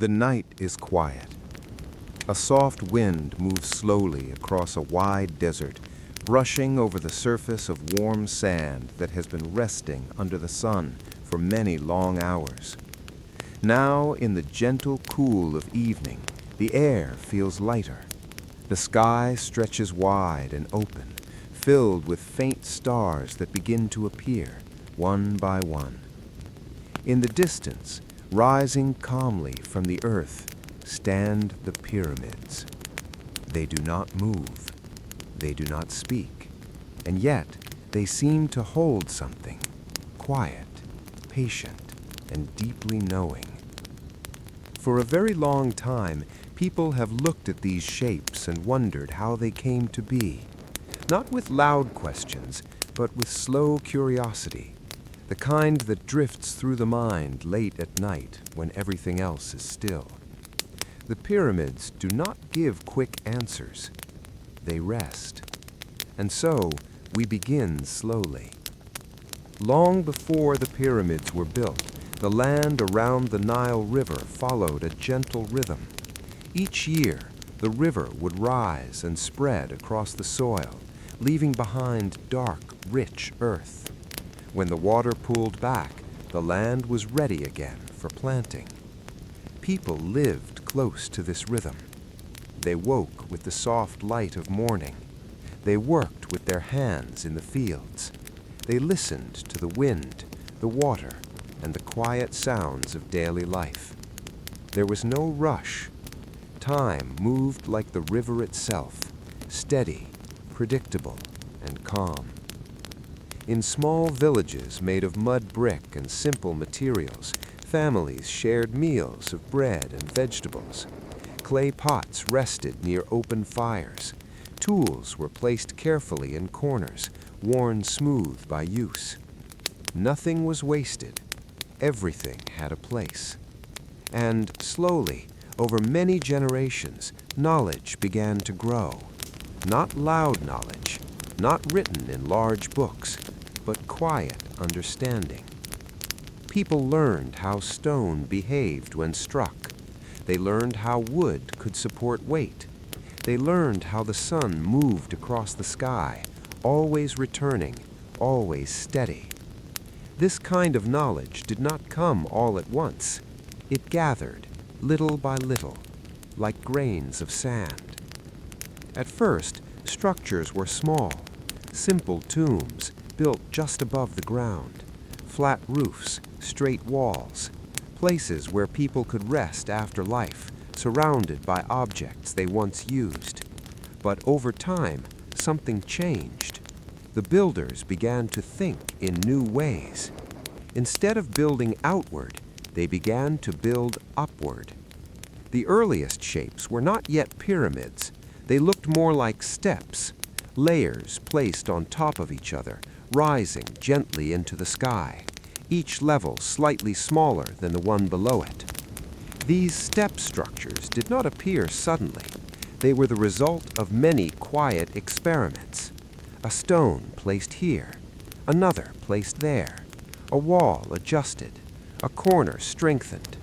The night is quiet. A soft wind moves slowly across a wide desert, brushing over the surface of warm sand that has been resting under the sun for many long hours. Now, in the gentle cool of evening, the air feels lighter. The sky stretches wide and open, filled with faint stars that begin to appear, one by one. In the distance, rising calmly from the earth, stand the pyramids. They do not move. They do not speak. And yet, they seem to hold something, quiet, patient, and deeply knowing. For a very long time, people have looked at these shapes and wondered how they came to be, not with loud questions, but with slow curiosity, the kind that drifts through the mind late at night when everything else is still. The pyramids do not give quick answers. They rest. And so, we begin slowly. Long before the pyramids were built, the land around the Nile River followed a gentle rhythm. Each year, the river would rise and spread across the soil, leaving behind dark, rich earth. When the water pooled back, the land was ready again for planting. People lived close to this rhythm. They woke with the soft light of morning. They worked with their hands in the fields. They listened to the wind, the water, and the quiet sounds of daily life. There was no rush. Time moved like the river itself, steady, predictable, and calm. In small villages made of mud brick and simple materials, families shared meals of bread and vegetables. Clay pots rested near open fires. Tools were placed carefully in corners, worn smooth by use. Nothing was wasted. Everything had a place. And slowly, over many generations, knowledge began to grow. Not loud knowledge, not written in large books, but quiet understanding. People learned how stone behaved when struck. They learned how wood could support weight. They learned how the sun moved across the sky, always returning, always steady. This kind of knowledge did not come all at once. It gathered, little by little, like grains of sand. At first, structures were small, simple tombs built just above the ground, flat roofs, straight walls, places where people could rest after life, surrounded by objects they once used. But over time, something changed. The builders began to think in new ways. Instead of building outward, they began to build upward. The earliest shapes were not yet pyramids. They looked more like steps, layers placed on top of each other, rising gently into the sky, each level slightly smaller than the one below it. These step structures did not appear suddenly. They were the result of many quiet experiments. A stone placed here, another placed there, a wall adjusted, a corner strengthened.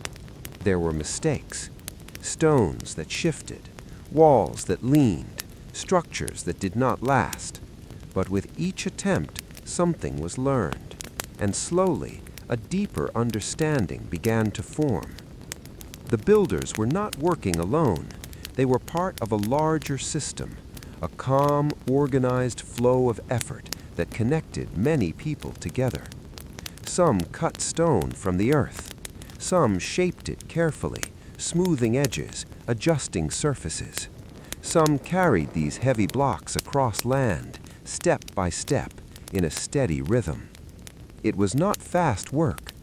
There were mistakes, stones that shifted, walls that leaned, structures that did not last. But with each attempt, something was learned, and slowly, a deeper understanding began to form. The builders were not working alone. They were part of a larger system, a calm, organized flow of effort that connected many people together. Some cut stone from the earth. Some shaped it carefully, smoothing edges, adjusting surfaces. Some carried these heavy blocks across land, step by step, in a steady rhythm. It was not fast work.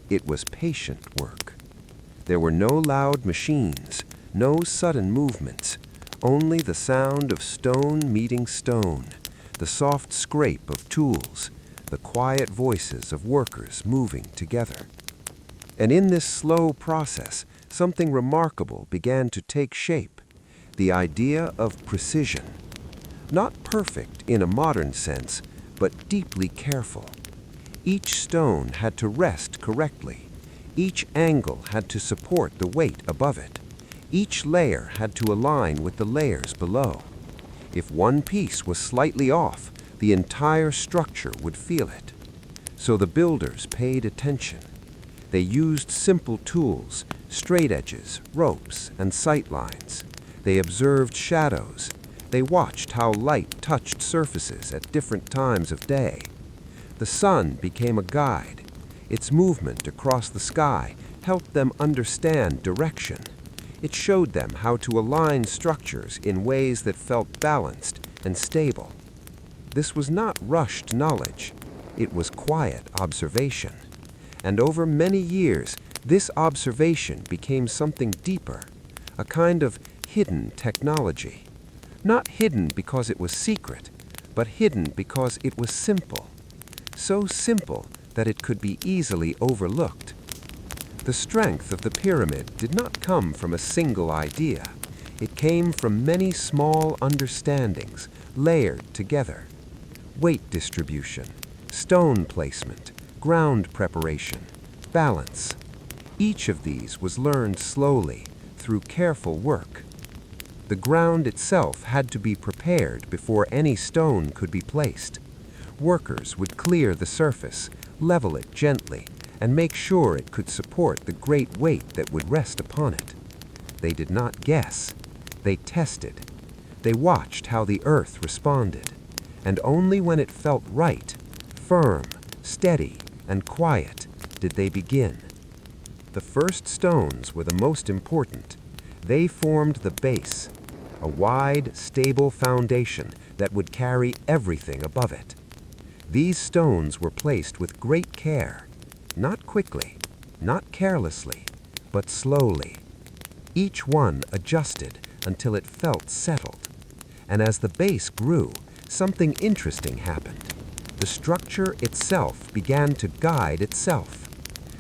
It was patient work. There were no loud machines, no sudden movements, only the sound of stone meeting stone, the soft scrape of tools, the quiet voices of workers moving together. And in this slow process, something remarkable began to take shape, the idea of precision. Not perfect in a modern sense, but deeply careful. Each stone had to rest correctly. Each angle had to support the weight above it. Each layer had to align with the layers below. If one piece was slightly off, the entire structure would feel it. So the builders paid attention. They used simple tools, straight edges, ropes, and sight lines. They observed shadows. They watched how light touched surfaces at different times of day. The sun became a guide. Its movement across the sky helped them understand direction. It showed them how to align structures in ways that felt balanced and stable. This was not rushed knowledge. It was quiet observation. And over many years, this observation became something deeper, a kind of hidden technology. Not hidden because it was secret, but hidden because it was simple. So simple that it could be easily overlooked. The strength of the pyramid did not come from a single idea. It came from many small understandings layered together. Weight distribution, stone placement, ground preparation, balance. Each of these was learned slowly through careful work. The ground itself had to be prepared before any stone could be placed. Workers would clear the surface, level it gently, and make sure it could support the great weight that would rest upon it. They did not guess. They tested. They watched how the earth responded, and only when it felt right, firm, steady, and quiet, did they begin. The first stones were the most important. They formed the base, a wide, stable foundation that would carry everything above it. These stones were placed with great care, not quickly, not carelessly, but slowly. Each one adjusted until it felt settled. And as the base grew, something interesting happened. The structure itself began to guide itself.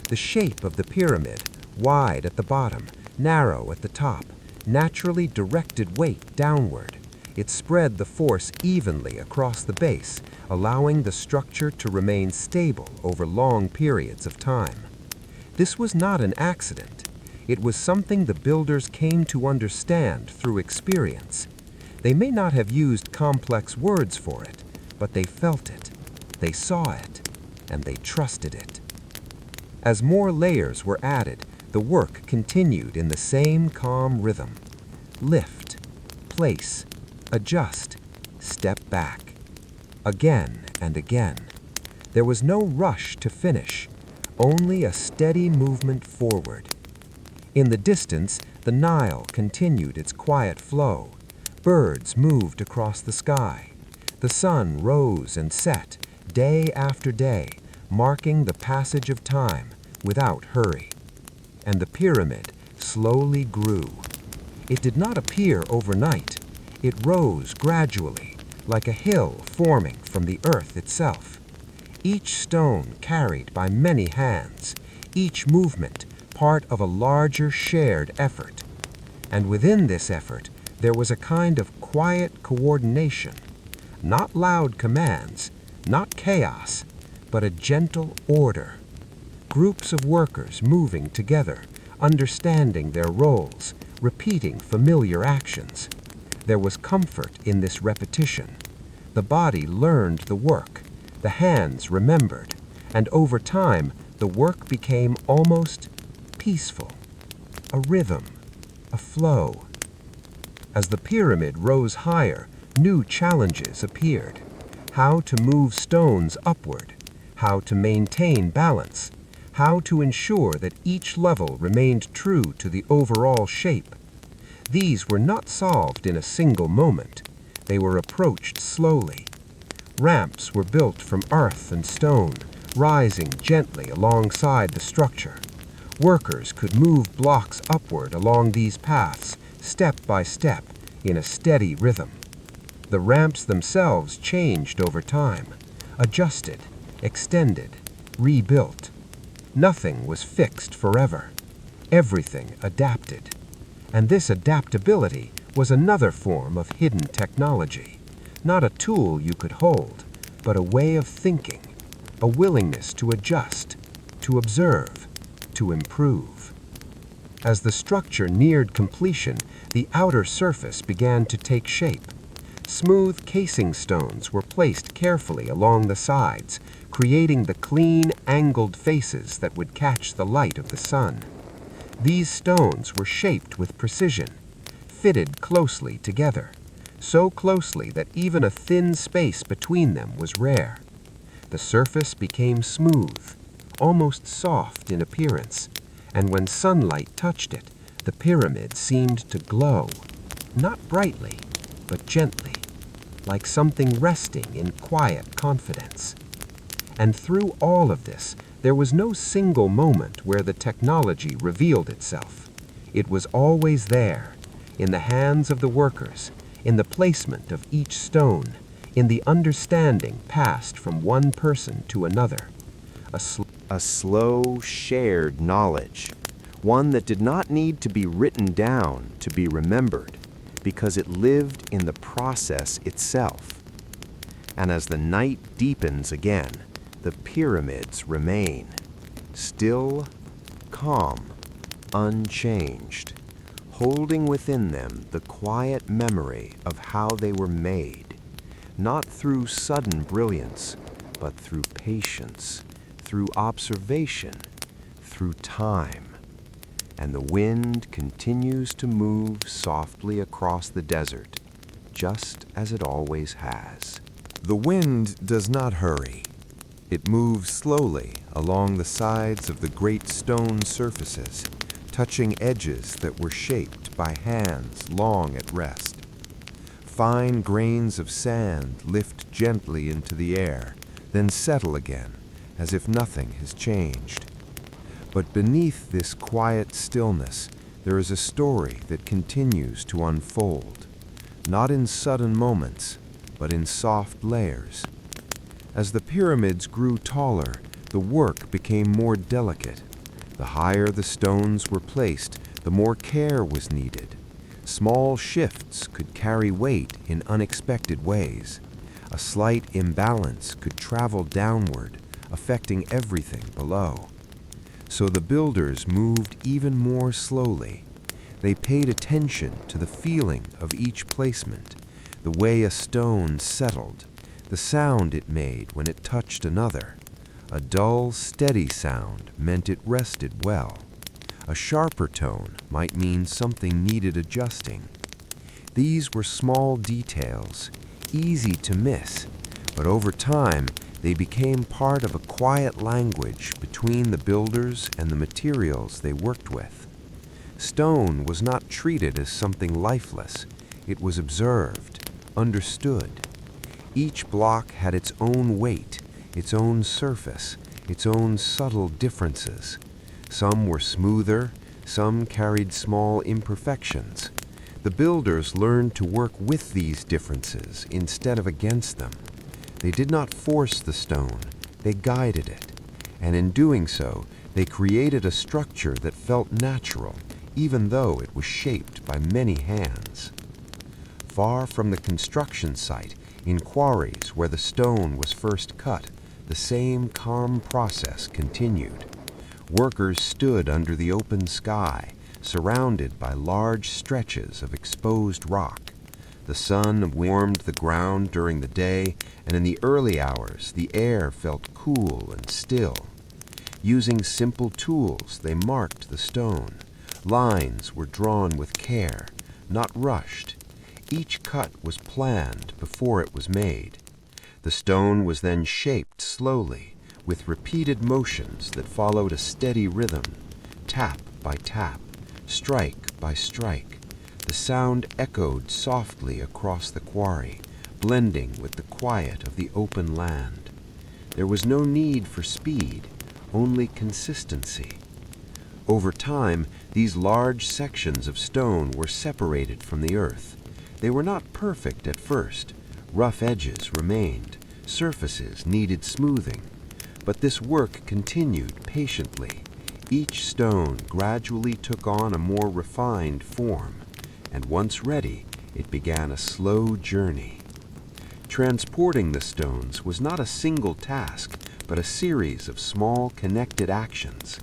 The shape of the pyramid, wide at the bottom, narrow at the top, naturally directed weight downward. It spread the force evenly across the base, allowing the structure to remain stable over long periods of time. This was not an accident. It was something the builders came to understand through experience. They may not have used complex words for it, but they felt it, they saw it, and they trusted it. As more layers were added, the work continued in the same calm rhythm. Lift, place, adjust, step back. Again and again. There was no rush to finish, only a steady movement forward. In the distance, the Nile continued its quiet flow. Birds moved across the sky. The sun rose and set, day after day, marking the passage of time without hurry. And the pyramid slowly grew. It did not appear overnight. It rose gradually, like a hill forming from the earth itself. Each stone carried by many hands, each movement part of a larger shared effort. And within this effort, there was a kind of quiet coordination, not loud commands, not chaos, but a gentle order. Groups of workers moving together, understanding their roles, repeating familiar actions. There was comfort in this repetition. The body learned the work, the hands remembered, and over time, the work became almost peaceful, a rhythm, a flow. As the pyramid rose higher, new challenges appeared. How to move stones upward, how to maintain balance, how to ensure that each level remained true to the overall shape. These were not solved in a single moment. They were approached slowly. Ramps were built from earth and stone, rising gently alongside the structure. Workers could move blocks upward along these paths, step by step, in a steady rhythm. The ramps themselves changed over time, adjusted, extended, rebuilt. Nothing was fixed forever. Everything adapted. And this adaptability was another form of hidden technology, not a tool you could hold, but a way of thinking, a willingness to adjust, to observe, to improve. As the structure neared completion, the outer surface began to take shape. Smooth casing stones were placed carefully along the sides, creating the clean, angled faces that would catch the light of the sun. These stones were shaped with precision, fitted closely together, so closely that even a thin space between them was rare. The surface became smooth, almost soft in appearance, and when sunlight touched it, the pyramid seemed to glow, not brightly, but gently, like something resting in quiet confidence. And through all of this, there was no single moment where the technology revealed itself. It was always there, in the hands of the workers, in the placement of each stone, in the understanding passed from one person to another. A slow, shared knowledge, one that did not need to be written down to be remembered, because it lived in the process itself. And as the night deepens again, the pyramids remain, still, calm, unchanged, holding within them the quiet memory of how they were made, not through sudden brilliance, but through patience, through observation, through time. And the wind continues to move softly across the desert, just as it always has. The wind does not hurry. It moves slowly along the sides of the great stone surfaces, touching edges that were shaped by hands long at rest. Fine grains of sand lift gently into the air, then settle again, as if nothing has changed. But beneath this quiet stillness, there is a story that continues to unfold, not in sudden moments, but in soft layers. As the pyramids grew taller, the work became more delicate. The higher the stones were placed, the more care was needed. Small shifts could carry weight in unexpected ways. A slight imbalance could travel downward, affecting everything below. So the builders moved even more slowly. They paid attention to the feeling of each placement, the way a stone settled, the sound it made when it touched another. A dull, steady sound meant it rested well. A sharper tone might mean something needed adjusting. These were small details, easy to miss, but over time they became part of a quiet language between the builders and the materials they worked with. Stone was not treated as something lifeless. It was observed, understood. Each block had its own weight, its own surface, its own subtle differences. Some were smoother, some carried small imperfections. The builders learned to work with these differences instead of against them. They did not force the stone, they guided it. And in doing so, they created a structure that felt natural, even though it was shaped by many hands. Far from the construction site, in quarries where the stone was first cut, the same calm process continued. Workers stood under the open sky, surrounded by large stretches of exposed rock. The sun warmed the ground during the day, and in the early hours the air felt cool and still. Using simple tools, they marked the stone. Lines were drawn with care, not rushed. Each cut was planned before it was made. The stone was then shaped slowly, with repeated motions that followed a steady rhythm, tap by tap, strike by strike. The sound echoed softly across the quarry, blending with the quiet of the open land. There was no need for speed, only consistency. Over time, these large sections of stone were separated from the earth. They were not perfect at first. Rough edges remained. Surfaces needed smoothing. But this work continued patiently. Each stone gradually took on a more refined form, and once ready, it began a slow journey. Transporting the stones was not a single task, but a series of small connected actions.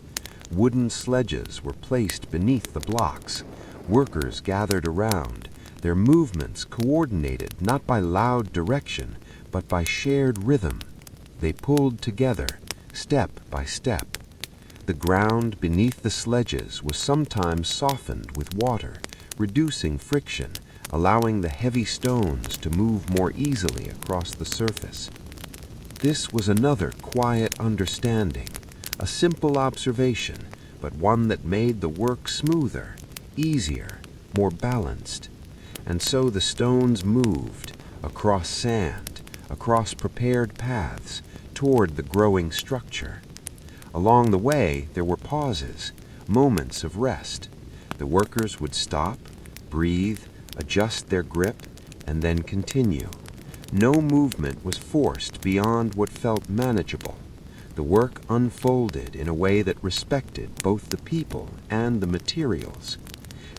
Wooden sledges were placed beneath the blocks. Workers gathered around, their movements coordinated not by loud direction, but by shared rhythm. They pulled together, step by step. The ground beneath the sledges was sometimes softened with water, reducing friction, allowing the heavy stones to move more easily across the surface. This was another quiet understanding, a simple observation, but one that made the work smoother, easier, more balanced. And so the stones moved across sand, across prepared paths, toward the growing structure. Along the way, there were pauses, moments of rest. The workers would stop, breathe, adjust their grip, and then continue. No movement was forced beyond what felt manageable. The work unfolded in a way that respected both the people and the materials.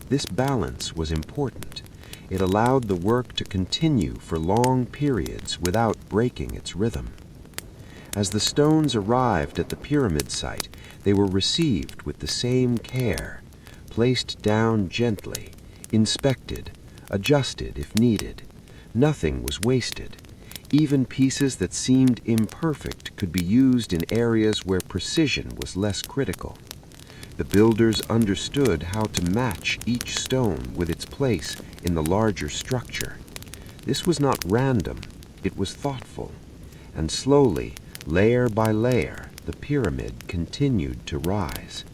This balance was important. It allowed the work to continue for long periods without breaking its rhythm. As the stones arrived at the pyramid site, they were received with the same care, placed down gently, inspected, adjusted if needed. Nothing was wasted. Even pieces that seemed imperfect could be used in areas where precision was less critical. The builders understood how to match each stone with its place in the larger structure. This was not random, it was thoughtful. And slowly, layer by layer, the pyramid continued to rise.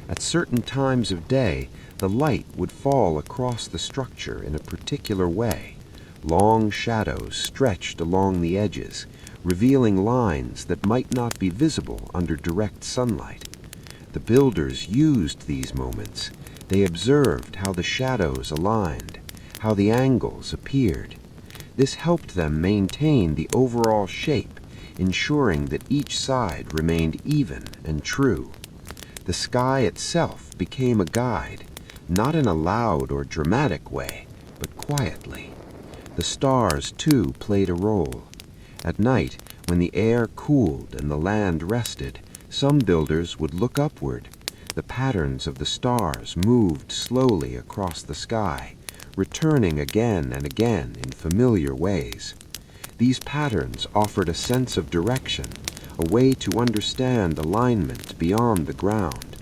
At certain times of day, the light would fall across the structure in a particular way. Long shadows stretched along the edges, revealing lines that might not be visible under direct sunlight. The builders used these moments. They observed how the shadows aligned, how the angles appeared. This helped them maintain the overall shape, ensuring that each side remained even and true. The sky itself became a guide, not in a loud or dramatic way, but quietly. The stars, too, played a role. At night, when the air cooled and the land rested, some builders would look upward. The patterns of the stars moved slowly across the sky, returning again and again in familiar ways. These patterns offered a sense of direction, a way to understand alignment beyond the ground.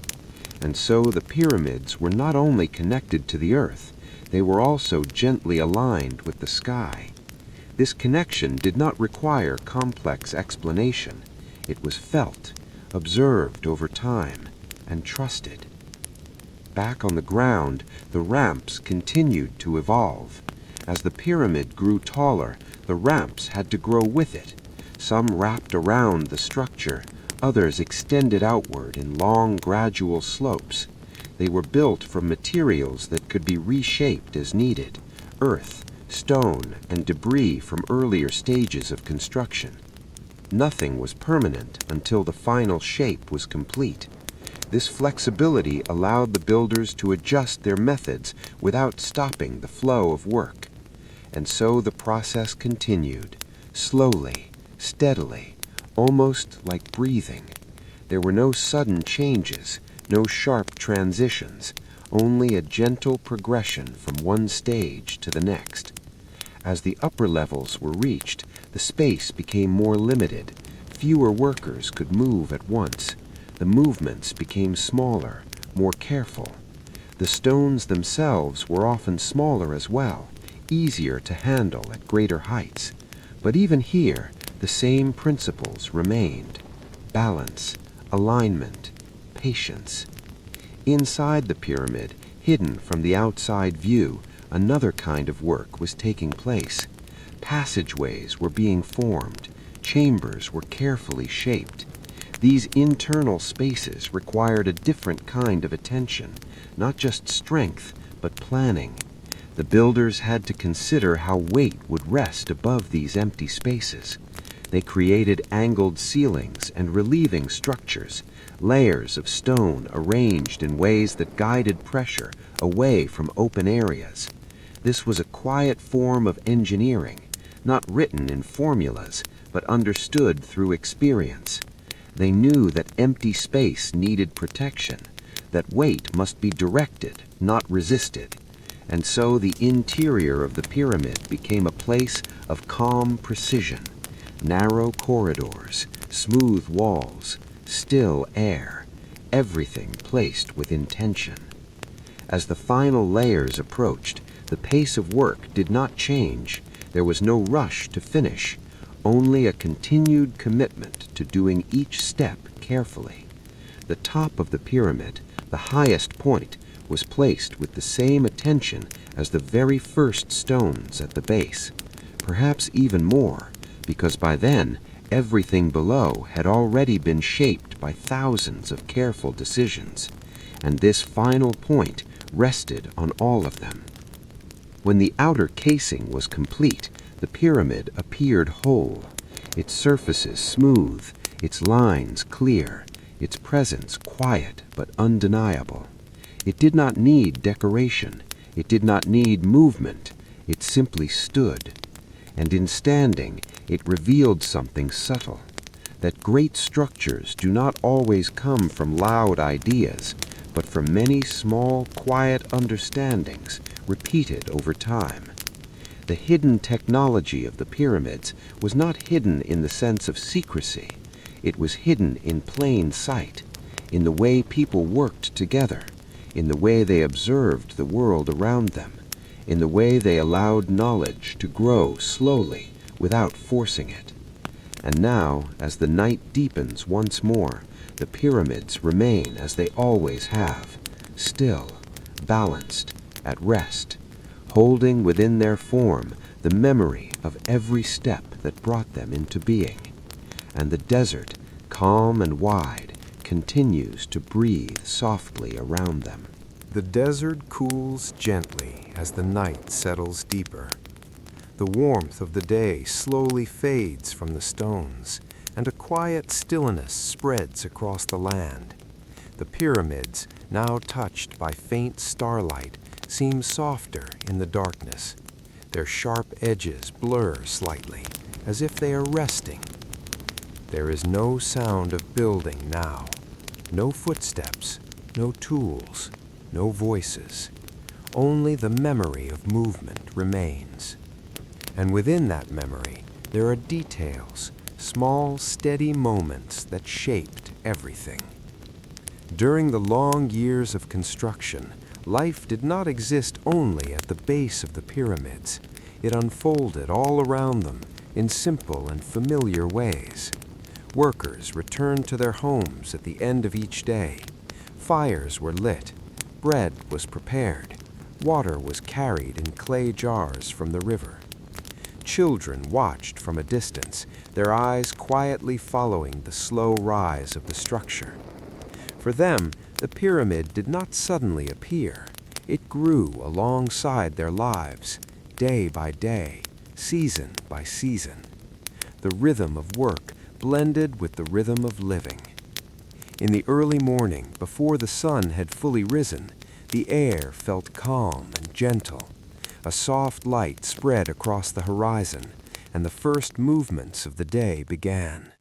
And so the pyramids were not only connected to the earth, they were also gently aligned with the sky. This connection did not require complex explanation. It was felt, observed over time, and trusted. Back on the ground, the ramps continued to evolve. As the pyramid grew taller, the ramps had to grow with it. Some wrapped around the structure, others extended outward in long, gradual slopes. They were built from materials that could be reshaped as needed: earth, stone, and debris from earlier stages of construction. Nothing was permanent until the final shape was complete. This flexibility allowed the builders to adjust their methods without stopping the flow of work. And so the process continued, slowly, steadily, almost like breathing. There were no sudden changes, no sharp transitions, only a gentle progression from one stage to the next. As the upper levels were reached, the space became more limited. Fewer workers could move at once. The movements became smaller, more careful. The stones themselves were often smaller as well, easier to handle at greater heights. But even here, the same principles remained: balance, alignment, patience. Inside the pyramid, hidden from the outside view, another kind of work was taking place. Passageways were being formed. Chambers were carefully shaped. These internal spaces required a different kind of attention, not just strength, but planning. The builders had to consider how weight would rest above these empty spaces. They created angled ceilings and relieving structures, layers of stone arranged in ways that guided pressure away from open areas. This was a quiet form of engineering, not written in formulas, but understood through experience. They knew that empty space needed protection, that weight must be directed, not resisted. And so the interior of the pyramid became a place of calm precision, narrow corridors, smooth walls, still air, everything placed with intention. As the final layers approached, the pace of work did not change. There was no rush to finish, only a continued commitment to doing each step carefully. The top of the pyramid, the highest point, was placed with the same attention as the very first stones at the base, perhaps even more, because by then everything below had already been shaped by thousands of careful decisions, and this final point rested on all of them. When the outer casing was complete, the pyramid appeared whole, its surfaces smooth, its lines clear, its presence quiet but undeniable. It did not need decoration, it did not need movement, it simply stood. And in standing, it revealed something subtle, that great structures do not always come from loud ideas, but from many small, quiet understandings repeated over time. The hidden technology of the pyramids was not hidden in the sense of secrecy. It was hidden in plain sight, in the way people worked together, in the way they observed the world around them, in the way they allowed knowledge to grow slowly without forcing it. And now, as the night deepens once more, the pyramids remain as they always have, still, balanced, at rest, holding within their form the memory of every step that brought them into being. And the desert, calm and wide, continues to breathe softly around them. The desert cools gently as the night settles deeper. The warmth of the day slowly fades from the stones, and a quiet stillness spreads across the land. The pyramids, now touched by faint starlight, seem softer in the darkness. Their sharp edges blur slightly, as if they are resting. There is no sound of building now, no footsteps, no tools, no voices. Only the memory of movement remains. And within that memory, there are details, small, steady moments that shaped everything. During the long years of construction, life did not exist only at the base of the pyramids. It unfolded all around them in simple and familiar ways. Workers returned to their homes at the end of each day. Fires were lit. Bread was prepared. Water was carried in clay jars from the river. Children watched from a distance, their eyes quietly following the slow rise of the structure. For them, the pyramid did not suddenly appear. It grew alongside their lives, day by day, season by season. The rhythm of work blended with the rhythm of living. In the early morning, before the sun had fully risen, the air felt calm and gentle. A soft light spread across the horizon, and the first movements of the day began.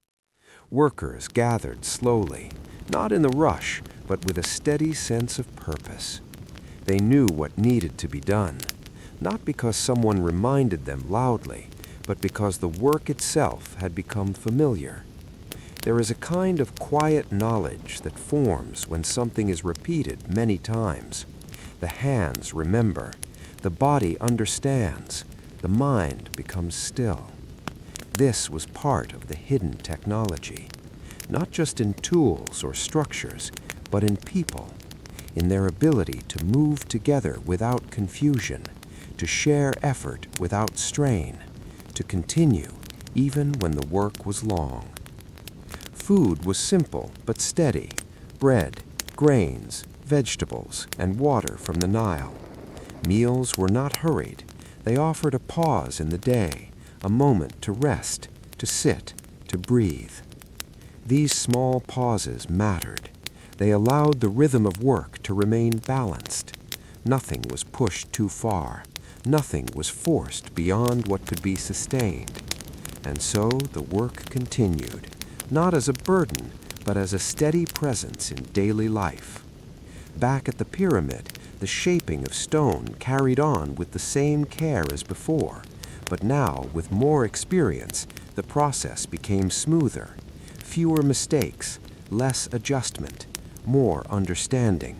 Workers gathered slowly, not in a rush, but with a steady sense of purpose. They knew what needed to be done, not because someone reminded them loudly, but because the work itself had become familiar. There is a kind of quiet knowledge that forms when something is repeated many times. The hands remember, the body understands, the mind becomes still. This was part of the hidden technology, not just in tools or structures, but in people, in their ability to move together without confusion, to share effort without strain, to continue even when the work was long. Food was simple but steady: bread, grains, vegetables, and water from the Nile. Meals were not hurried. They offered a pause in the day, a moment to rest, to sit, to breathe. These small pauses mattered. They allowed the rhythm of work to remain balanced. Nothing was pushed too far. Nothing was forced beyond what could be sustained. And so the work continued, not as a burden, but as a steady presence in daily life. Back at the pyramid, the shaping of stone carried on with the same care as before, but now, with more experience, the process became smoother. Fewer mistakes, less adjustment, more understanding.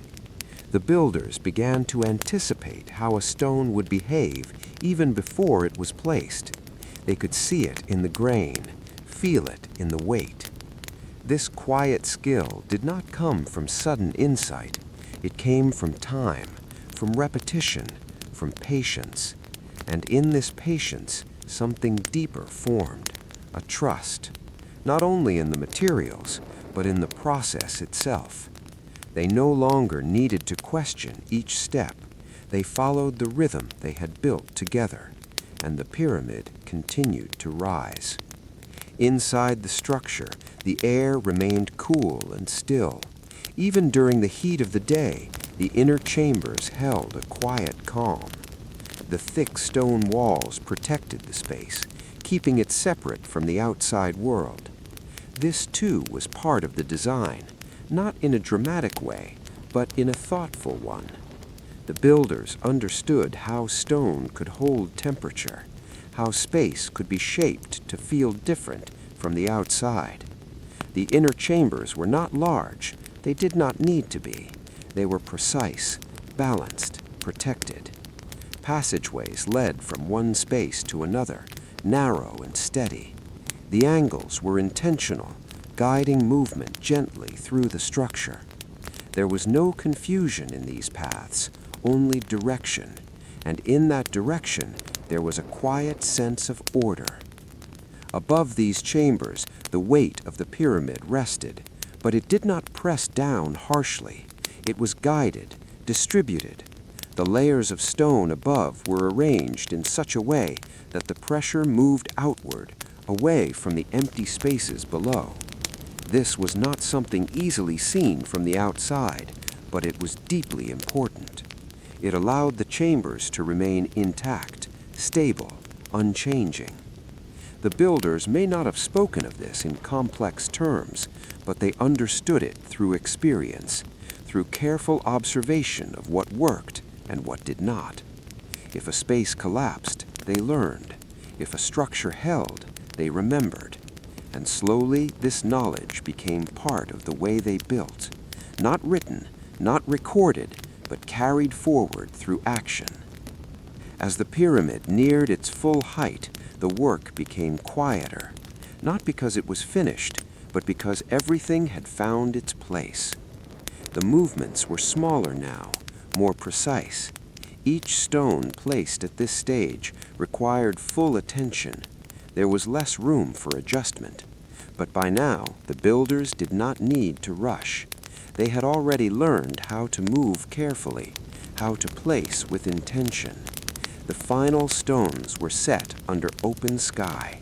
The builders began to anticipate how a stone would behave even before it was placed. They could see it in the grain, feel it in the weight. This quiet skill did not come from sudden insight. It came from time, from repetition, from patience. And in this patience, something deeper formed, a trust, not only in the materials, but in the process itself. They no longer needed to question each step. They followed the rhythm they had built together, and the pyramid continued to rise. Inside the structure, the air remained cool and still. Even during the heat of the day, the inner chambers held a quiet calm. The thick stone walls protected the space, keeping it separate from the outside world. This, too, was part of the design, not in a dramatic way, but in a thoughtful one. The builders understood how stone could hold temperature, how space could be shaped to feel different from the outside. The inner chambers were not large. They did not need to be. They were precise, balanced, protected. Passageways led from one space to another, narrow and steady. The angles were intentional, guiding movement gently through the structure. There was no confusion in these paths, only direction, and in that direction there was a quiet sense of order. Above these chambers, the weight of the pyramid rested, but it did not press down harshly. It was guided, distributed. The layers of stone above were arranged in such a way that the pressure moved outward, away from the empty spaces below. This was not something easily seen from the outside, but it was deeply important. It allowed the chambers to remain intact, stable, unchanging. The builders may not have spoken of this in complex terms, but they understood it through experience, through careful observation of what worked and what did not. If a space collapsed, they learned. If a structure held, they remembered. And slowly this knowledge became part of the way they built, not written, not recorded, but carried forward through action. As the pyramid neared its full height, the work became quieter, not because it was finished, but because everything had found its place. The movements were smaller now, more precise. Each stone placed at this stage required full attention. There was less room for adjustment. But by now, the builders did not need to rush. They had already learned how to move carefully, how to place with intention. The final stones were set under open sky.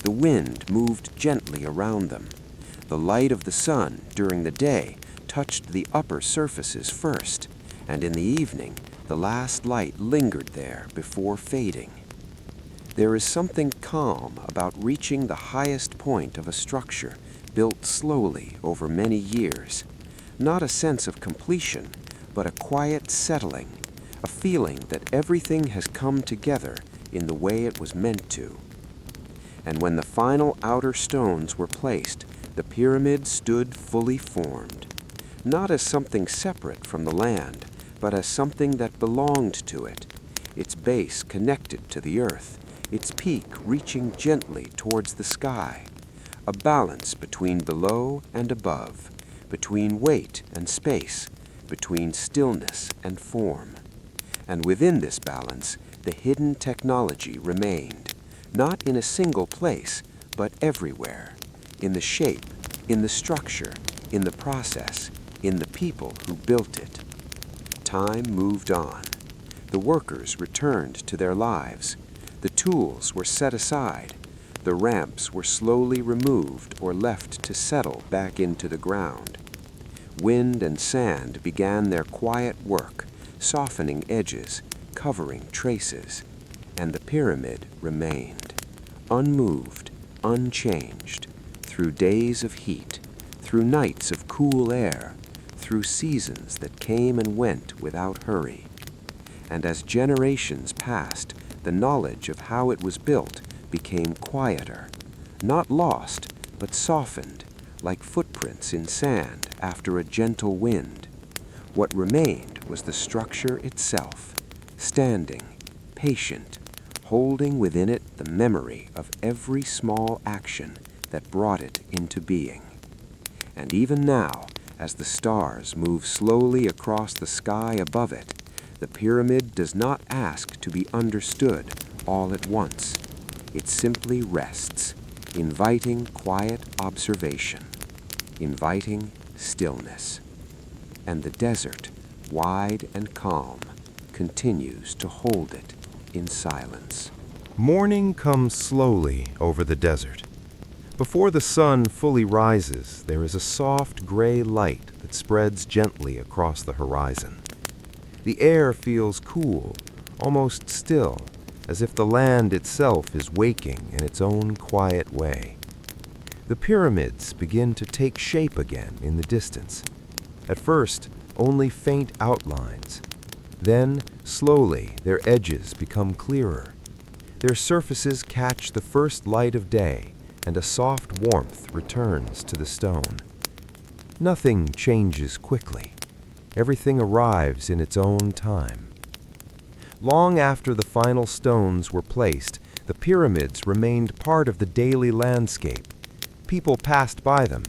The wind moved gently around them. The light of the sun during the day touched the upper surfaces first, and in the evening, the last light lingered there before fading. There is something calm about reaching the highest point of a structure built slowly over many years. Not a sense of completion, but a quiet settling, a feeling that everything has come together in the way it was meant to. And when the final outer stones were placed, the pyramid stood fully formed, not as something separate from the land, but as something that belonged to it, its base connected to the earth, its peak reaching gently towards the sky, a balance between below and above, between weight and space, between stillness and form. And within this balance, the hidden technology remained, not in a single place, but everywhere, in the shape, in the structure, in the process, in the people who built it. Time moved on. The workers returned to their lives. The tools were set aside. The ramps were slowly removed or left to settle back into the ground. Wind and sand began their quiet work, softening edges, covering traces, and the pyramid remained, unmoved, unchanged, through days of heat, through nights of cool air, through seasons that came and went without hurry. And as generations passed, the knowledge of how it was built became quieter, not lost, but softened, like footprints in sand after a gentle wind. What remained was the structure itself, standing, patient, holding within it the memory of every small action that brought it into being. And even now, as the stars move slowly across the sky above it, the pyramid does not ask to be understood all at once. It simply rests, inviting quiet observation, inviting stillness. And the desert, wide and calm, continues to hold it in silence. Morning comes slowly over the desert. Before the sun fully rises, there is a soft gray light that spreads gently across the horizon. The air feels cool, almost still, as if the land itself is waking in its own quiet way. The pyramids begin to take shape again in the distance. At first, only faint outlines. Then, slowly, their edges become clearer. Their surfaces catch the first light of day, and a soft warmth returns to the stone. Nothing changes quickly. Everything arrives in its own time. Long after the final stones were placed, the pyramids remained part of the daily landscape. People passed by them.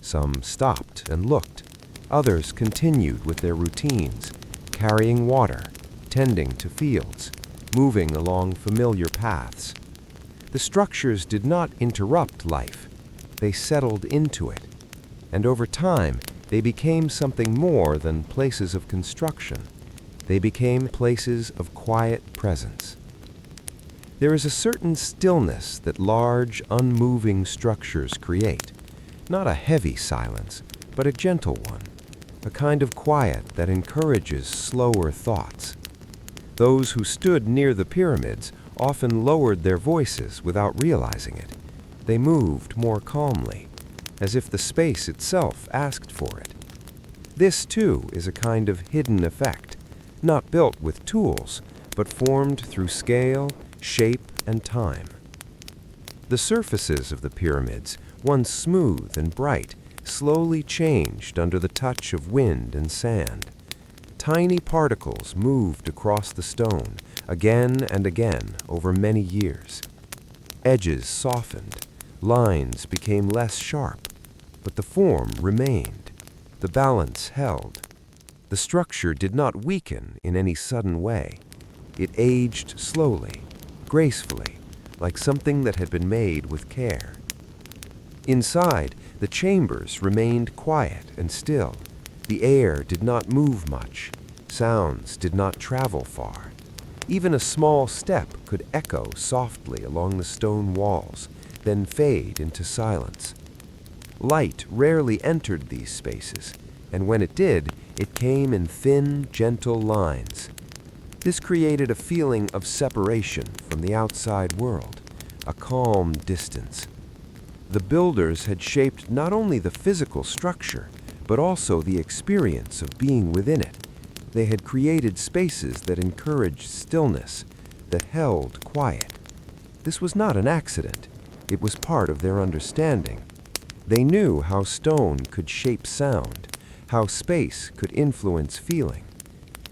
Some stopped and looked. Others continued with their routines, carrying water, tending to fields, moving along familiar paths. The structures did not interrupt life. They settled into it. And over time, they became something more than places of construction. They became places of quiet presence. There is a certain stillness that large, unmoving structures create. Not a heavy silence, but a gentle one. A kind of quiet that encourages slower thoughts. Those who stood near the pyramids often lowered their voices without realizing it. They moved more calmly, as if the space itself asked for it. This, too, is a kind of hidden effect, not built with tools, but formed through scale, shape, and time. The surfaces of the pyramids, once smooth and bright, slowly changed under the touch of wind and sand. Tiny particles moved across the stone, again and again over many years. Edges softened, lines became less sharp, but the form remained. The balance held. The structure did not weaken in any sudden way. It aged slowly, gracefully, like something that had been made with care. Inside, the chambers remained quiet and still. The air did not move much. Sounds did not travel far. Even a small step could echo softly along the stone walls, then fade into silence. Light rarely entered these spaces, and when it did, it came in thin, gentle lines. This created a feeling of separation from the outside world, a calm distance. The builders had shaped not only the physical structure, but also the experience of being within it. They had created spaces that encouraged stillness, that held quiet. This was not an accident. It was part of their understanding. They knew how stone could shape sound, how space could influence feeling.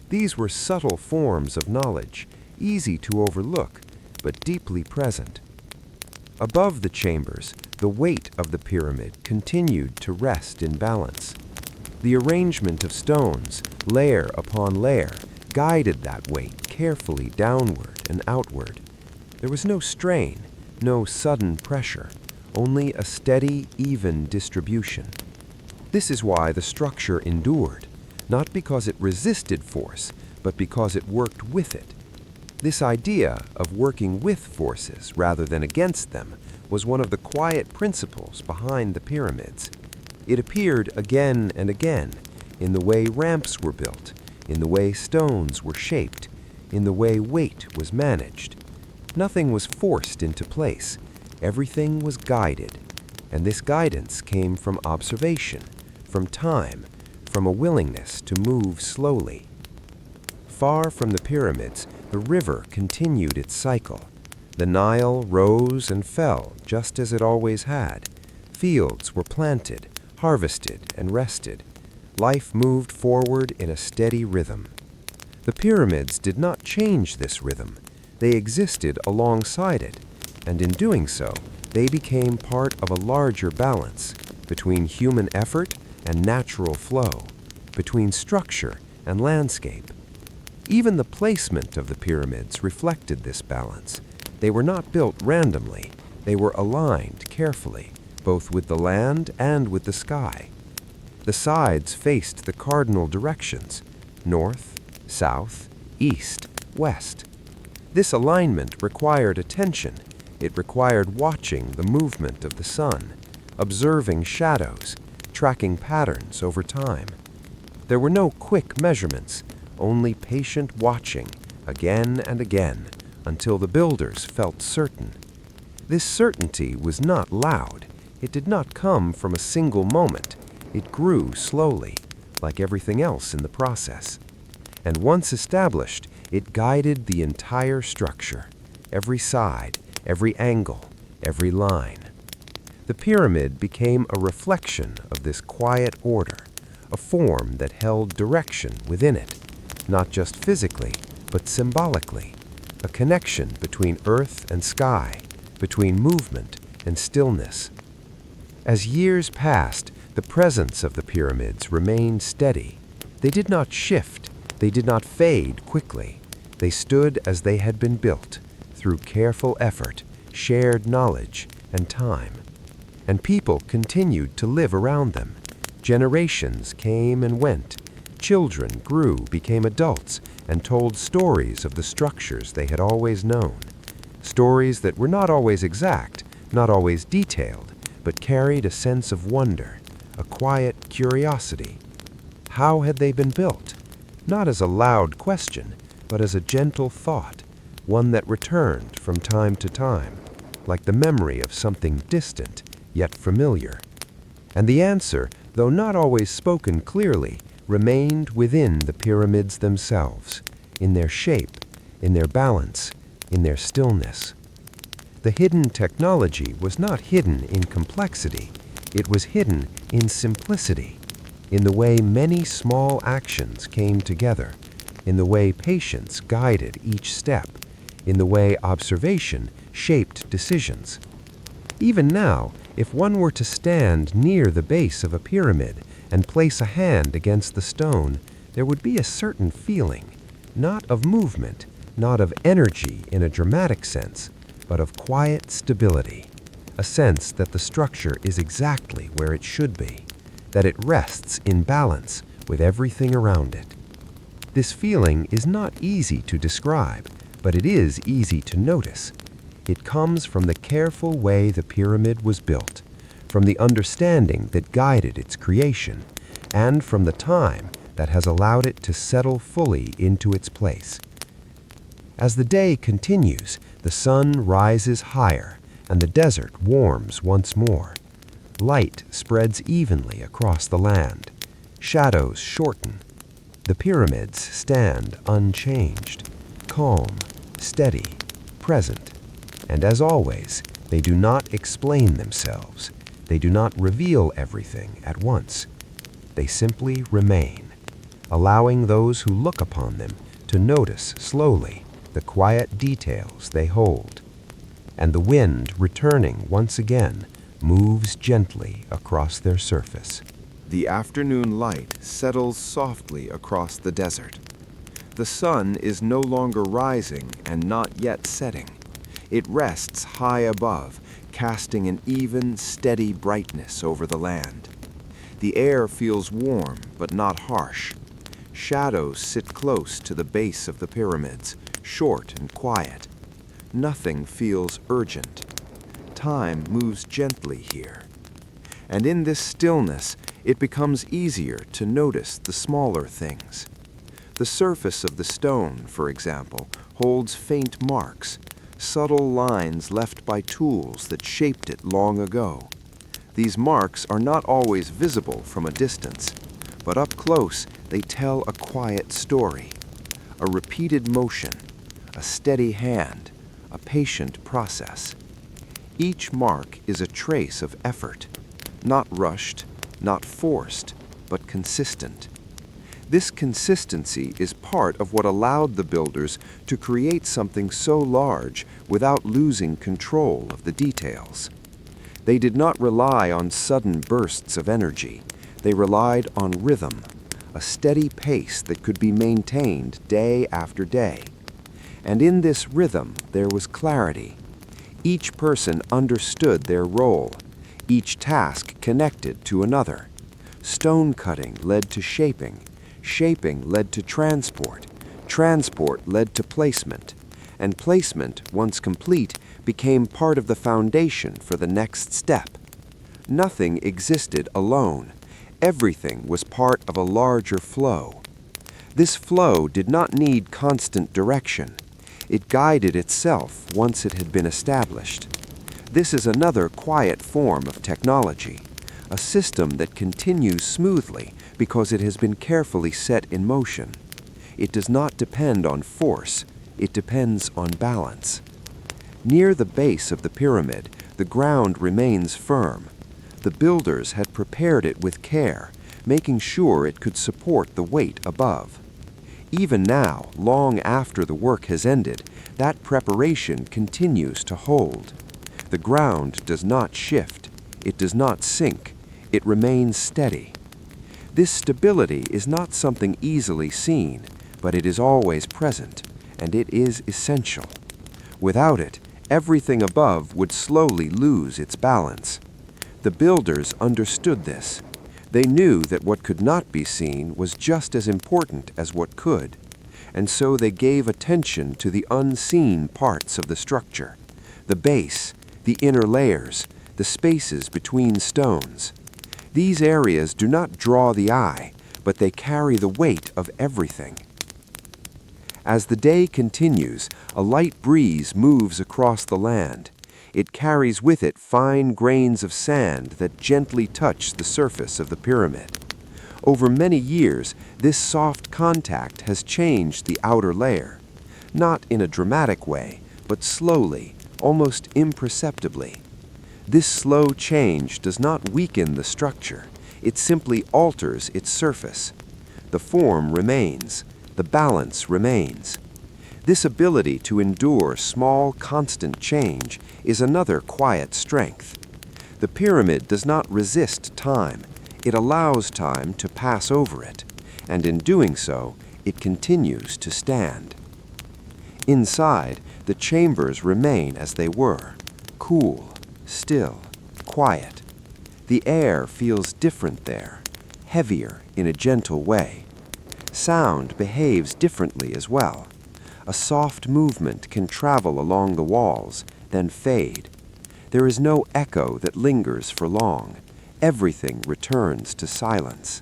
These were subtle forms of knowledge, easy to overlook, but deeply present. Above the chambers, the weight of the pyramid continued to rest in balance. The arrangement of stones, layer upon layer, guided that weight carefully downward and outward. There was no strain, no sudden pressure, only a steady, even distribution. This is why the structure endured, not because it resisted force, but because it worked with it. This idea of working with forces rather than against them was one of the quiet principles behind the pyramids. It appeared again and again in the way ramps were built, in the way stones were shaped, in the way weight was managed. Nothing was forced into place. Everything was guided, and this guidance came from observation, from time, from a willingness to move slowly. Far from the pyramids, the river continued its cycle. The Nile rose and fell just as it always had. Fields were planted, harvested, and rested. Life moved forward in a steady rhythm. The pyramids did not change this rhythm. They existed alongside it, and in doing so, they became part of a larger balance between human effort and natural flow, between structure and landscape. Even the placement of the pyramids reflected this balance. They were not built randomly. They were aligned carefully, both with the land and with the sky. The sides faced the cardinal directions: north, south, east, west. This alignment required attention. It required watching the movement of the sun, observing shadows, tracking patterns over time. There were no quick measurements, only patient watching, again and again, until the builders felt certain. This certainty was not loud. It did not come from a single moment. It grew slowly, like everything else in the process. And once established, it guided the entire structure, every side, every angle, every line. The pyramid became a reflection of this quiet order, a form that held direction within it, not just physically, but symbolically, a connection between earth and sky, between movement and stillness. As years passed, the presence of the pyramids remained steady. They did not shift. They did not fade quickly. They stood as they had been built, through careful effort, shared knowledge, and time. And people continued to live around them. Generations came and went. Children grew, became adults, and told stories of the structures they had always known. Stories that were not always exact, not always detailed, but carried a sense of wonder, a quiet curiosity. How had they been built? Not as a loud question, but as a gentle thought, one that returned from time to time, like the memory of something distant, yet familiar. And the answer, though not always spoken clearly, remained within the pyramids themselves, in their shape, in their balance, in their stillness. The hidden technology was not hidden in complexity. It was hidden in simplicity, in the way many small actions came together, in the way patience guided each step, in the way observation shaped decisions. Even now, if one were to stand near the base of a pyramid and place a hand against the stone, there would be a certain feeling, not of movement, not of energy in a dramatic sense, but of quiet stability, a sense that the structure is exactly where it should be, that it rests in balance with everything around it. This feeling is not easy to describe, but it is easy to notice. It comes from the careful way the pyramid was built, from the understanding that guided its creation, and from the time that has allowed it to settle fully into its place. As the day continues, the sun rises higher, and the desert warms once more. Light spreads evenly across the land. Shadows shorten. The pyramids stand unchanged, calm, steady, present. And as always, they do not explain themselves. They do not reveal everything at once. They simply remain, allowing those who look upon them to notice slowly the quiet details they hold. And the wind, returning once again, moves gently across their surface. The afternoon light settles softly across the desert. The sun is no longer rising and not yet setting. It rests high above, casting an even, steady brightness over the land. The air feels warm but not harsh. Shadows sit close to the base of the pyramids, short and quiet. Nothing feels urgent. Time moves gently here. And in this stillness, it becomes easier to notice the smaller things. The surface of the stone, for example, holds faint marks, subtle lines left by tools that shaped it long ago. These marks are not always visible from a distance, but up close they tell a quiet story. A repeated motion, a steady hand, a patient process. Each mark is a trace of effort, not rushed, not forced, but consistent. This consistency is part of what allowed the builders to create something so large without losing control of the details. They did not rely on sudden bursts of energy. They relied on rhythm, a steady pace that could be maintained day after day. And in this rhythm, there was clarity. Each person understood their role. Each task connected to another. Stone cutting led to shaping. Shaping led to transport. Transport led to placement. And placement, once complete, became part of the foundation for the next step. Nothing existed alone. Everything was part of a larger flow. This flow did not need constant direction. It guided itself once it had been established. This is another quiet form of technology, a system that continues smoothly because it has been carefully set in motion. It does not depend on force, it depends on balance. Near the base of the pyramid, the ground remains firm. The builders had prepared it with care, making sure it could support the weight above. Even now, long after the work has ended, that preparation continues to hold. The ground does not shift, it does not sink, it remains steady. This stability is not something easily seen, but it is always present, and it is essential. Without it, everything above would slowly lose its balance. The builders understood this. They knew that what could not be seen was just as important as what could, and so they gave attention to the unseen parts of the structure, the base, the inner layers, the spaces between stones. These areas do not draw the eye, but they carry the weight of everything. As the day continues, a light breeze moves across the land. It carries with it fine grains of sand that gently touch the surface of the pyramid. Over many years, this soft contact has changed the outer layer, not in a dramatic way, but slowly, almost imperceptibly. This slow change does not weaken the structure, it simply alters its surface. The form remains, the balance remains. This ability to endure small, constant change is another quiet strength. The pyramid does not resist time, it allows time to pass over it, and in doing so, it continues to stand. Inside, the chambers remain as they were, cool, still, quiet. The air feels different there, heavier in a gentle way. Sound behaves differently as well. A soft movement can travel along the walls, then fade. There is no echo that lingers for long. Everything returns to silence.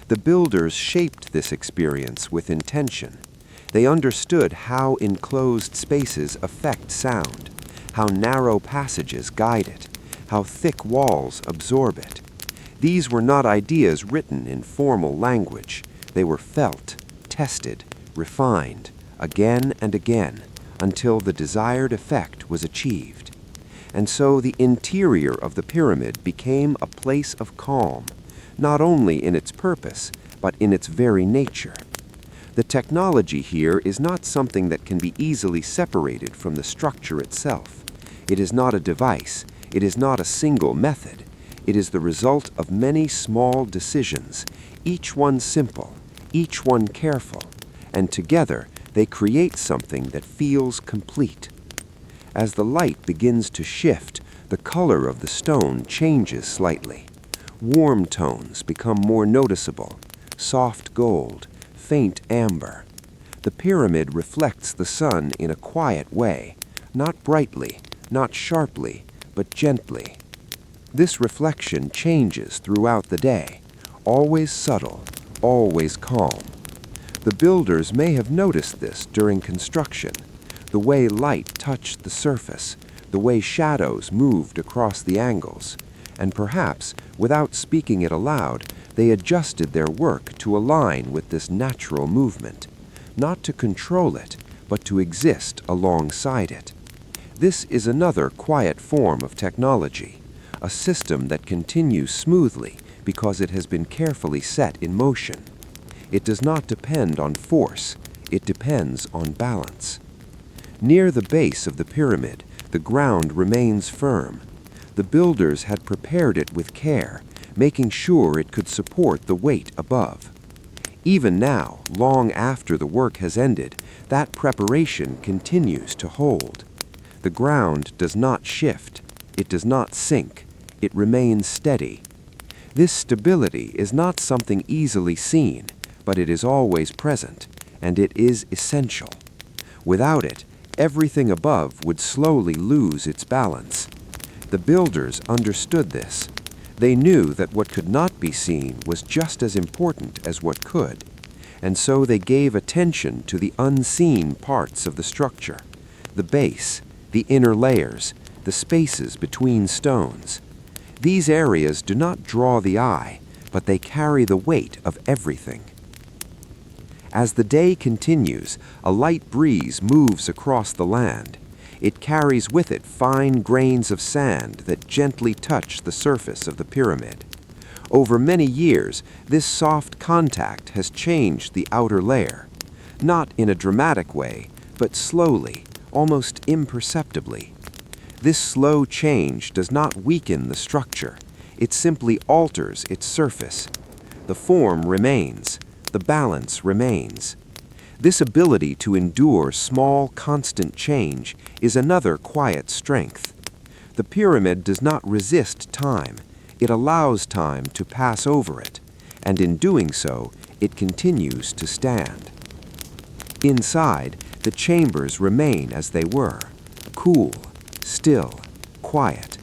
The builders shaped this experience with intention. They understood how enclosed spaces affect sound, how narrow passages guide it, how thick walls absorb it. These were not ideas written in formal language. They were felt, tested, refined, again and again, until the desired effect was achieved. And so the interior of the pyramid became a place of calm, not only in its purpose, but in its very nature. The technology here is not something that can be easily separated from the structure itself. It is not a device. It is not a single method. It is the result of many small decisions, each one simple, each one careful, and together they create something that feels complete. As the light begins to shift, the color of the stone changes slightly. Warm tones become more noticeable, soft gold, faint amber. The pyramid reflects the sun in a quiet way, not brightly, not sharply, but gently. This reflection changes throughout the day, always subtle, always calm. The builders may have noticed this during construction, the way light touched the surface, the way shadows moved across the angles. and perhaps, without speaking it aloud, they adjusted their work to align with this natural movement, not to control it, but to exist alongside it. This is another quiet form of technology, a system that continues smoothly because it has been carefully set in motion. It does not depend on force, it depends on balance. Near the base of the pyramid, the ground remains firm. The builders had prepared it with care, making sure it could support the weight above. Even now, long after the work has ended, that preparation continues to hold. The ground does not shift, it does not sink, it remains steady. This stability is not something easily seen, but it is always present, and it is essential. Without it, everything above would slowly lose its balance. The builders understood this. They knew that what could not be seen was just as important as what could, and so they gave attention to the unseen parts of the structure, the base, the inner layers, the spaces between stones. These areas do not draw the eye, but they carry the weight of everything. As the day continues, a light breeze moves across the land. It carries with it fine grains of sand that gently touch the surface of the pyramid. Over many years, this soft contact has changed the outer layer, not in a dramatic way, but slowly, almost imperceptibly. This slow change does not weaken the structure, it simply alters its surface. The form remains, the balance remains. This ability to endure small, constant change is another quiet strength. The pyramid does not resist time, it allows time to pass over it, and in doing so, it continues to stand. Inside, the chambers remain as they were, cool, still, quiet.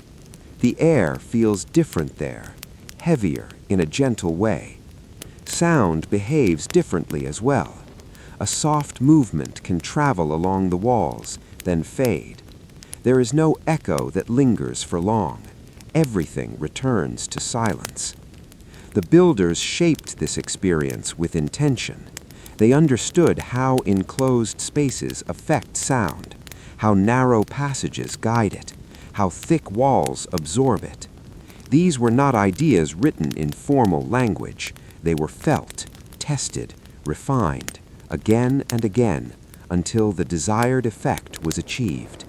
The air feels different there, heavier in a gentle way. Sound behaves differently as well. A soft movement can travel along the walls, then fade. There is no echo that lingers for long. Everything returns to silence. The builders shaped this experience with intention. They understood how enclosed spaces affect sound, how narrow passages guide it, how thick walls absorb it. These were not ideas written in formal language. They were felt, tested, refined, again and again, until the desired effect was achieved.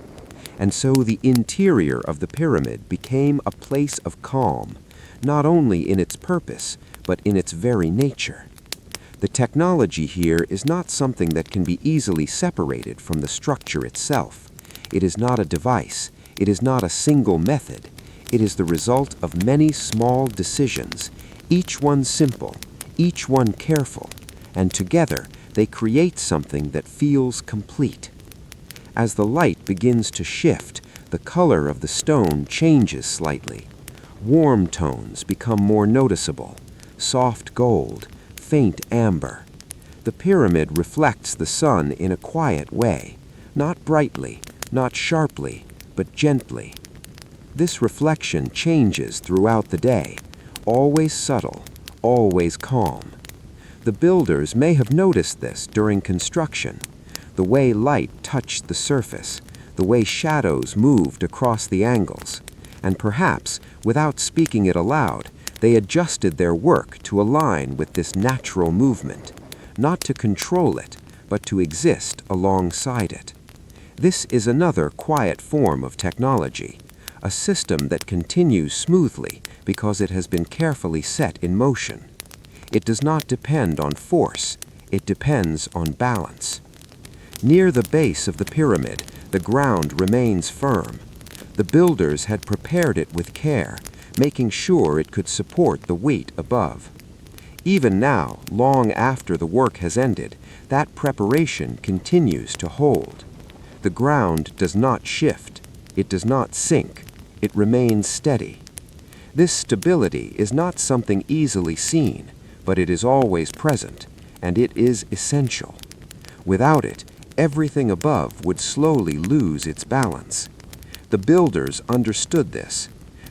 And so the interior of the pyramid became a place of calm, not only in its purpose, but in its very nature. The technology here is not something that can be easily separated from the structure itself. It is not a device. It is not a single method. It is the result of many small decisions, each one simple, each one careful, and together they create something that feels complete. As the light begins to shift, the color of the stone changes slightly. Warm tones become more noticeable, soft gold, faint amber. The pyramid reflects the sun in a quiet way, not brightly, not sharply, but gently. This reflection changes throughout the day, always subtle, always calm. The builders may have noticed this during construction, the way light touched the surface, the way shadows moved across the angles, and perhaps, without speaking it aloud, they adjusted their work to align with this natural movement, not to control it, but to exist alongside it. This is another quiet form of technology, a system that continues smoothly because it has been carefully set in motion. It does not depend on force, it depends on balance. Near the base of the pyramid, the ground remains firm. The builders had prepared it with care, making sure it could support the weight above. Even now, long after the work has ended, that preparation continues to hold. The ground does not shift, it does not sink, it remains steady. This stability is not something easily seen, but it is always present, and it is essential. Without it, everything above would slowly lose its balance. The builders understood this.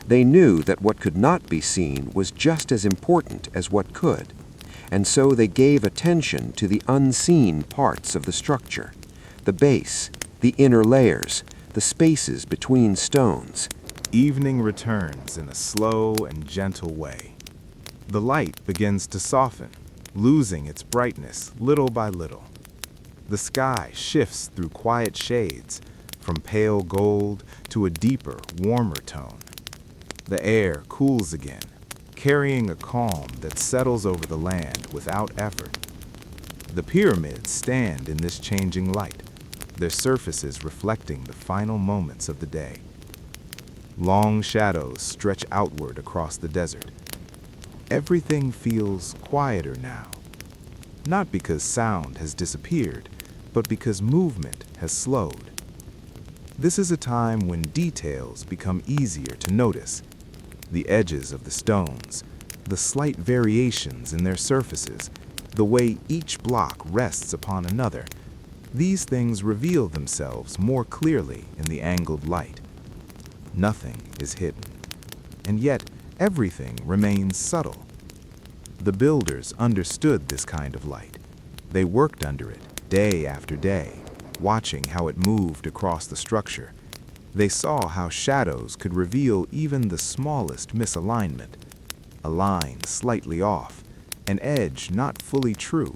They knew that what could not be seen was just as important as what could, and so they gave attention to the unseen parts of the structure, the base, the inner layers, the spaces between stones. Evening returns in a slow and gentle way. The light begins to soften, losing its brightness little by little. The sky shifts through quiet shades, from pale gold to a deeper, warmer tone. The air cools again, carrying a calm that settles over the land without effort. The pyramids stand in this changing light, their surfaces reflecting the final moments of the day. Long shadows stretch outward across the desert. Everything feels quieter now, not because sound has disappeared, but because movement has slowed. This is a time when details become easier to notice. The edges of the stones, the slight variations in their surfaces, the way each block rests upon another, these things reveal themselves more clearly in the angled light. Nothing is hidden, and yet everything remains subtle. The builders understood this kind of light. They worked under it day after day, watching how it moved across the structure. They saw how shadows could reveal even the smallest misalignment, a line slightly off, an edge not fully true.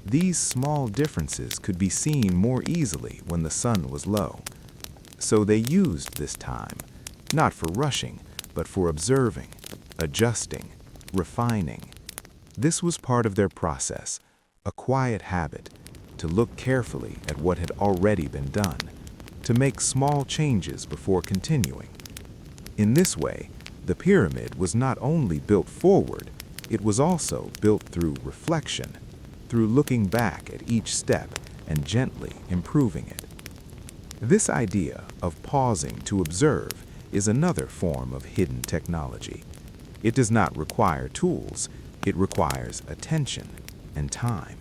These small differences could be seen more easily when the sun was low. So they used this time, not for rushing, but for observing, adjusting, refining. This was part of their process, a quiet habit, to look carefully at what had already been done, to make small changes before continuing. In this way, the pyramid was not only built forward, it was also built through reflection, through looking back at each step and gently improving it. This idea of pausing to observe is another form of hidden technology. It does not require tools, it requires attention and time.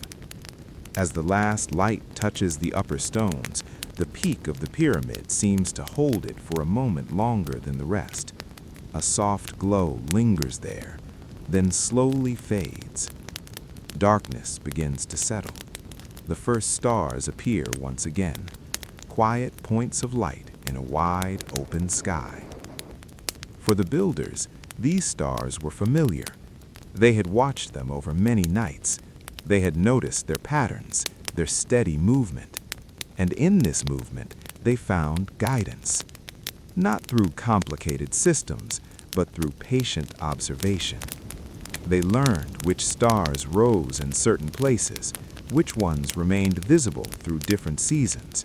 As the last light touches the upper stones, the peak of the pyramid seems to hold it for a moment longer than the rest. A soft glow lingers there, then slowly fades. Darkness begins to settle. The first stars appear once again, quiet points of light in a wide open sky. For the builders, these stars were familiar. They had watched them over many nights. They had noticed their patterns, their steady movement. And in this movement, they found guidance. Not through complicated systems, but through patient observation. They learned which stars rose in certain places, which ones remained visible through different seasons.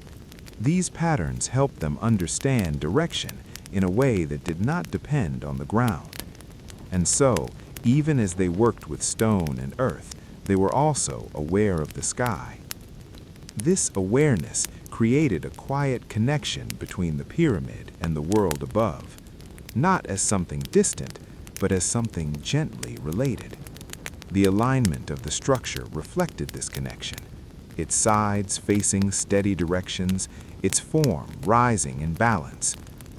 These patterns helped them understand direction in a way that did not depend on the ground. And so, even as they worked with stone and earth, they were also aware of the sky. This awareness created a quiet connection between the pyramid and the world above, not as something distant, but as something gently related. The alignment of the structure reflected this connection, its sides facing steady directions, its form rising in balance.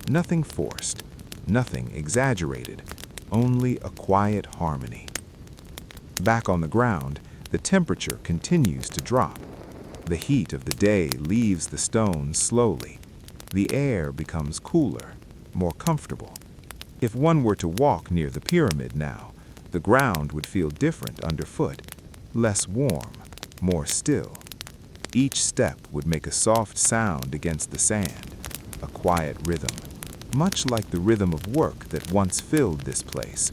Nothing forced, nothing exaggerated, only a quiet harmony. Back on the ground, the temperature continues to drop. The heat of the day leaves the stones slowly. The air becomes cooler, more comfortable. If one were to walk near the pyramid now, the ground would feel different underfoot, less warm, more still. Each step would make a soft sound against the sand, a quiet rhythm, much like the rhythm of work that once filled this place.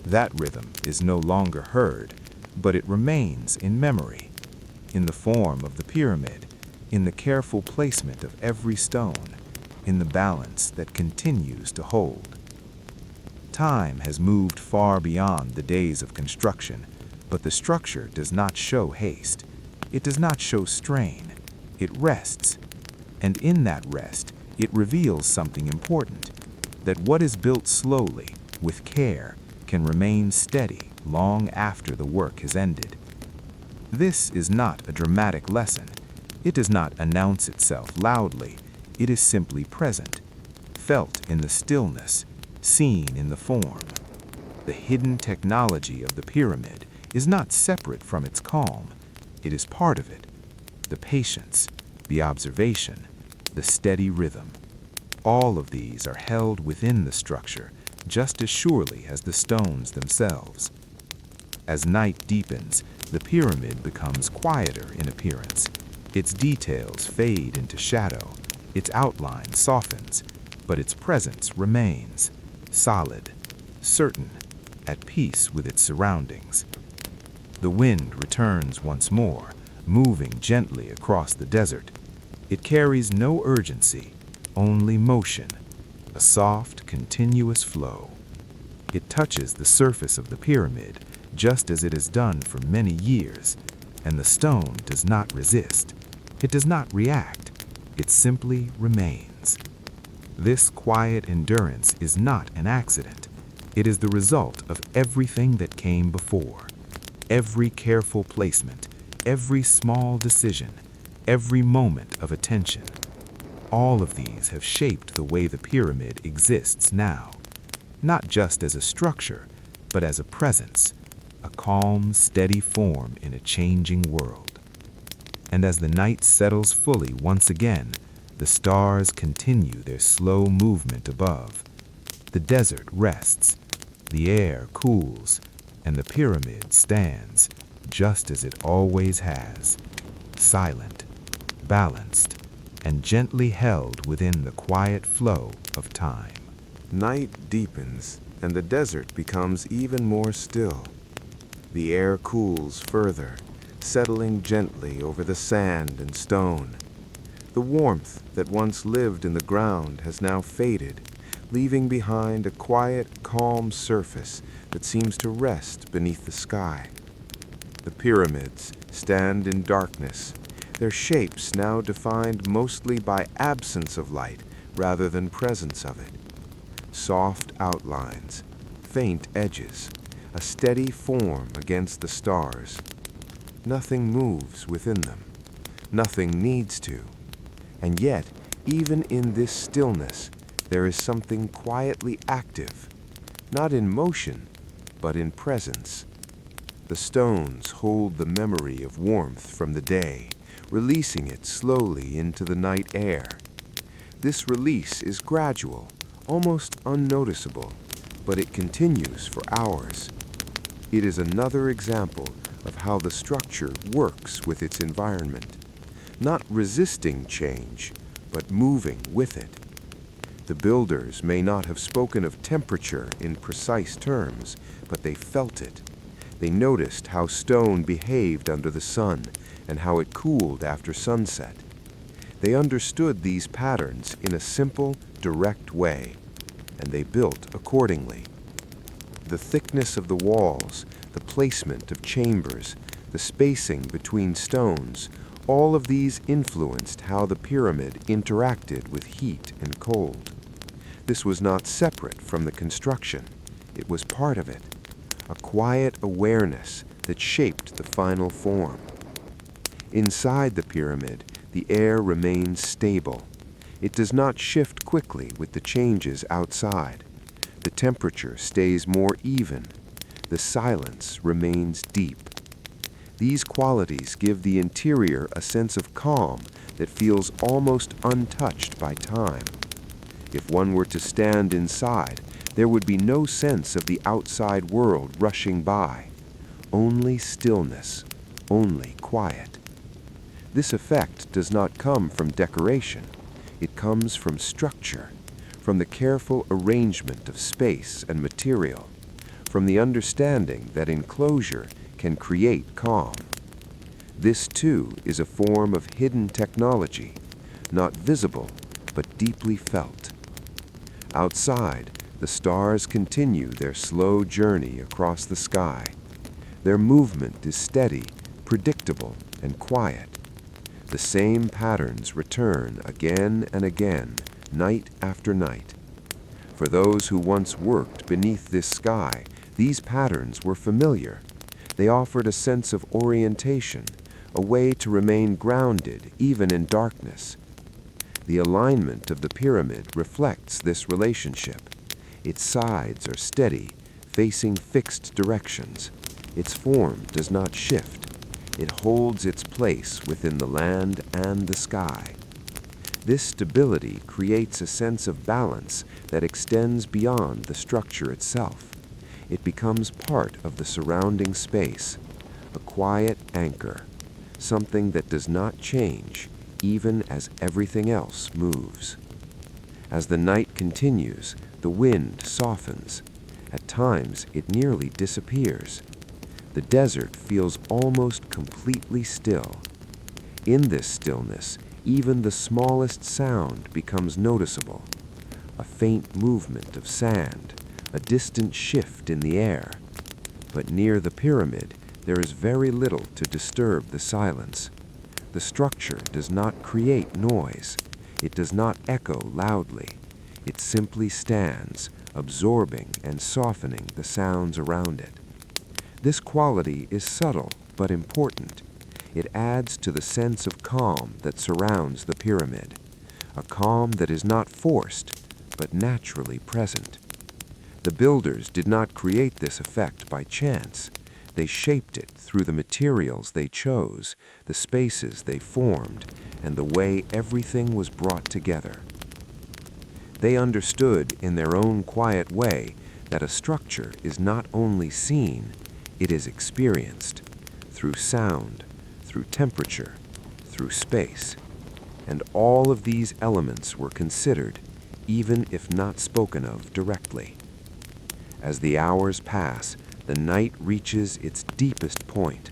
That rhythm is no longer heard, but it remains in memory, in the form of the pyramid, in the careful placement of every stone, in the balance that continues to hold. Time has moved far beyond the days of construction, but the structure does not show haste. It does not show strain. It rests. And in that rest, it reveals something important, that what is built slowly, with care, can remain steady long after the work has ended. This is not a dramatic lesson. It does not announce itself loudly. It is simply present, felt in the stillness, seen in the form. The hidden technology of the pyramid is not separate from its calm. It is part of it. The patience, the observation, the steady rhythm. All of these are held within the structure just as surely as the stones themselves. As night deepens, the pyramid becomes quieter in appearance. Its details fade into shadow, its outline softens, but its presence remains, solid, certain, at peace with its surroundings. The wind returns once more, moving gently across the desert. It carries no urgency, only motion, a soft, continuous flow. It touches the surface of the pyramid just as it has done for many years, and the stone does not resist. It does not react. It simply remains. This quiet endurance is not an accident. It is the result of everything that came before. Every careful placement, every small decision, every moment of attention. All of these have shaped the way the pyramid exists now, not just as a structure, but as a presence, a calm, steady form in a changing world. And as the night settles fully once again, the stars continue their slow movement above. The desert rests, the air cools, and the pyramid stands just as it always has, silent, balanced, and gently held within the quiet flow of time. Night deepens, and the desert becomes even more still. The air cools further, settling gently over the sand and stone. The warmth that once lived in the ground has now faded, leaving behind a quiet, calm surface that seems to rest beneath the sky. The pyramids stand in darkness, their shapes now defined mostly by absence of light rather than presence of it. Soft outlines, faint edges, a steady form against the stars. Nothing moves within them. Nothing needs to. And yet, even in this stillness, there is something quietly active, not in motion, but in presence. The stones hold the memory of warmth from the day, releasing it slowly into the night air. This release is gradual, almost unnoticeable, but it continues for hours. It is another example of how the structure works with its environment, not resisting change, but moving with it. The builders may not have spoken of temperature in precise terms, but they felt it. They noticed how stone behaved under the sun and how it cooled after sunset. They understood these patterns in a simple, direct way, and they built accordingly. The thickness of the walls, the placement of chambers, the spacing between stones, all of these influenced how the pyramid interacted with heat and cold. This was not separate from the construction. It was part of it, a quiet awareness that shaped the final form. Inside the pyramid, the air remains stable. It does not shift quickly with the changes outside. The temperature stays more even. The silence remains deep. These qualities give the interior a sense of calm that feels almost untouched by time. If one were to stand inside, there would be no sense of the outside world rushing by. Only stillness, only quiet. This effect does not come from decoration. It comes from structure, from the careful arrangement of space and material, from the understanding that enclosure can create calm. This, too, is a form of hidden technology, not visible, but deeply felt. Outside, the stars continue their slow journey across the sky. Their movement is steady, predictable, and quiet. The same patterns return again and again, night after night. For those who once worked beneath this sky, these patterns were familiar. They offered a sense of orientation, a way to remain grounded even in darkness. The alignment of the pyramid reflects this relationship. Its sides are steady, facing fixed directions. Its form does not shift. It holds its place within the land and the sky. This stability creates a sense of balance that extends beyond the structure itself. It becomes part of the surrounding space, a quiet anchor, something that does not change even as everything else moves. As the night continues, the wind softens. At times, it nearly disappears. The desert feels almost completely still. In this stillness, even the smallest sound becomes noticeable. A faint movement of sand, a distant shift in the air. But near the pyramid, there is very little to disturb the silence. The structure does not create noise. It does not echo loudly. It simply stands, absorbing and softening the sounds around it. This quality is subtle but important. It adds to the sense of calm that surrounds the pyramid, a calm that is not forced but naturally present. The builders did not create this effect by chance. They shaped it through the materials they chose, the spaces they formed, and the way everything was brought together. They understood in their own quiet way that a structure is not only seen, it is experienced through sound, through temperature, through space. And all of these elements were considered, even if not spoken of directly. As the hours pass, the night reaches its deepest point.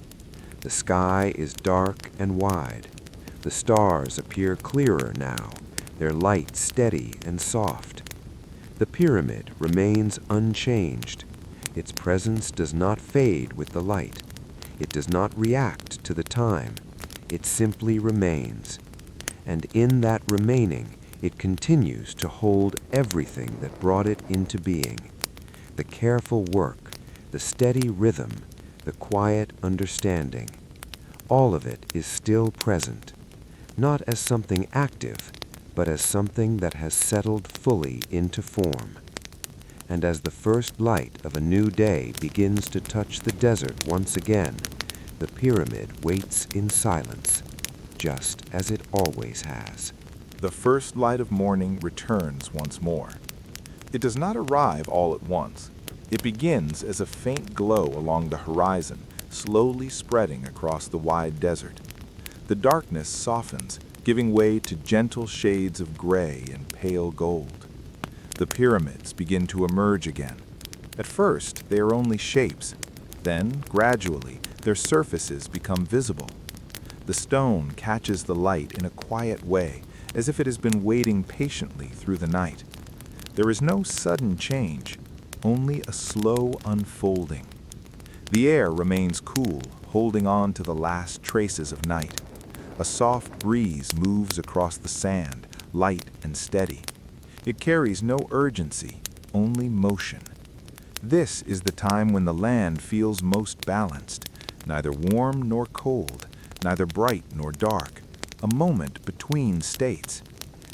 The sky is dark and wide. The stars appear clearer now, their light steady and soft. The pyramid remains unchanged. Its presence does not fade with the light. It does not react to the time. It simply remains. And in that remaining, it continues to hold everything that brought it into being. The careful work, the steady rhythm, the quiet understanding. All of it is still present, not as something active, but as something that has settled fully into form. And as the first light of a new day begins to touch the desert once again, the pyramid waits in silence, just as it always has. The first light of morning returns once more. It does not arrive all at once. It begins as a faint glow along the horizon, slowly spreading across the wide desert. The darkness softens, giving way to gentle shades of gray and pale gold. The pyramids begin to emerge again. At first, they are only shapes. Then, gradually, their surfaces become visible. The stone catches the light in a quiet way, as if it has been waiting patiently through the night. There is no sudden change, only a slow unfolding. The air remains cool, holding on to the last traces of night. A soft breeze moves across the sand, light and steady. It carries no urgency, only motion. This is the time when the land feels most balanced, neither warm nor cold, neither bright nor dark, a moment between states.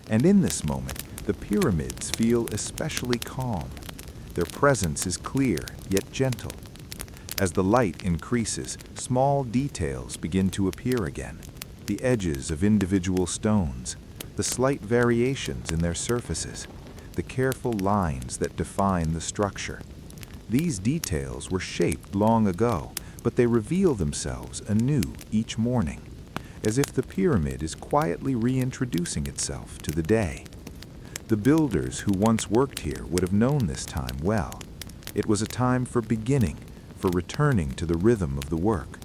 And in this moment, the pyramids feel especially calm. Their presence is clear, yet gentle. As the light increases, small details begin to appear again. The edges of individual stones, the slight variations in their surfaces, the careful lines that define the structure. These details were shaped long ago, but they reveal themselves anew each morning, as if the pyramid is quietly reintroducing itself to the day. The builders who once worked here would have known this time well. It was a time for beginning, for returning to the rhythm of the work,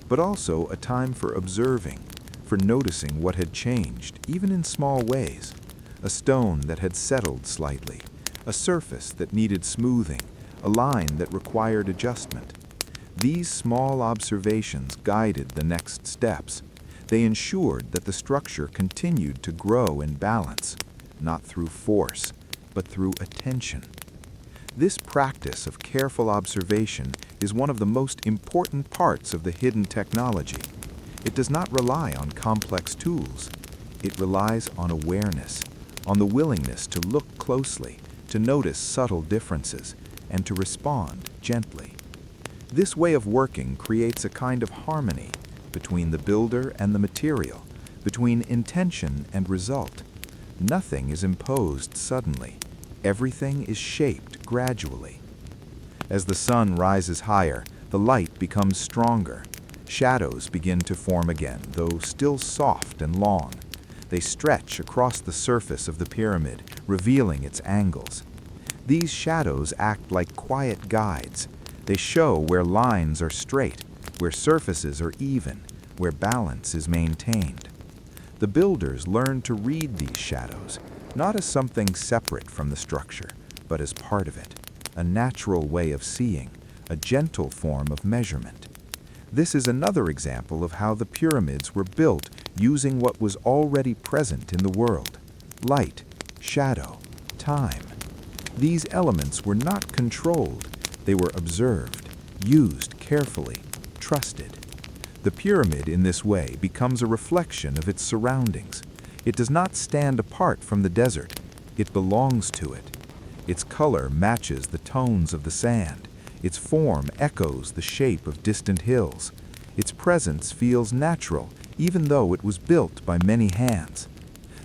but also a time for observing, for noticing what had changed, even in small ways. A stone that had settled slightly, a surface that needed smoothing, a line that required adjustment. These small observations guided the next steps. They ensured that the structure continued to grow in balance, not through force, but through attention. This practice of careful observation is one of the most important parts of the hidden technology. It does not rely on complex tools. It relies on awareness, on the willingness to look closely, to notice subtle differences, and to respond gently. This way of working creates a kind of harmony between the builder and the material, between intention and result. Nothing is imposed suddenly. Everything is shaped gradually. As the sun rises higher, the light becomes stronger. Shadows begin to form again, though still soft and long. They stretch across the surface of the pyramid, revealing its angles. These shadows act like quiet guides. They show where lines are straight, where surfaces are even, where balance is maintained. The builders learn to read these shadows, not as something separate from the structure, but as part of it, a natural way of seeing, a gentle form of measurement. This is another example of how the pyramids were built using what was already present in the world: light, shadow, time. These elements were not controlled. They were observed, used carefully, trusted. The pyramid in this way becomes a reflection of its surroundings. It does not stand apart from the desert. It belongs to it. Its color matches the tones of the sand. Its form echoes the shape of distant hills. Its presence feels natural, even though it was built by many hands.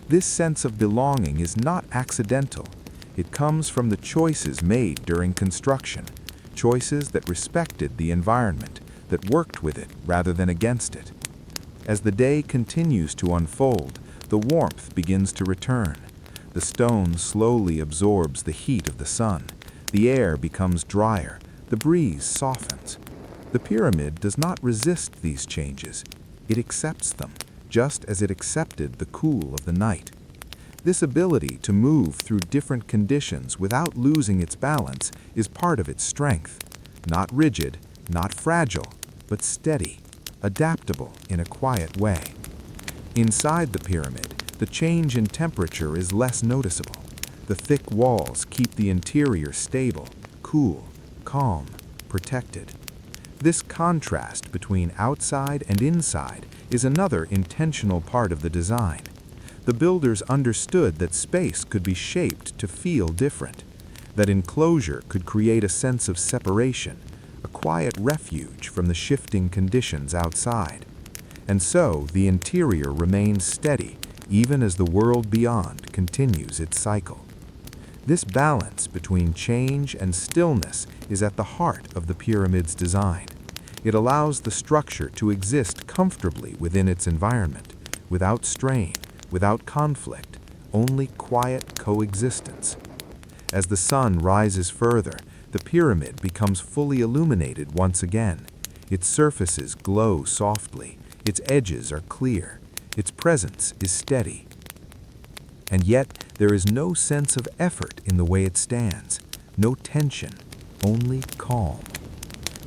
This sense of belonging is not accidental. It comes from the choices made during construction, choices that respected the environment, that worked with it rather than against it. As the day continues to unfold, the warmth begins to return. The stone slowly absorbs the heat of the sun. The air becomes drier. The breeze softens. The pyramid does not resist these changes. It accepts them, just as it accepted the cool of the night. This ability to move through different conditions without losing its balance is part of its strength. Not rigid, not fragile, but steady, adaptable in a quiet way. Inside the pyramid, the change in temperature is less noticeable. The thick walls keep the interior stable, cool, calm, protected. This contrast between outside and inside is another intentional part of the design. The builders understood that space could be shaped to feel different, that enclosure could create a sense of separation, a quiet refuge from the shifting conditions outside. And so the interior remains steady even as the world beyond continues its cycle. This balance between change and stillness is at the heart of the pyramid's design. It allows the structure to exist comfortably within its environment, without strain, without conflict, only quiet coexistence. As the sun rises further, the pyramid becomes fully illuminated once again. Its surfaces glow softly, its edges are clear, its presence is steady. And yet, there is no sense of effort in the way it stands, no tension, only calm.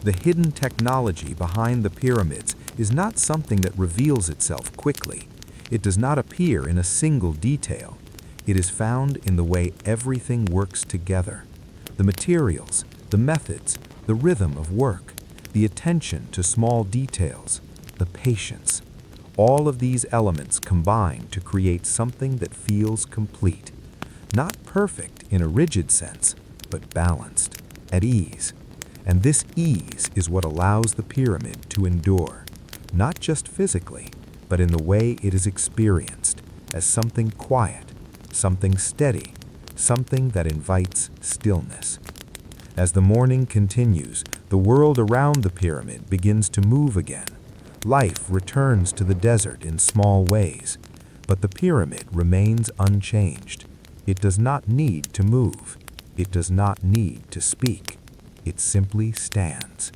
The hidden technology behind the pyramids is not something that reveals itself quickly. It does not appear in a single detail. It is found in the way everything works together. The materials, the methods, the rhythm of work, the attention to small details, the patience. All of these elements combine to create something that feels complete. Not perfect in a rigid sense, but balanced, at ease. And this ease is what allows the pyramid to endure, not just physically, but in the way it is experienced, as something quiet, something steady, something that invites stillness. As the morning continues, the world around the pyramid begins to move again. Life returns to the desert in small ways, but the pyramid remains unchanged. It does not need to move. It does not need to speak. It simply stands,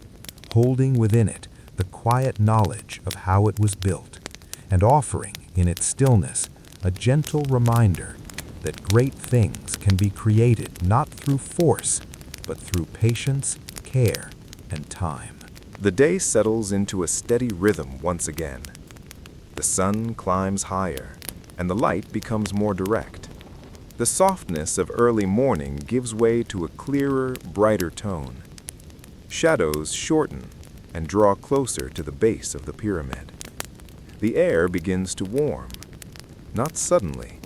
holding within it the quiet knowledge of how it was built, and offering in its stillness a gentle reminder that great things can be created not through force, but through patience, care, and time. The day settles into a steady rhythm once again. The sun climbs higher, and the light becomes more direct. The softness of early morning gives way to a clearer, brighter tone. Shadows shorten and draw closer to the base of the pyramid. The air begins to warm, not suddenly,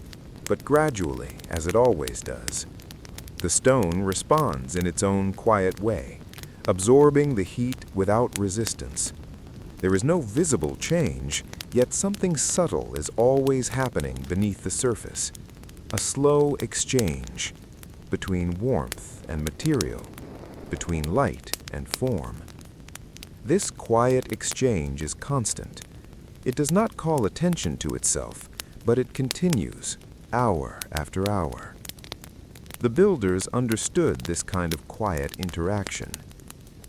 but gradually, as it always does. The stone responds in its own quiet way, absorbing the heat without resistance. There is no visible change, yet something subtle is always happening beneath the surface. A slow exchange between warmth and material, between light and form. This quiet exchange is constant. It does not call attention to itself, but it continues, hour after hour. The builders understood this kind of quiet interaction.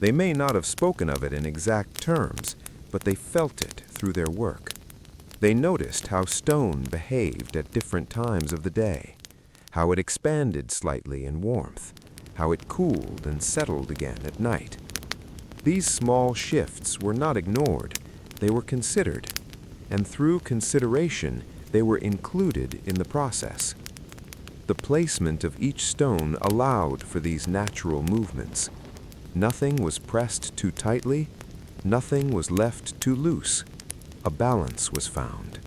They may not have spoken of it in exact terms, but they felt it through their work. They noticed how stone behaved at different times of the day, how it expanded slightly in warmth, how it cooled and settled again at night. These small shifts were not ignored, they were considered, and through consideration, they were included in the process. The placement of each stone allowed for these natural movements. Nothing was pressed too tightly, nothing was left too loose. A balance was found.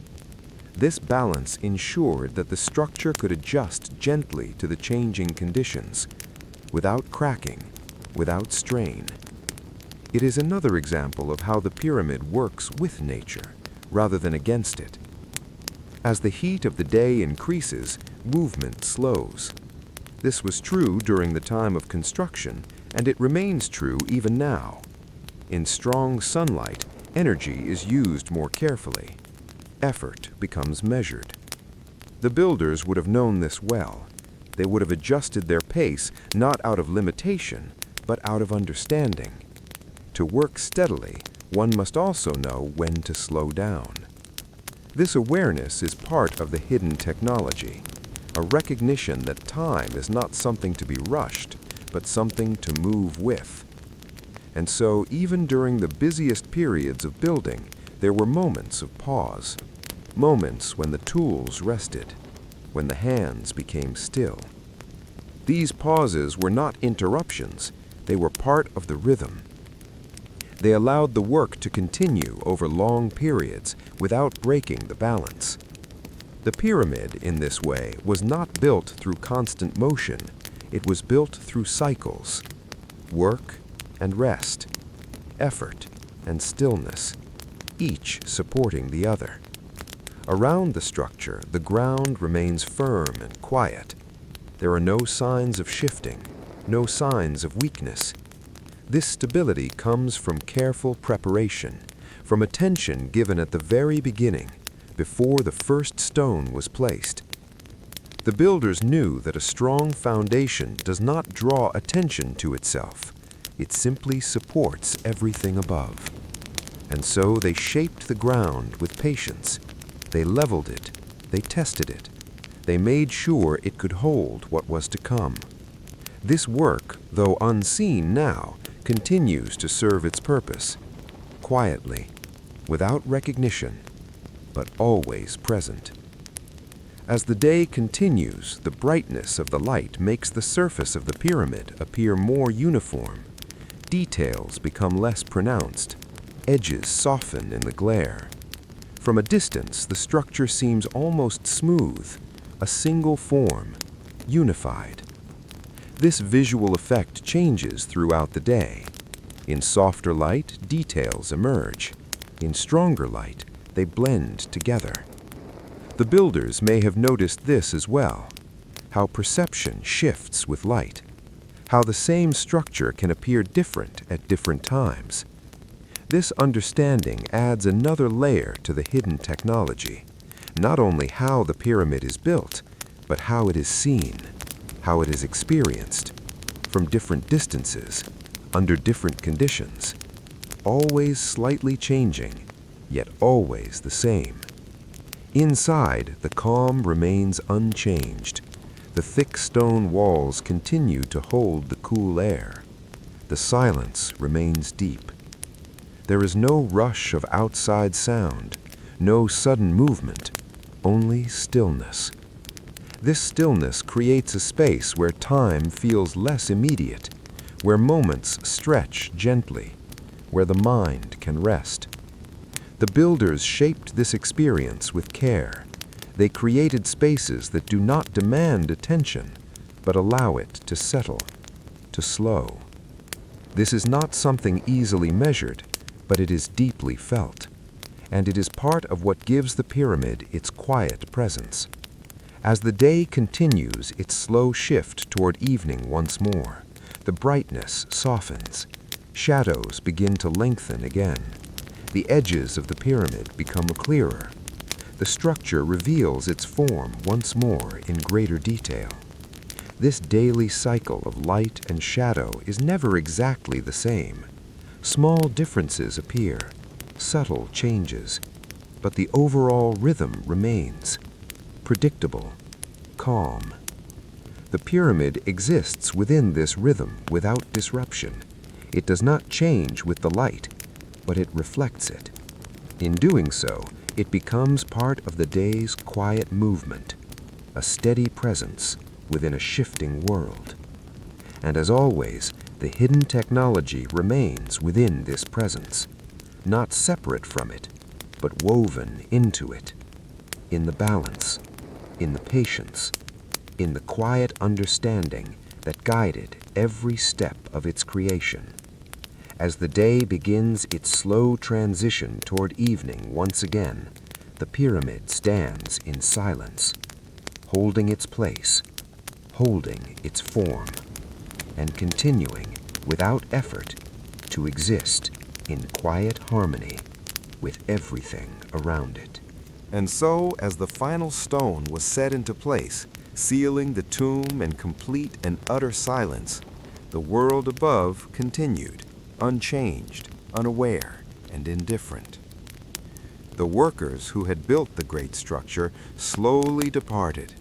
This balance ensured that the structure could adjust gently to the changing conditions, without cracking, without strain. It is another example of how the pyramid works with nature, rather than against it. As the heat of the day increases, movement slows. This was true during the time of construction, and it remains true even now. In strong sunlight, energy is used more carefully. Effort becomes measured. The builders would have known this well. They would have adjusted their pace not out of limitation, but out of understanding. To work steadily, one must also know when to slow down. This awareness is part of the hidden technology, a recognition that time is not something to be rushed, but something to move with. And so, even during the busiest periods of building, there were moments of pause, moments when the tools rested, when the hands became still. These pauses were not interruptions, they were part of the rhythm. They allowed the work to continue over long periods without breaking the balance. The pyramid, in this way, was not built through constant motion, it was built through cycles. Work and rest, effort and stillness, each supporting the other. Around the structure, the ground remains firm and quiet. There are no signs of shifting, no signs of weakness. This stability comes from careful preparation, from attention given at the very beginning, before the first stone was placed. The builders knew that a strong foundation does not draw attention to itself. It simply supports everything above. And so they shaped the ground with patience. They leveled it. They tested it. They made sure it could hold what was to come. This work, though unseen now, continues to serve its purpose, quietly, without recognition, but always present. As the day continues, the brightness of the light makes the surface of the pyramid appear more uniform. Details become less pronounced. Edges soften in the glare. From a distance, the structure seems almost smooth, a single form, unified. This visual effect changes throughout the day. In softer light, details emerge. In stronger light, they blend together. The builders may have noticed this as well, how perception shifts with light, how the same structure can appear different at different times. This understanding adds another layer to the hidden technology, not only how the pyramid is built, but how it is seen, how it is experienced, from different distances, under different conditions, always slightly changing, yet always the same. Inside, the calm remains unchanged. The thick stone walls continue to hold the cool air. The silence remains deep. There is no rush of outside sound, no sudden movement, only stillness. This stillness creates a space where time feels less immediate, where moments stretch gently, where the mind can rest. The builders shaped this experience with care. They created spaces that do not demand attention, but allow it to settle, to slow. This is not something easily measured, but it is deeply felt, and it is part of what gives the pyramid its quiet presence. As the day continues its slow shift toward evening once more, the brightness softens, shadows begin to lengthen again. The edges of the pyramid become clearer. The structure reveals its form once more in greater detail. This daily cycle of light and shadow is never exactly the same. Small differences appear, subtle changes, but the overall rhythm remains, predictable, calm. The pyramid exists within this rhythm without disruption. It does not change with the light, but it reflects it. In doing so, it becomes part of the day's quiet movement, a steady presence within a shifting world. And as always, the hidden technology remains within this presence, not separate from it, but woven into it, in the balance, in the patience, in the quiet understanding that guided every step of its creation. As the day begins its slow transition toward evening once again, the pyramid stands in silence, holding its place, holding its form, and continuing without effort to exist in quiet harmony with everything around it. And so, as the final stone was set into place, sealing the tomb in complete and utter silence, the world above continued, unchanged, unaware, and indifferent. The workers who had built the great structure slowly departed.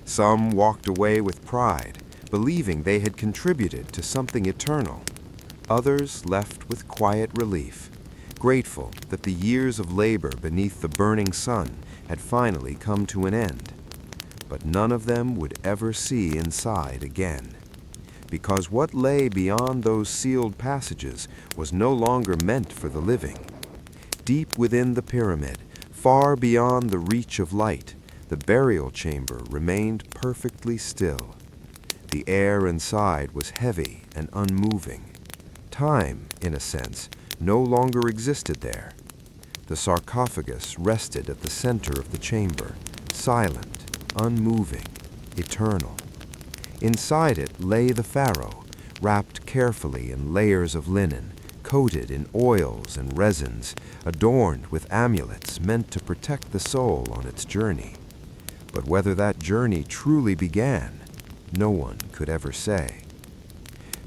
Some walked away with pride, believing they had contributed to something eternal. Others left with quiet relief, grateful that the years of labor beneath the burning sun had finally come to an end. But none of them would ever see inside again, because what lay beyond those sealed passages was no longer meant for the living. Deep within the pyramid, far beyond the reach of light, the burial chamber remained perfectly still. The air inside was heavy and unmoving. Time, in a sense, no longer existed there. The sarcophagus rested at the center of the chamber, silent, unmoving, eternal. Inside it lay the pharaoh, wrapped carefully in layers of linen, coated in oils and resins, adorned with amulets meant to protect the soul on its journey. But whether that journey truly began, no one could ever say.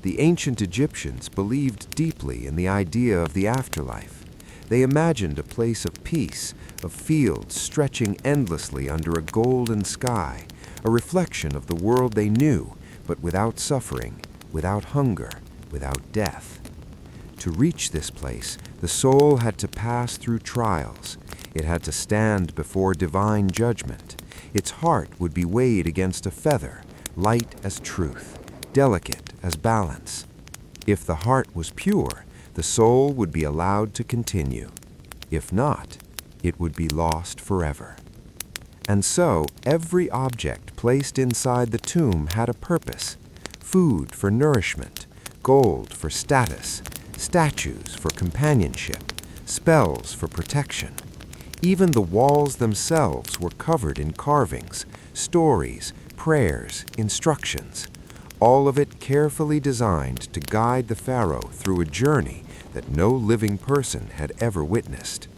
The ancient Egyptians believed deeply in the idea of the afterlife. They imagined a place of peace, of fields stretching endlessly under a golden sky, a reflection of the world they knew, but without suffering, without hunger, without death. To reach this place, the soul had to pass through trials. It had to stand before divine judgment. Its heart would be weighed against a feather, light as truth, delicate as balance. If the heart was pure, the soul would be allowed to continue. If not, it would be lost forever. And so, every object placed inside the tomb had a purpose: food for nourishment, gold for status, statues for companionship, spells for protection. Even the walls themselves were covered in carvings, stories, prayers, instructions, all of it carefully designed to guide the pharaoh through a journey that no living person had ever witnessed.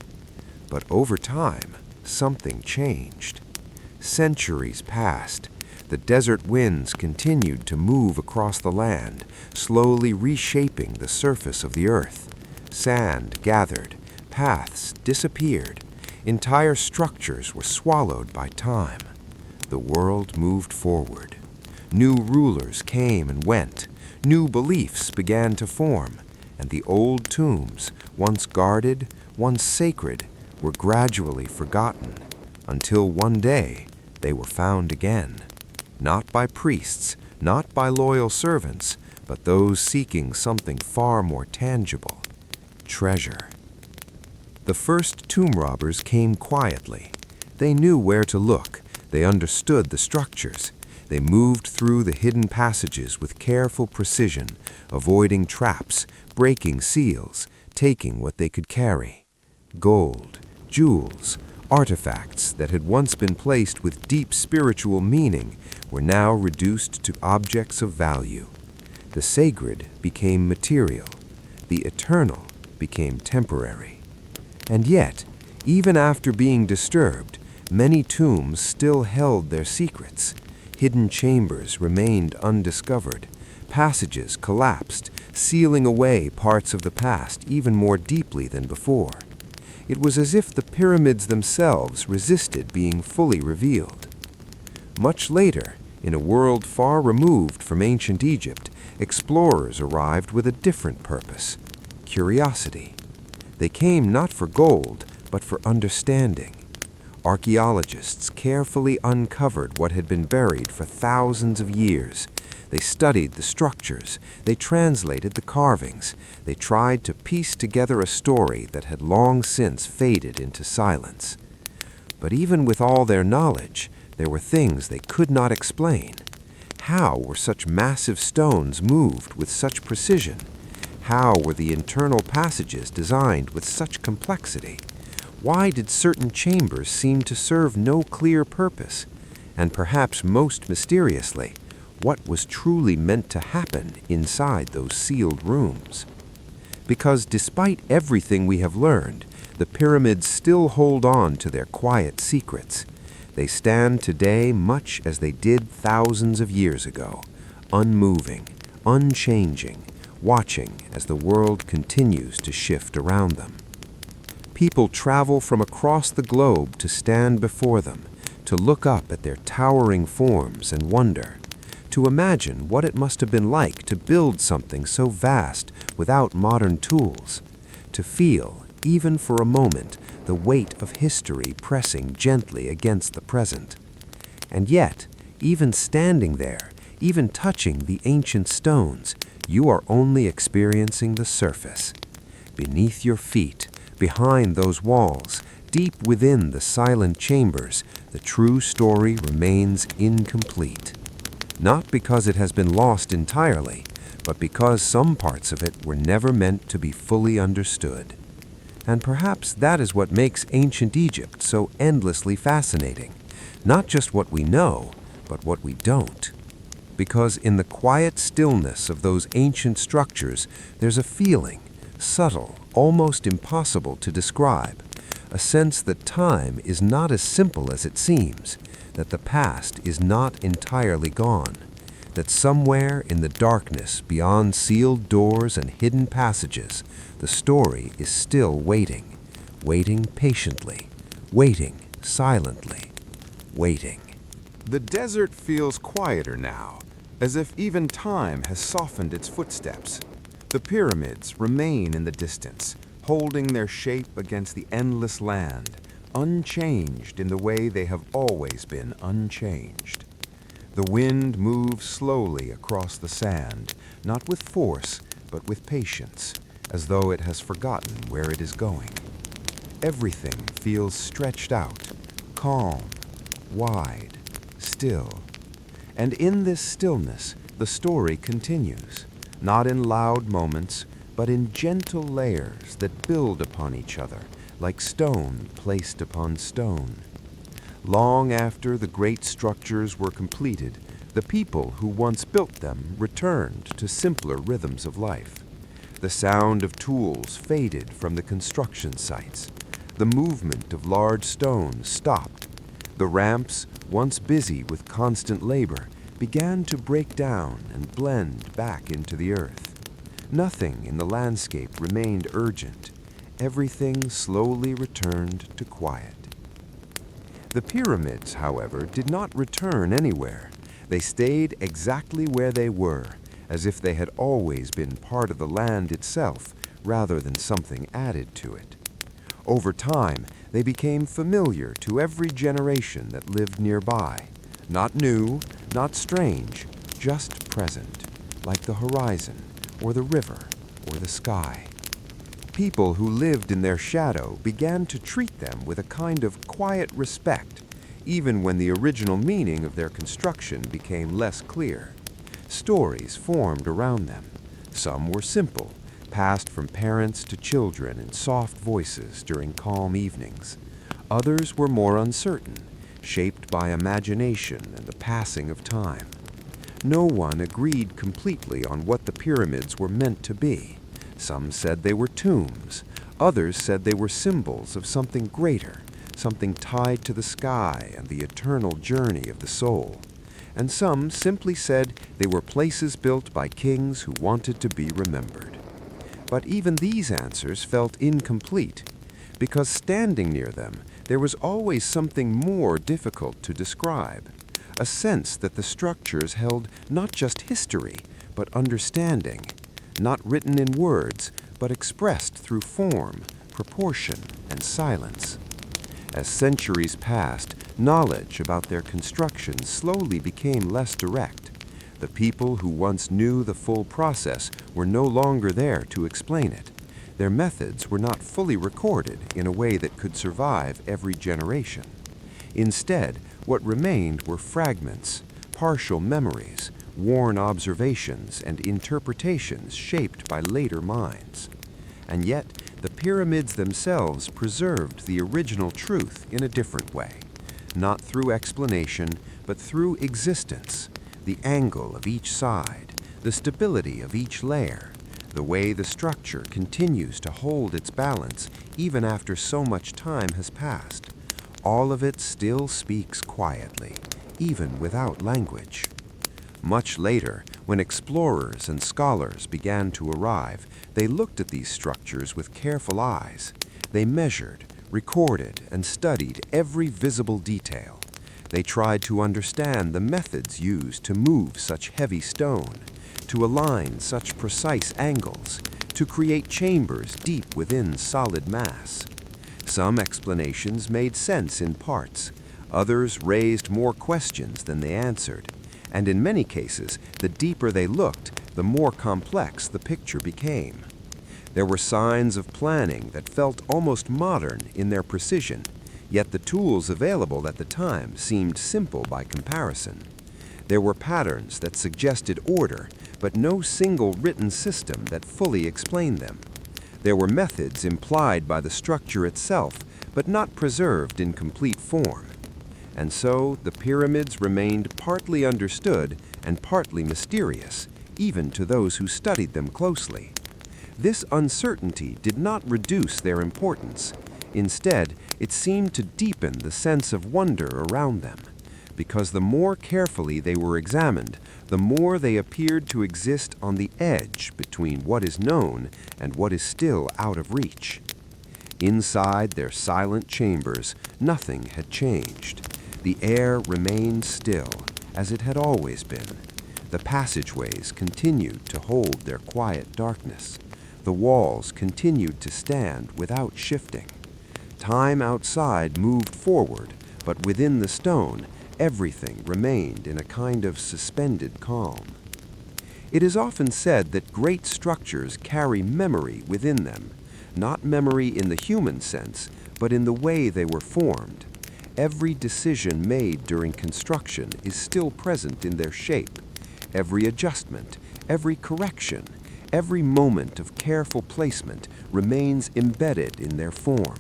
But over time, something changed. Centuries passed. The desert winds continued to move across the land, slowly reshaping the surface of the earth. Sand gathered, paths disappeared, entire structures were swallowed by time. The world moved forward. New rulers came and went, new beliefs began to form, and the old tombs, once guarded, once sacred, were gradually forgotten, until one day they were found again. Not by priests, not by loyal servants, but those seeking something far more tangible: treasure. The first tomb robbers came quietly. They knew where to look. They understood the structures. They moved through the hidden passages with careful precision, avoiding traps, breaking seals, taking what they could carry. Gold, jewels, artifacts that had once been placed with deep spiritual meaning were now reduced to objects of value. The sacred became material. The eternal became temporary. And yet, even after being disturbed, many tombs still held their secrets. Hidden chambers remained undiscovered. Passages collapsed, sealing away parts of the past even more deeply than before. It was as if the pyramids themselves resisted being fully revealed. Much later, in a world far removed from ancient Egypt, explorers arrived with a different purpose: curiosity. They came not for gold, but for understanding. Archaeologists carefully uncovered what had been buried for thousands of years. They studied the structures, they translated the carvings, they tried to piece together a story that had long since faded into silence. But even with all their knowledge, there were things they could not explain. How were such massive stones moved with such precision? How were the internal passages designed with such complexity? Why did certain chambers seem to serve no clear purpose? And perhaps most mysteriously, what was truly meant to happen inside those sealed rooms? Because despite everything we have learned, the pyramids still hold on to their quiet secrets. They stand today much as they did thousands of years ago, unmoving, unchanging, watching as the world continues to shift around them. People travel from across the globe to stand before them, to look up at their towering forms and wonder, to imagine what it must have been like to build something so vast without modern tools, to feel, even for a moment, the weight of history pressing gently against the present. And yet, even standing there, even touching the ancient stones, you are only experiencing the surface. Beneath your feet, behind those walls, deep within the silent chambers, the true story remains incomplete. Not because it has been lost entirely, but because some parts of it were never meant to be fully understood. And perhaps that is what makes ancient Egypt so endlessly fascinating. Not just what we know, but what we don't. Because in the quiet stillness of those ancient structures, there's a feeling, subtle, almost impossible to describe, a sense that time is not as simple as it seems, that the past is not entirely gone, that somewhere in the darkness beyond sealed doors and hidden passages, the story is still waiting, waiting patiently, waiting silently, waiting. The desert feels quieter now, as if even time has softened its footsteps. The pyramids remain in the distance, holding their shape against the endless land, unchanged in the way they have always been unchanged. The wind moves slowly across the sand, not with force, but with patience, as though it has forgotten where it is going. Everything feels stretched out, calm, wide, still. And in this stillness, the story continues, not in loud moments, but in gentle layers that build upon each other, like stone placed upon stone. Long after the great structures were completed, the people who once built them returned to simpler rhythms of life. The sound of tools faded from the construction sites. The movement of large stones stopped. The ramps, once busy with constant labor, began to break down and blend back into the earth. Nothing in the landscape remained urgent. Everything slowly returned to quiet. The pyramids, however, did not return anywhere. They stayed exactly where they were, as if they had always been part of the land itself, rather than something added to it. Over time, they became familiar to every generation that lived nearby. Not new, not strange, just present, like the horizon, or the river, or the sky. People who lived in their shadow began to treat them with a kind of quiet respect, even when the original meaning of their construction became less clear. Stories formed around them. Some were simple, passed from parents to children in soft voices during calm evenings. Others were more uncertain, shaped by imagination and the passing of time. No one agreed completely on what the pyramids were meant to be. Some said they were tombs. Others said they were symbols of something greater, something tied to the sky and the eternal journey of the soul. And some simply said they were places built by kings who wanted to be remembered. But even these answers felt incomplete, because standing near them, there was always something more difficult to describe, a sense that the structures held not just history, but understanding, not written in words, but expressed through form, proportion, and silence. As centuries passed, knowledge about their construction slowly became less direct. The people who once knew the full process were no longer there to explain it. Their methods were not fully recorded in a way that could survive every generation. Instead, what remained were fragments, partial memories, worn observations, and interpretations shaped by later minds. And yet, the pyramids themselves preserved the original truth in a different way, not through explanation, but through existence, the angle of each side, the stability of each layer, the way the structure continues to hold its balance even after so much time has passed. All of it still speaks quietly, even without language. Much later, when explorers and scholars began to arrive, they looked at these structures with careful eyes. They measured, recorded, and studied every visible detail. They tried to understand the methods used to move such heavy stone, to align such precise angles, to create chambers deep within solid mass. Some explanations made sense in parts, others raised more questions than they answered, and in many cases, the deeper they looked, the more complex the picture became. There were signs of planning that felt almost modern in their precision, yet the tools available at the time seemed simple by comparison. There were patterns that suggested order, but no single written system that fully explained them. There were methods implied by the structure itself, but not preserved in complete form. And so the pyramids remained partly understood and partly mysterious, even to those who studied them closely. This uncertainty did not reduce their importance. Instead, it seemed to deepen the sense of wonder around them, because the more carefully they were examined, the more they appeared to exist on the edge between what is known and what is still out of reach. Inside their silent chambers, nothing had changed. The air remained still, as it had always been. The passageways continued to hold their quiet darkness. The walls continued to stand without shifting. Time outside moved forward, but within the stone, everything remained in a kind of suspended calm. It is often said that great structures carry memory within them, not memory in the human sense, but in the way they were formed. Every decision made during construction is still present in their shape. Every adjustment, every correction, every moment of careful placement remains embedded in their form.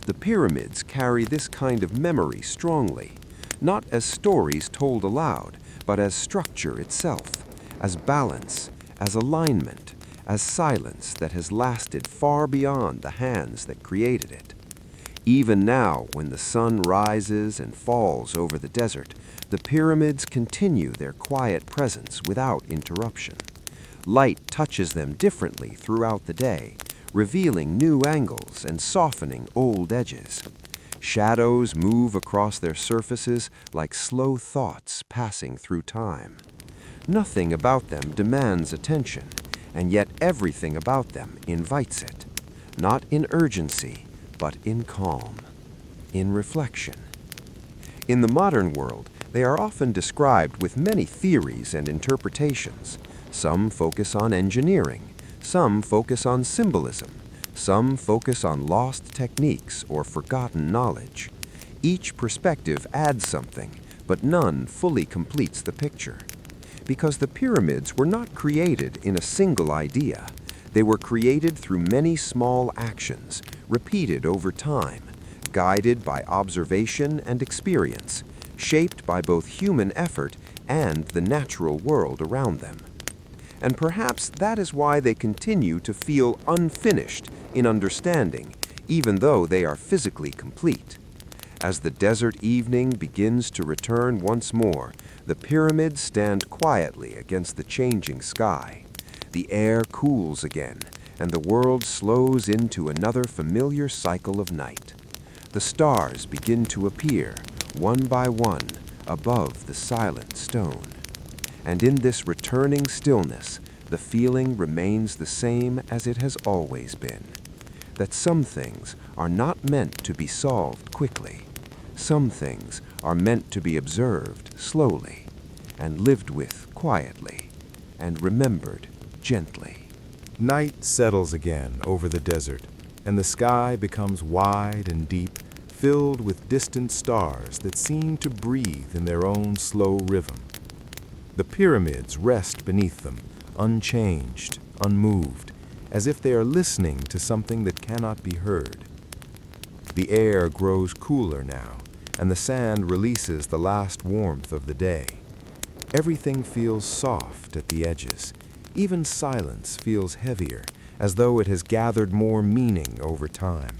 The pyramids carry this kind of memory strongly, not as stories told aloud, but as structure itself, as balance, as alignment, as silence that has lasted far beyond the hands that created it. Even now, when the sun rises and falls over the desert, the pyramids continue their quiet presence without interruption. Light touches them differently throughout the day, revealing new angles and softening old edges. Shadows move across their surfaces like slow thoughts passing through time. Nothing about them demands attention, and yet everything about them invites it, not in urgency, but in calm, in reflection. In the modern world, they are often described with many theories and interpretations. Some focus on engineering, some focus on symbolism, some focus on lost techniques or forgotten knowledge. Each perspective adds something, but none fully completes the picture. Because the pyramids were not created in a single idea. They were created through many small actions, repeated over time, guided by observation and experience, shaped by both human effort and the natural world around them. And perhaps that is why they continue to feel unfinished in understanding, even though they are physically complete. As the desert evening begins to return once more, the pyramids stand quietly against the changing sky. The air cools again, and the world slows into another familiar cycle of night. The stars begin to appear, one by one, above the silent stone. And in this returning stillness, the feeling remains the same as it has always been. That some things are not meant to be solved quickly. Some things are meant to be observed slowly, and lived with quietly, and remembered gently. Night settles again over the desert, and the sky becomes wide and deep, filled with distant stars that seem to breathe in their own slow rhythm. The pyramids rest beneath them, unchanged, unmoved, as if they are listening to something that cannot be heard. The air grows cooler now, and the sand releases the last warmth of the day. Everything feels soft at the edges. Even silence feels heavier, as though it has gathered more meaning over time.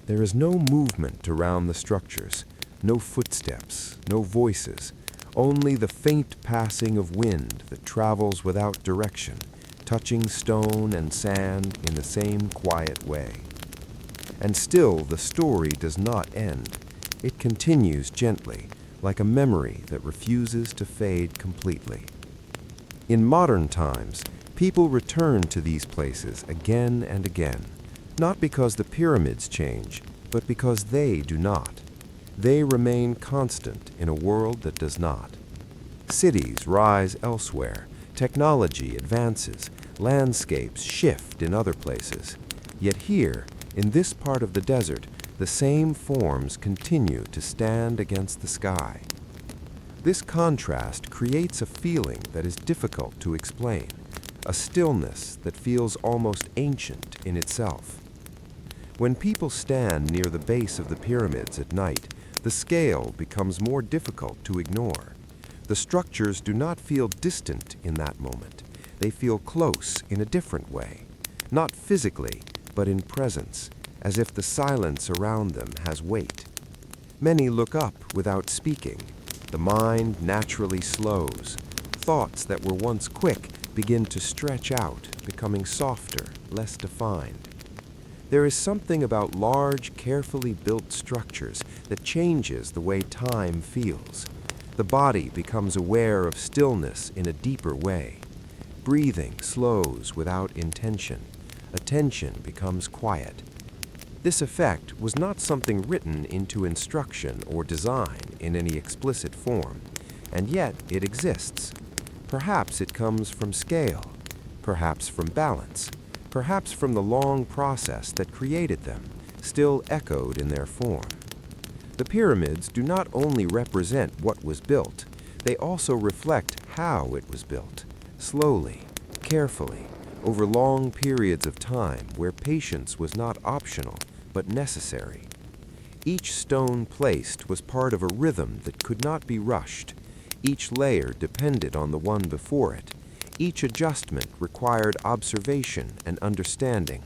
There is no movement around the structures, no footsteps, no voices, only the faint passing of wind that travels without direction, touching stone and sand in the same quiet way. And still the story does not end. It continues gently, like a memory that refuses to fade completely. In modern times, people return to these places again and again, not because the pyramids change, but because they do not. They remain constant in a world that does not. Cities rise elsewhere, technology advances, landscapes shift in other places. Yet here, in this part of the desert, the same forms continue to stand against the sky. This contrast creates a feeling that is difficult to explain, a stillness that feels almost ancient in itself. When people stand near the base of the pyramids at night, the scale becomes more difficult to ignore. The structures do not feel distant in that moment. They feel close in a different way, not physically, but in presence, as if the silence around them has weight. Many look up without speaking. The mind naturally slows. Thoughts that were once quick begin to stretch out, becoming softer, less defined. There is something about large, carefully built structures that changes the way time feels. The body becomes aware of stillness in a deeper way. Breathing slows without intention. Attention becomes quiet. This effect was not something written into instruction or design in any explicit form, and yet it exists. Perhaps it comes from scale, perhaps from balance, perhaps from the long process that created them, still echoed in their form. The pyramids do not only represent what was built, they also reflect how it was built, slowly, carefully, over long periods of time where patience was not optional but necessary. Each stone placed was part of a rhythm that could not be rushed. Each layer depended on the one before it. Each adjustment required observation and understanding.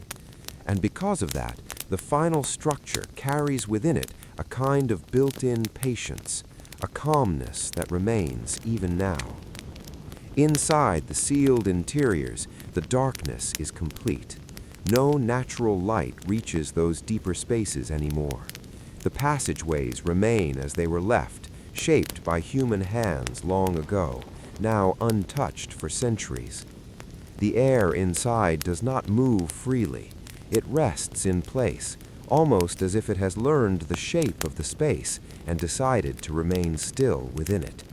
And because of that, the final structure carries within it a kind of built-in patience, a calmness that remains even now. Inside the sealed interiors, the darkness is complete. No natural light reaches those deeper spaces anymore. The passageways remain as they were left, shaped by human hands long ago, now untouched for centuries. The air inside does not move freely. It rests in place, almost as if it has learned the shape of the space and decided to remain still within it.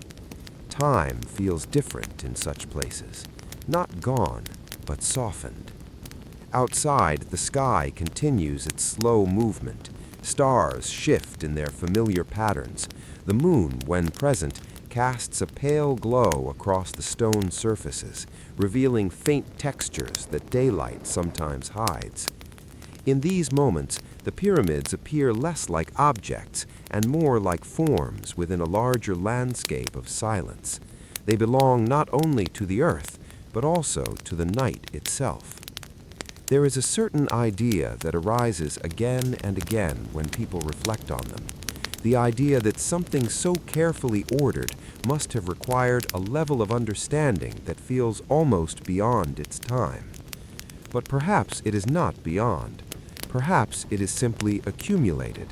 Time feels different in such places, not gone, but softened. Outside, the sky continues its slow movement, Stars shift in their familiar patterns. The moon, when present, casts a pale glow across the stone surfaces, revealing faint textures that daylight sometimes hides. In these moments, the pyramids appear less like objects and more like forms within a larger landscape of silence. They belong not only to the earth, but also to the night itself. There is a certain idea that arises again and again when people reflect on them. The idea that something so carefully ordered must have required a level of understanding that feels almost beyond its time. But perhaps it is not beyond. Perhaps it is simply accumulated,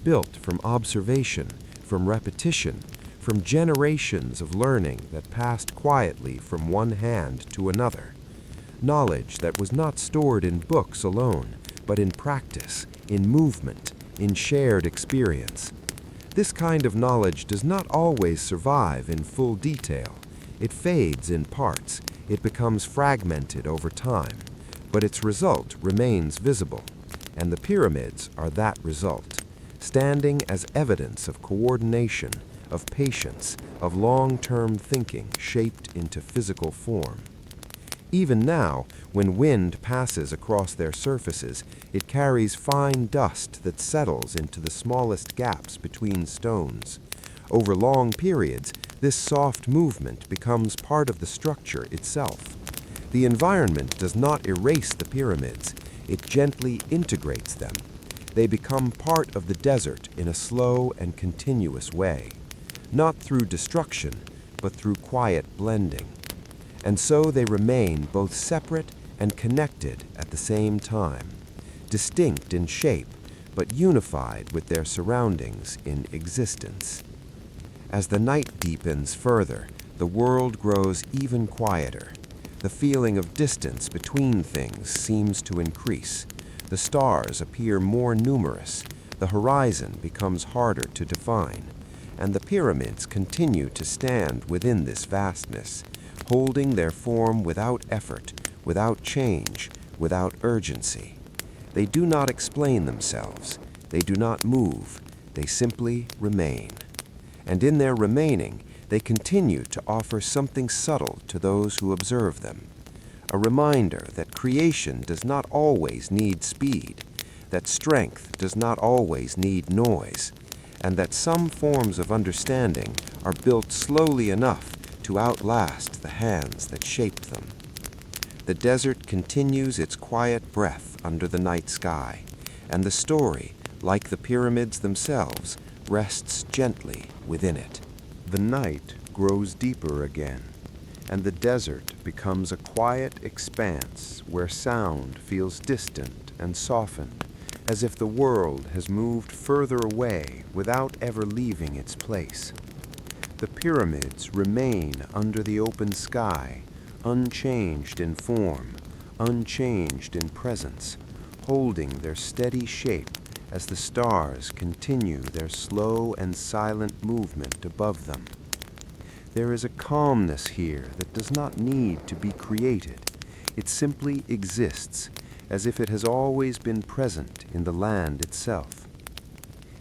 built from observation, from repetition, from generations of learning that passed quietly from one hand to another. Knowledge that was not stored in books alone, but in practice, in movement, in shared experience. This kind of knowledge does not always survive in full detail. It fades in parts, it becomes fragmented over time, but its result remains visible, and the pyramids are that result, standing as evidence of coordination, of patience, of long-term thinking shaped into physical form. Even now, when wind passes across their surfaces, it carries fine dust that settles into the smallest gaps between stones. Over long periods, this soft movement becomes part of the structure itself. The environment does not erase the pyramids, it gently integrates them. They become part of the desert in a slow and continuous way, not through destruction, but through quiet blending. And so they remain both separate and connected at the same time, distinct in shape, but unified with their surroundings in existence. As the night deepens further, the world grows even quieter. The feeling of distance between things seems to increase. The stars appear more numerous, the horizon becomes harder to define, and the pyramids continue to stand within this vastness, holding their form without effort, without change, without urgency. They do not explain themselves, they do not move, they simply remain. And in their remaining, they continue to offer something subtle to those who observe them. A reminder that creation does not always need speed, that strength does not always need noise, and that some forms of understanding are built slowly enough to outlast the hands that shaped them. The desert continues its quiet breath under the night sky, and the story, like the pyramids themselves, rests gently within it. The night grows deeper again, and the desert becomes a quiet expanse where sound feels distant and softened, as if the world has moved further away without ever leaving its place. The pyramids remain under the open sky, unchanged in form, unchanged in presence, holding their steady shape as the stars continue their slow and silent movement above them. There is a calmness here that does not need to be created. It simply exists, as if it has always been present in the land itself.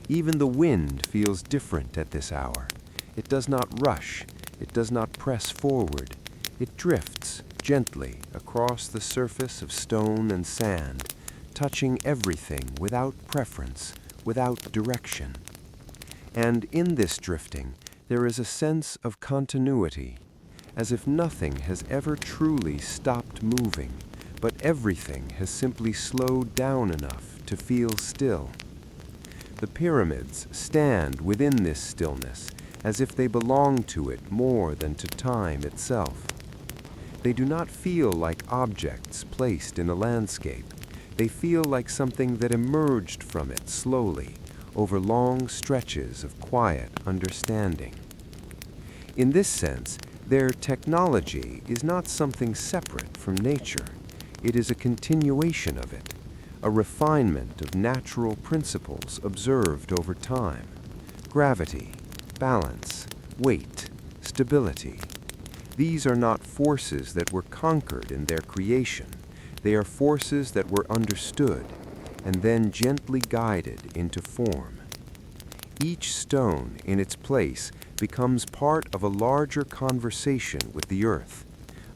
Even the wind feels different at this hour. It does not rush, it does not press forward. It drifts gently across the surface of stone and sand, touching everything without preference, without direction. And in this drifting, there is a sense of continuity, as if nothing has ever truly stopped moving, but everything has simply slowed down enough to feel still. The pyramids stand within this stillness, as if they belong to it more than to time itself. They do not feel like objects placed in a landscape. They feel like something that emerged from it slowly, over long stretches of quiet understanding. In this sense, their technology is not something separate from nature. It is a continuation of it, a refinement of natural principles observed over time. Gravity, balance, weight, stability. These are not forces that were conquered in their creation. They are forces that were understood, and then gently guided into form. Each stone in its place becomes part of a larger conversation with the earth,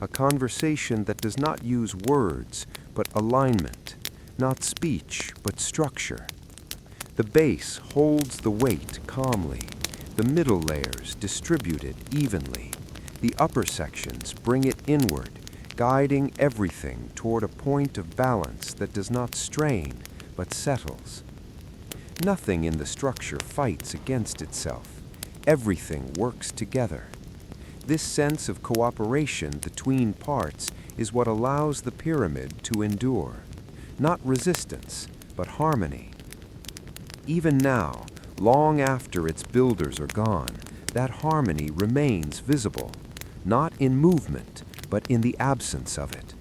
a conversation that does not use words but alignment, not speech but structure. The base holds the weight calmly, the middle layers distribute it evenly, the upper sections bring it inward, guiding everything toward a point of balance that does not strain but settles. Nothing in the structure fights against itself. Everything works together. This sense of cooperation between parts is what allows the pyramid to endure. Not resistance, but harmony. Even now, long after its builders are gone, that harmony remains visible, not in movement, but in the absence of it.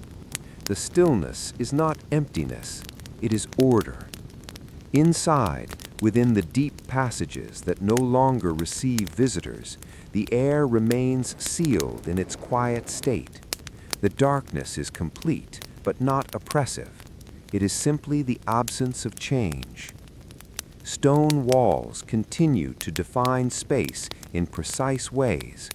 The stillness is not emptiness, it is order. Inside, within the deep passages that no longer receive visitors, the air remains sealed in its quiet state. The darkness is complete, but not oppressive. It is simply the absence of change. Stone walls continue to define space in precise ways.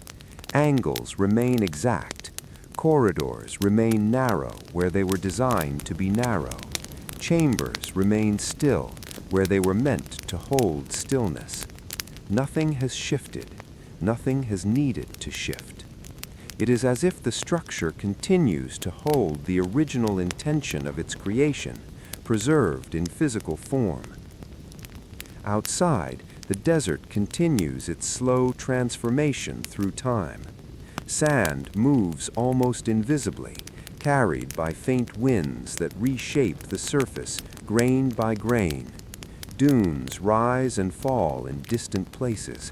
Angles remain exact. Corridors remain narrow where they were designed to be narrow. Chambers remain still where they were meant to hold stillness. Nothing has shifted. Nothing has needed to shift. It is as if the structure continues to hold the original intention of its creation, preserved in physical form. Outside, the desert continues its slow transformation through time. Sand moves almost invisibly, carried by faint winds that reshape the surface grain by grain. Dunes rise and fall in distant places.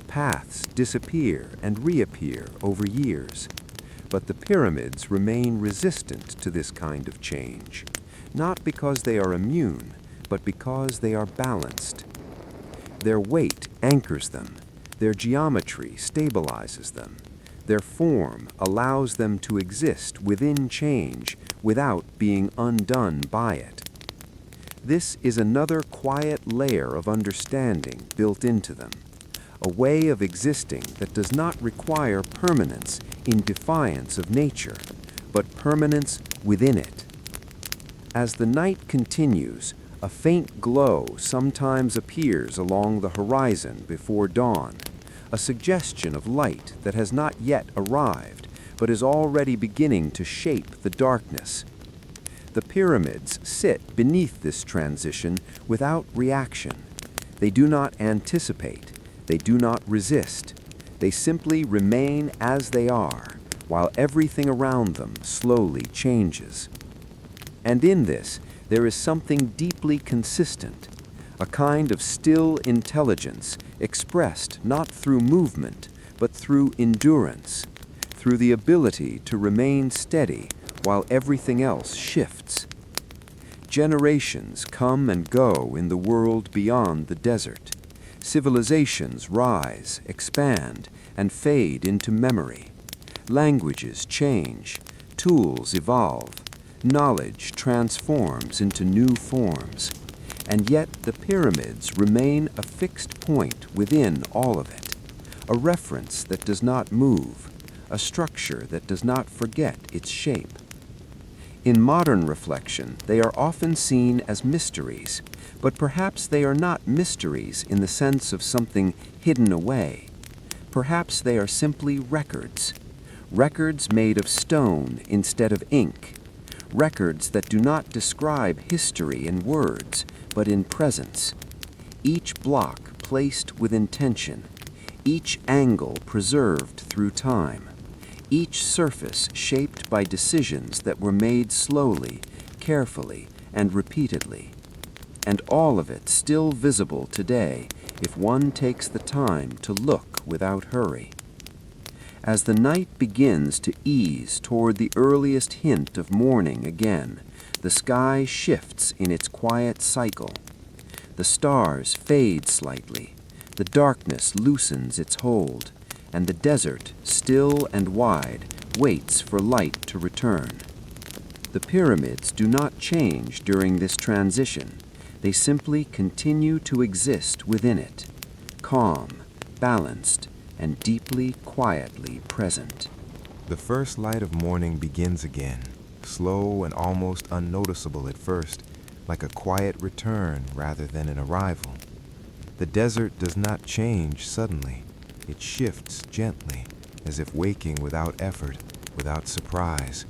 Paths disappear and reappear over years. But the pyramids remain resistant to this kind of change, not because they are immune, but because they are balanced. Their weight anchors them. Their geometry stabilizes them. Their form allows them to exist within change without being undone by it. This is another quiet layer of understanding built into them, a way of existing that does not require permanence in defiance of nature, but permanence within it. As the night continues, a faint glow sometimes appears along the horizon before dawn, a suggestion of light that has not yet arrived, but is already beginning to shape the darkness. The pyramids sit beneath this transition without reaction. They do not anticipate. They do not resist. They simply remain as they are, while everything around them slowly changes. And in this, there is something deeply consistent, a kind of still intelligence expressed not through movement, but through endurance, through the ability to remain steady while everything else shifts. Generations come and go in the world beyond the desert. Civilizations rise, expand, and fade into memory. Languages change, tools evolve, knowledge transforms into new forms. And yet the pyramids remain a fixed point within all of it, a reference that does not move, a structure that does not forget its shape. In modern reflection, they are often seen as mysteries, but perhaps they are not mysteries in the sense of something hidden away. Perhaps they are simply records, records made of stone instead of ink, records that do not describe history in words, but in presence. Each block placed with intention, each angle preserved through time, each surface shaped by decisions that were made slowly, carefully, and repeatedly. And all of it still visible today if one takes the time to look without hurry. As the night begins to ease toward the earliest hint of morning again, the sky shifts in its quiet cycle. The stars fade slightly, the darkness loosens its hold, and the desert, still and wide, waits for light to return. The pyramids do not change during this transition. They simply continue to exist within it, calm, balanced, and deeply, quietly present. The first light of morning begins again, slow and almost unnoticeable at first, like a quiet return rather than an arrival. The desert does not change suddenly. It shifts gently, as if waking without effort, without surprise.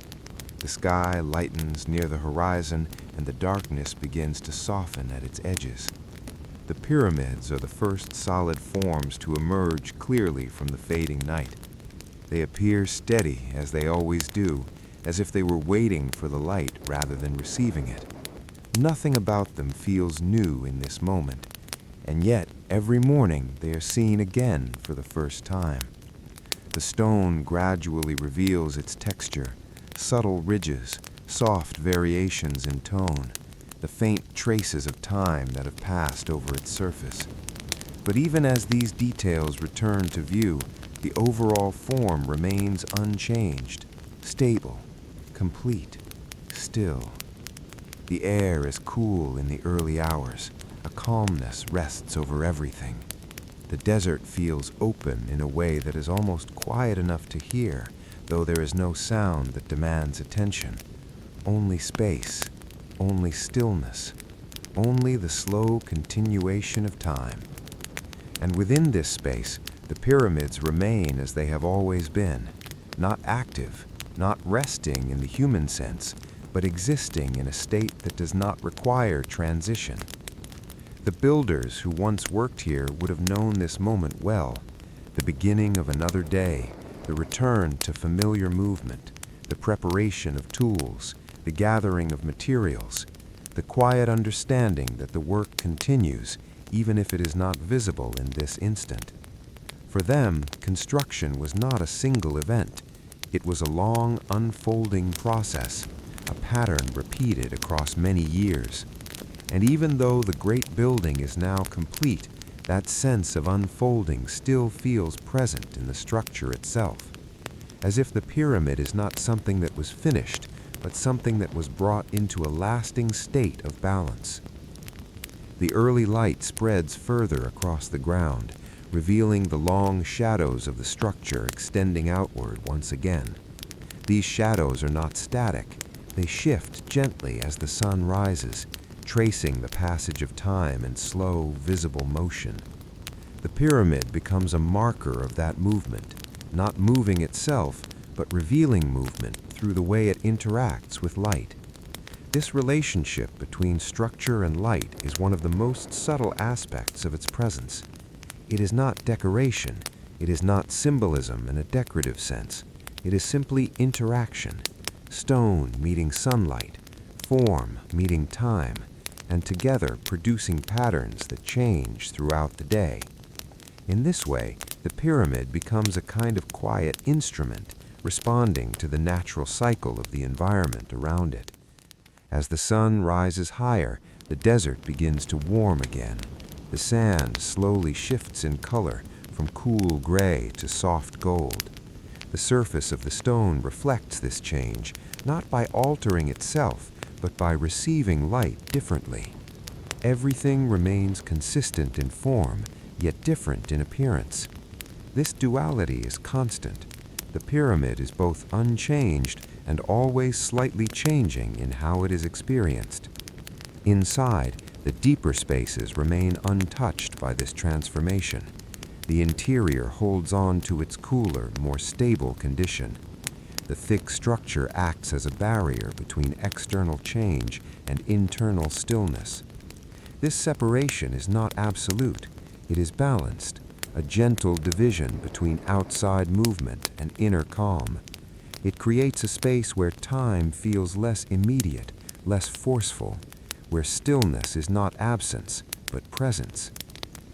The sky lightens near the horizon, and the darkness begins to soften at its edges. The pyramids are the first solid forms to emerge clearly from the fading night. They appear steady, as they always do, as if they were waiting for the light rather than receiving it. Nothing about them feels new in this moment, and yet every morning they are seen again for the first time. The stone gradually reveals its texture, subtle ridges, soft variations in tone, the faint traces of time that have passed over its surface. But even as these details return to view, the overall form remains unchanged, stable, complete, still. The air is cool in the early hours. A calmness rests over everything. The desert feels open in a way that is almost quiet enough to hear, though there is no sound that demands attention. Only space, only stillness, only the slow continuation of time. And within this space, the pyramids remain as they have always been, not active, not resting in the human sense, but existing in a state that does not require transition. The builders who once worked here would have known this moment well, the beginning of another day, the return to familiar movement, the preparation of tools, the gathering of materials, the quiet understanding that the work continues even if it is not visible in this instant. For them, construction was not a single event. It was a long, unfolding process, a pattern repeated across many years. And even though the great building is now complete, that sense of unfolding still feels present in the structure itself, as if the pyramid is not something that was finished, but something that was brought into a lasting state of balance. The early light spreads further across the ground, revealing the long shadows of the structure extending outward once again. These shadows are not static. They shift gently as the sun rises, tracing the passage of time in slow, visible motion. The pyramid becomes a marker of that movement, not moving itself, but revealing movement through the way it interacts with light. This relationship between structure and light is one of the most subtle aspects of its presence. It is not decoration. It is not symbolism in a decorative sense. It is simply interaction. Stone meeting sunlight, form meeting time, and together producing patterns that change throughout the day. In this way, the pyramid becomes a kind of quiet instrument, responding to the natural cycle of the environment around it. As the sun rises higher, the desert begins to warm again. The sand slowly shifts in color from cool gray to soft gold. The surface of the stone reflects this change, not by altering itself, but by receiving light differently. Everything remains consistent in form, yet different in appearance. This duality is constant. The pyramid is both unchanged and always slightly changing in how it is experienced. Inside, the deeper spaces remain untouched by this transformation. The interior holds on to its cooler, more stable condition. The thick structure acts as a barrier between external change and internal stillness. This separation is not absolute. It is balanced, a gentle division between outside movement and inner calm. It creates a space where time feels less immediate, less forceful, where stillness is not absence, but presence.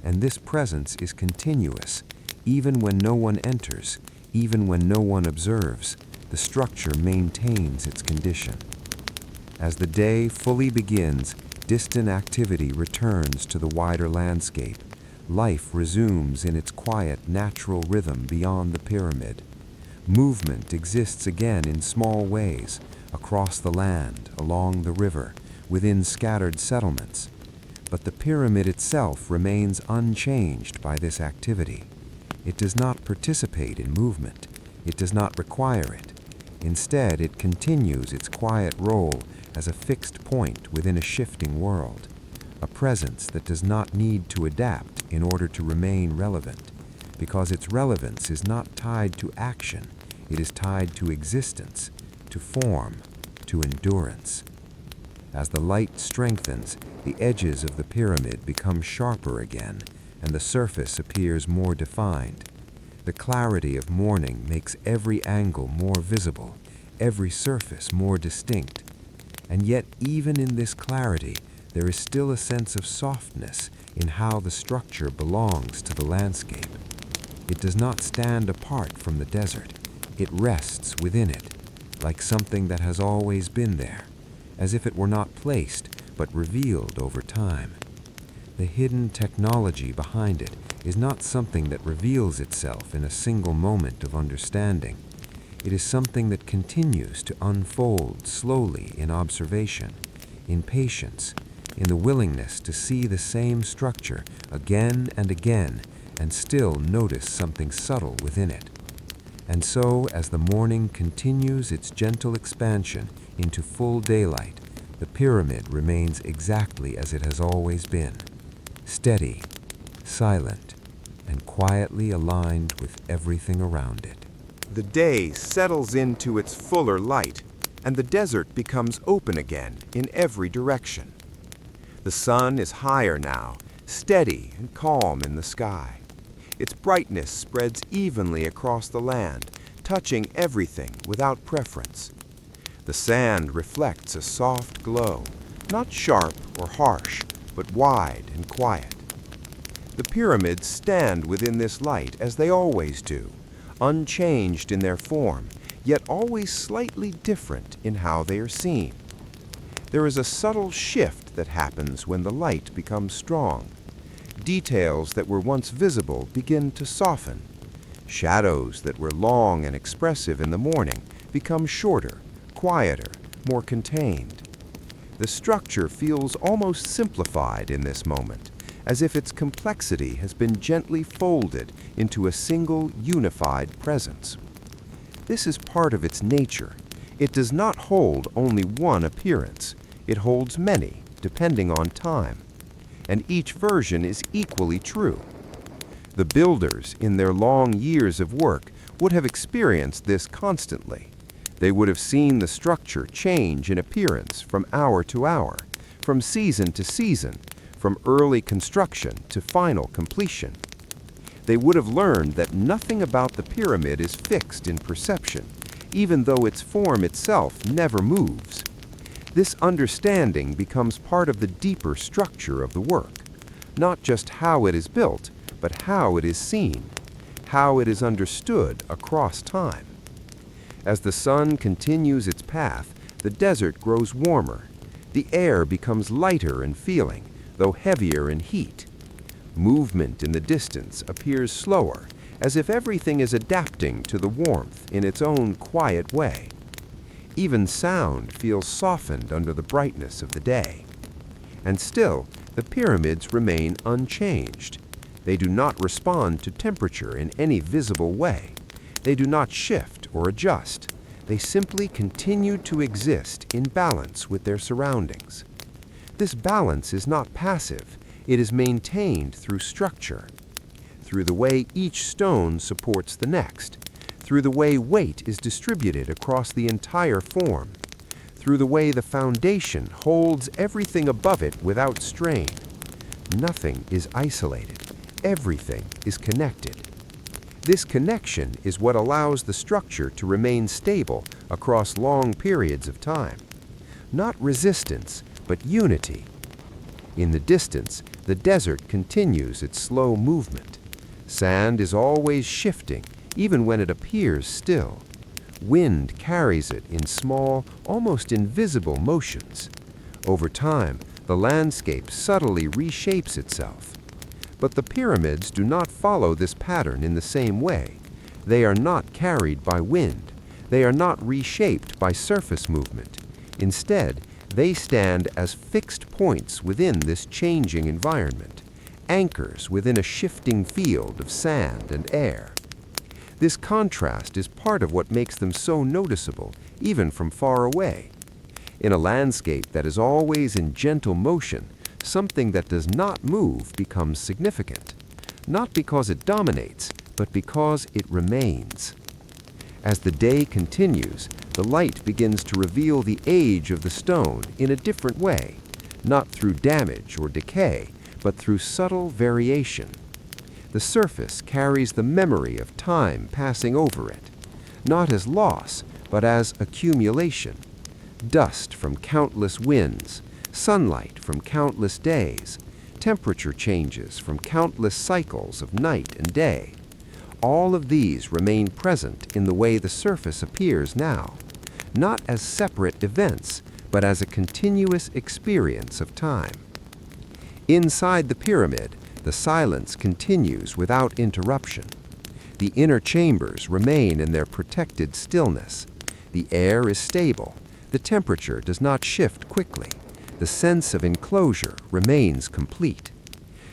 And this presence is continuous, even when no one enters, even when no one observes. The structure maintains its condition. As the day fully begins, distant activity returns to the wider landscape. Life resumes in its quiet, natural rhythm beyond the pyramid. Movement exists again in small ways, across the land, along the river, within scattered settlements. But the pyramid itself remains unchanged by this activity. It does not participate in movement. It does not require it. Instead, it continues its quiet role as a fixed point within a shifting world, a presence that does not need to adapt in order to remain relevant, because its relevance is not tied to action, it is tied to existence, to form, to endurance. As the light strengthens, the edges of the pyramid become sharper again, and the surface appears more defined. The clarity of morning makes every angle more visible, every surface more distinct. And yet, even in this clarity, there is still a sense of softness in how the structure belongs to the landscape. It does not stand apart from the desert. It rests within it, like something that has always been there, as if it were not placed, but revealed over time. The hidden technology behind it is not something that reveals itself in a single moment of understanding. It is something that continues to unfold slowly in observation, in patience, in the willingness to see the same structure again and again and still notice something subtle within it. And so, as the morning continues its gentle expansion into full daylight, the pyramid remains exactly as it has always been, steady, silent, and quietly aligned with everything around it. The day settles into its fuller light, and the desert becomes open again in every direction. The sun is higher now, steady and calm in the sky. Its brightness spreads evenly across the land, touching everything without preference. The sand reflects a soft glow, not sharp or harsh, but wide and quiet. The pyramids stand within this light as they always do, unchanged in their form, yet always slightly different in how they are seen. There is a subtle shift that happens when the light becomes strong. Details that were once visible begin to soften. Shadows that were long and expressive in the morning become shorter, quieter, more contained. The structure feels almost simplified in this moment, as if its complexity has been gently folded into a single unified presence. This is part of its nature. It does not hold only one appearance. It holds many, depending on time. And each version is equally true. The builders, in their long years of work, would have experienced this constantly. They would have seen the structure change in appearance from hour to hour, from season to season, from early construction to final completion. They would have learned that nothing about the pyramid is fixed in perception, even though its form itself never moves. This understanding becomes part of the deeper structure of the work, not just how it is built, but how it is seen, how it is understood across time. As the sun continues its path, the desert grows warmer. The air becomes lighter in feeling, though heavier in heat. Movement in the distance appears slower, as if everything is adapting to the warmth in its own quiet way. Even sound feels softened under the brightness of the day. And still, the pyramids remain unchanged. They do not respond to temperature in any visible way. They do not shift or adjust. They simply continue to exist in balance with their surroundings. This balance is not passive. It is maintained through structure, through the way each stone supports the next, through the way weight is distributed across the entire form, through the way the foundation holds everything above it without strain. Nothing is isolated. Everything is connected. This connection is what allows the structure to remain stable across long periods of time. Not resistance, but unity. In the distance, the desert continues its slow movement. Sand is always shifting, even when it appears still. Wind carries it in small, almost invisible motions. Over time, the landscape subtly reshapes itself. But the pyramids do not follow this pattern in the same way. They are not carried by wind. They are not reshaped by surface movement. Instead, they stand as fixed points within this changing environment, anchors within a shifting field of sand and air. This contrast is part of what makes them so noticeable, even from far away. In a landscape that is always in gentle motion, something that does not move becomes significant, not because it dominates, but because it remains. As the day continues, the light begins to reveal the age of the stone in a different way, not through damage or decay, but through subtle variation. The surface carries the memory of time passing over it, not as loss, but as accumulation. Dust from countless winds, sunlight from countless days, temperature changes from countless cycles of night and day. All of these remain present in the way the surface appears now, not as separate events, but as a continuous experience of time. Inside the pyramid, the silence continues without interruption. The inner chambers remain in their protected stillness. The air is stable. The temperature does not shift quickly. The sense of enclosure remains complete.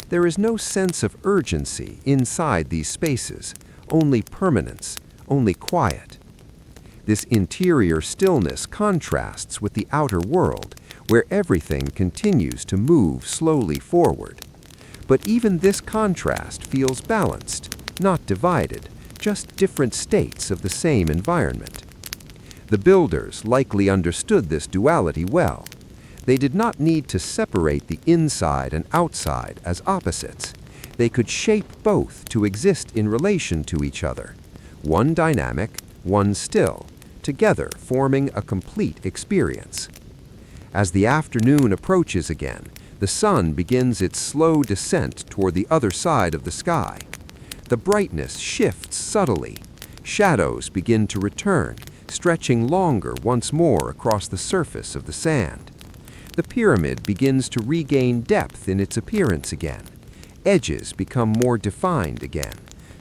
There is no sense of urgency inside these spaces, only permanence, only quiet. This interior stillness contrasts with the outer world, where everything continues to move slowly forward. But even this contrast feels balanced, not divided, just different states of the same environment. The builders likely understood this duality well. They did not need to separate the inside and outside as opposites. They could shape both to exist in relation to each other, one dynamic, one still, together forming a complete experience. As the afternoon approaches again, the sun begins its slow descent toward the other side of the sky. The brightness shifts subtly. Shadows begin to return, stretching longer once more across the surface of the sand. The pyramid begins to regain depth in its appearance again. Edges become more defined again.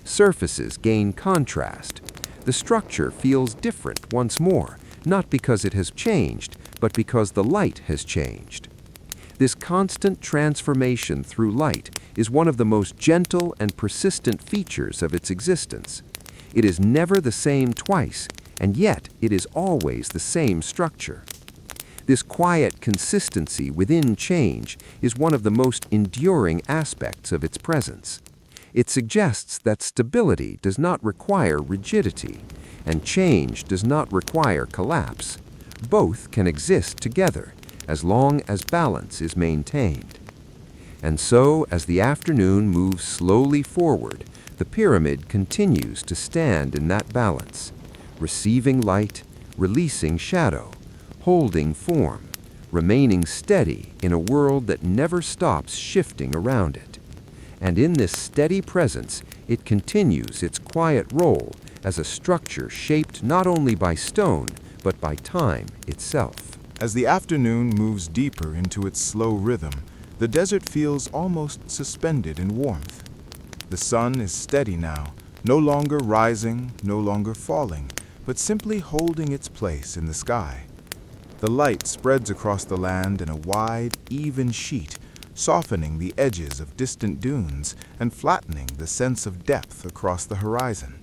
Surfaces gain contrast. The structure feels different once more, not because it has changed, but because the light has changed. This constant transformation through light is one of the most gentle and persistent features of its existence. It is never the same twice, and yet it is always the same structure. This quiet consistency within change is one of the most enduring aspects of its presence. It suggests that stability does not require rigidity, and change does not require collapse. Both can exist together, as long as balance is maintained. And so, as the afternoon moves slowly forward, the pyramid continues to stand in that balance, receiving light, releasing shadow, holding form, remaining steady in a world that never stops shifting around it. And in this steady presence, it continues its quiet role as a structure shaped not only by stone, but by time itself. As the afternoon moves deeper into its slow rhythm, the desert feels almost suspended in warmth. The sun is steady now, no longer rising, no longer falling, but simply holding its place in the sky. The light spreads across the land in a wide, even sheet, softening the edges of distant dunes and flattening the sense of depth across the horizon.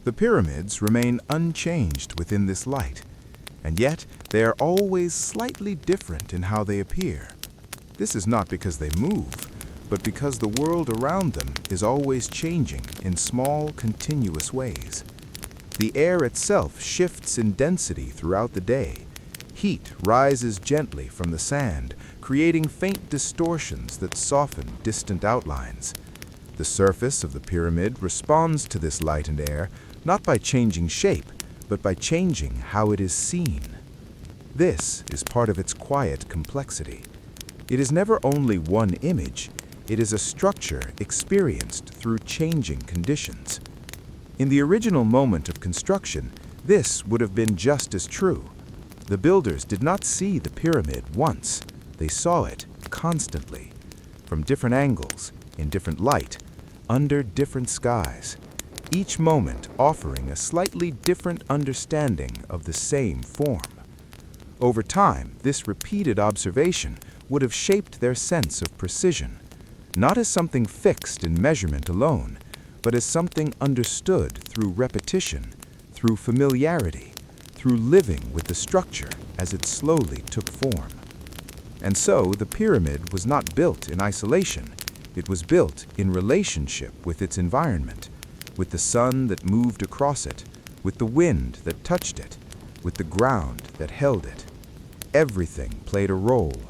The pyramids remain unchanged within this light, and yet they are always slightly different in how they appear. This is not because they move, but because the world around them is always changing in small, continuous ways. The air itself shifts in density throughout the day. Heat rises gently from the sand, creating faint distortions that soften distant outlines. The surface of the pyramid responds to this light and air, not by changing shape, but by changing how it is seen. This is part of its quiet complexity. It is never only one image, it is a structure experienced through changing conditions. In the original moment of construction, this would have been just as true. The builders did not see the pyramid once, they saw it constantly, from different angles, in different light, under different skies. each moment offering a slightly different understanding of the same form. Over time, this repeated observation would have shaped their sense of precision, not as something fixed in measurement alone, but as something understood through repetition, through familiarity, through living with the structure as it slowly took form. And so the pyramid was not built in isolation. It was built in relationship with its environment, with the sun that moved across it, with the wind that touched it, with the ground that held it. Everything played a role.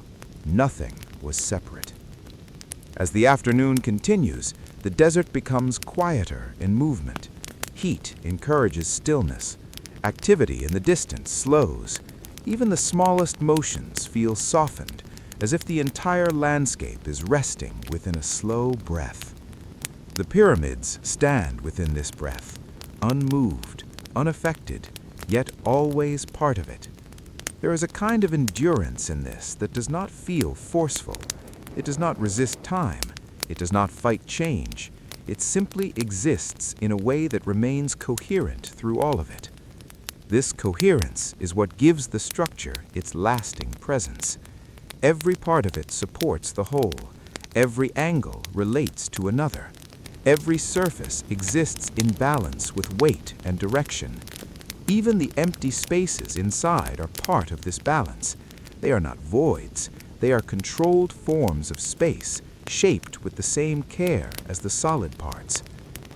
Nothing was separate. As the afternoon continues, the desert becomes quieter in movement. Heat encourages stillness. Activity in the distance slows. Even the smallest motions feel softened, as if the entire landscape is resting within a slow breath. The pyramids stand within this breath, unmoved, unaffected, yet always part of it. There is a kind of endurance in this that does not feel forceful. It does not resist time. It does not fight change. It simply exists in a way that remains coherent through all of it. This coherence is what gives the structure its lasting presence. Every part of it supports the whole. Every angle relates to another. Every surface exists in balance with weight and direction. Even the empty spaces inside are part of this balance. They are not voids. They are controlled forms of space, shaped with the same care as the solid parts.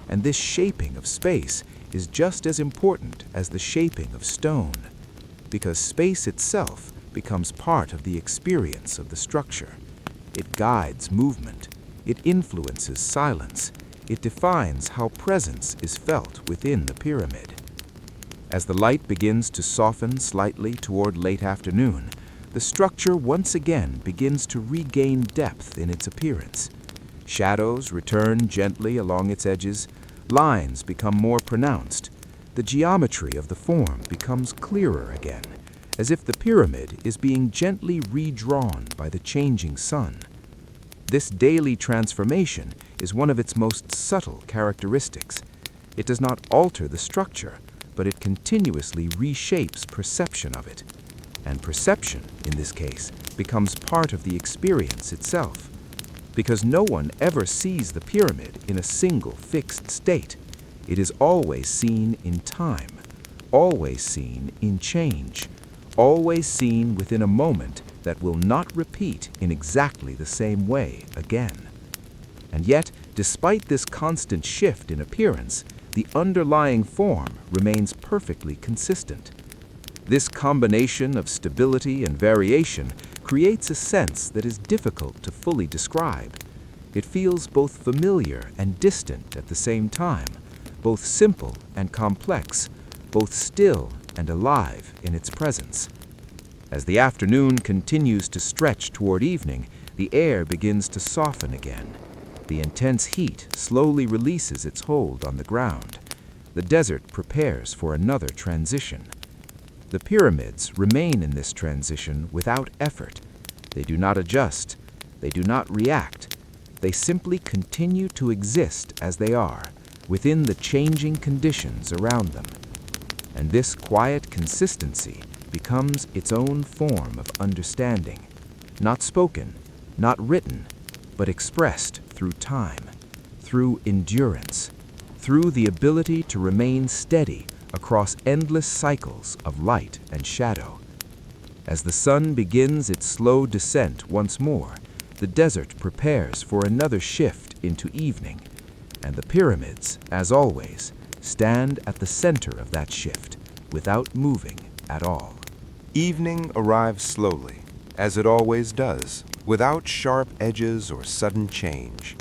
And this shaping of space is just as important as the shaping of stone, because space itself becomes part of the experience of the structure. It guides movement. It influences silence. It defines how presence is felt within the pyramid. As the light begins to soften slightly toward late afternoon, the structure once again begins to regain depth in its appearance. Shadows return gently along its edges. Lines become more pronounced. The geometry of the form becomes clearer again, as if the pyramid is being gently redrawn by the changing sun. This daily transformation is one of its most subtle characteristics. It does not alter the structure, but it continuously reshapes perception of it. And perception, in this case, becomes part of the experience itself. Because no one ever sees the pyramid in a single fixed state. It is always seen in time, always seen in change, always seen within a moment that will not repeat in exactly the same way again. And yet, despite this constant shift in appearance, the underlying form remains perfectly consistent. This combination of stability and variation creates a sense that is difficult to fully describe. It feels both familiar and distant at the same time, both simple and complex, both still and alive in its presence. As the afternoon continues to stretch toward evening, the air begins to soften again. The intense heat slowly releases its hold on the ground. The desert prepares for another transition. The pyramids remain in this transition without effort. They do not adjust. They do not react. They simply continue to exist as they are, within the changing conditions around them. And this quiet consistency becomes its own form of understanding, not spoken, not written, but expressed through time, through endurance, through the ability to remain steady across endless cycles of light and shadow. As the sun begins its slow descent once more, the desert prepares for another shift into evening, and the pyramids, as always, stand at the center of that shift, without moving at all. Evening arrives slowly, as it always does, without sharp edges or sudden change.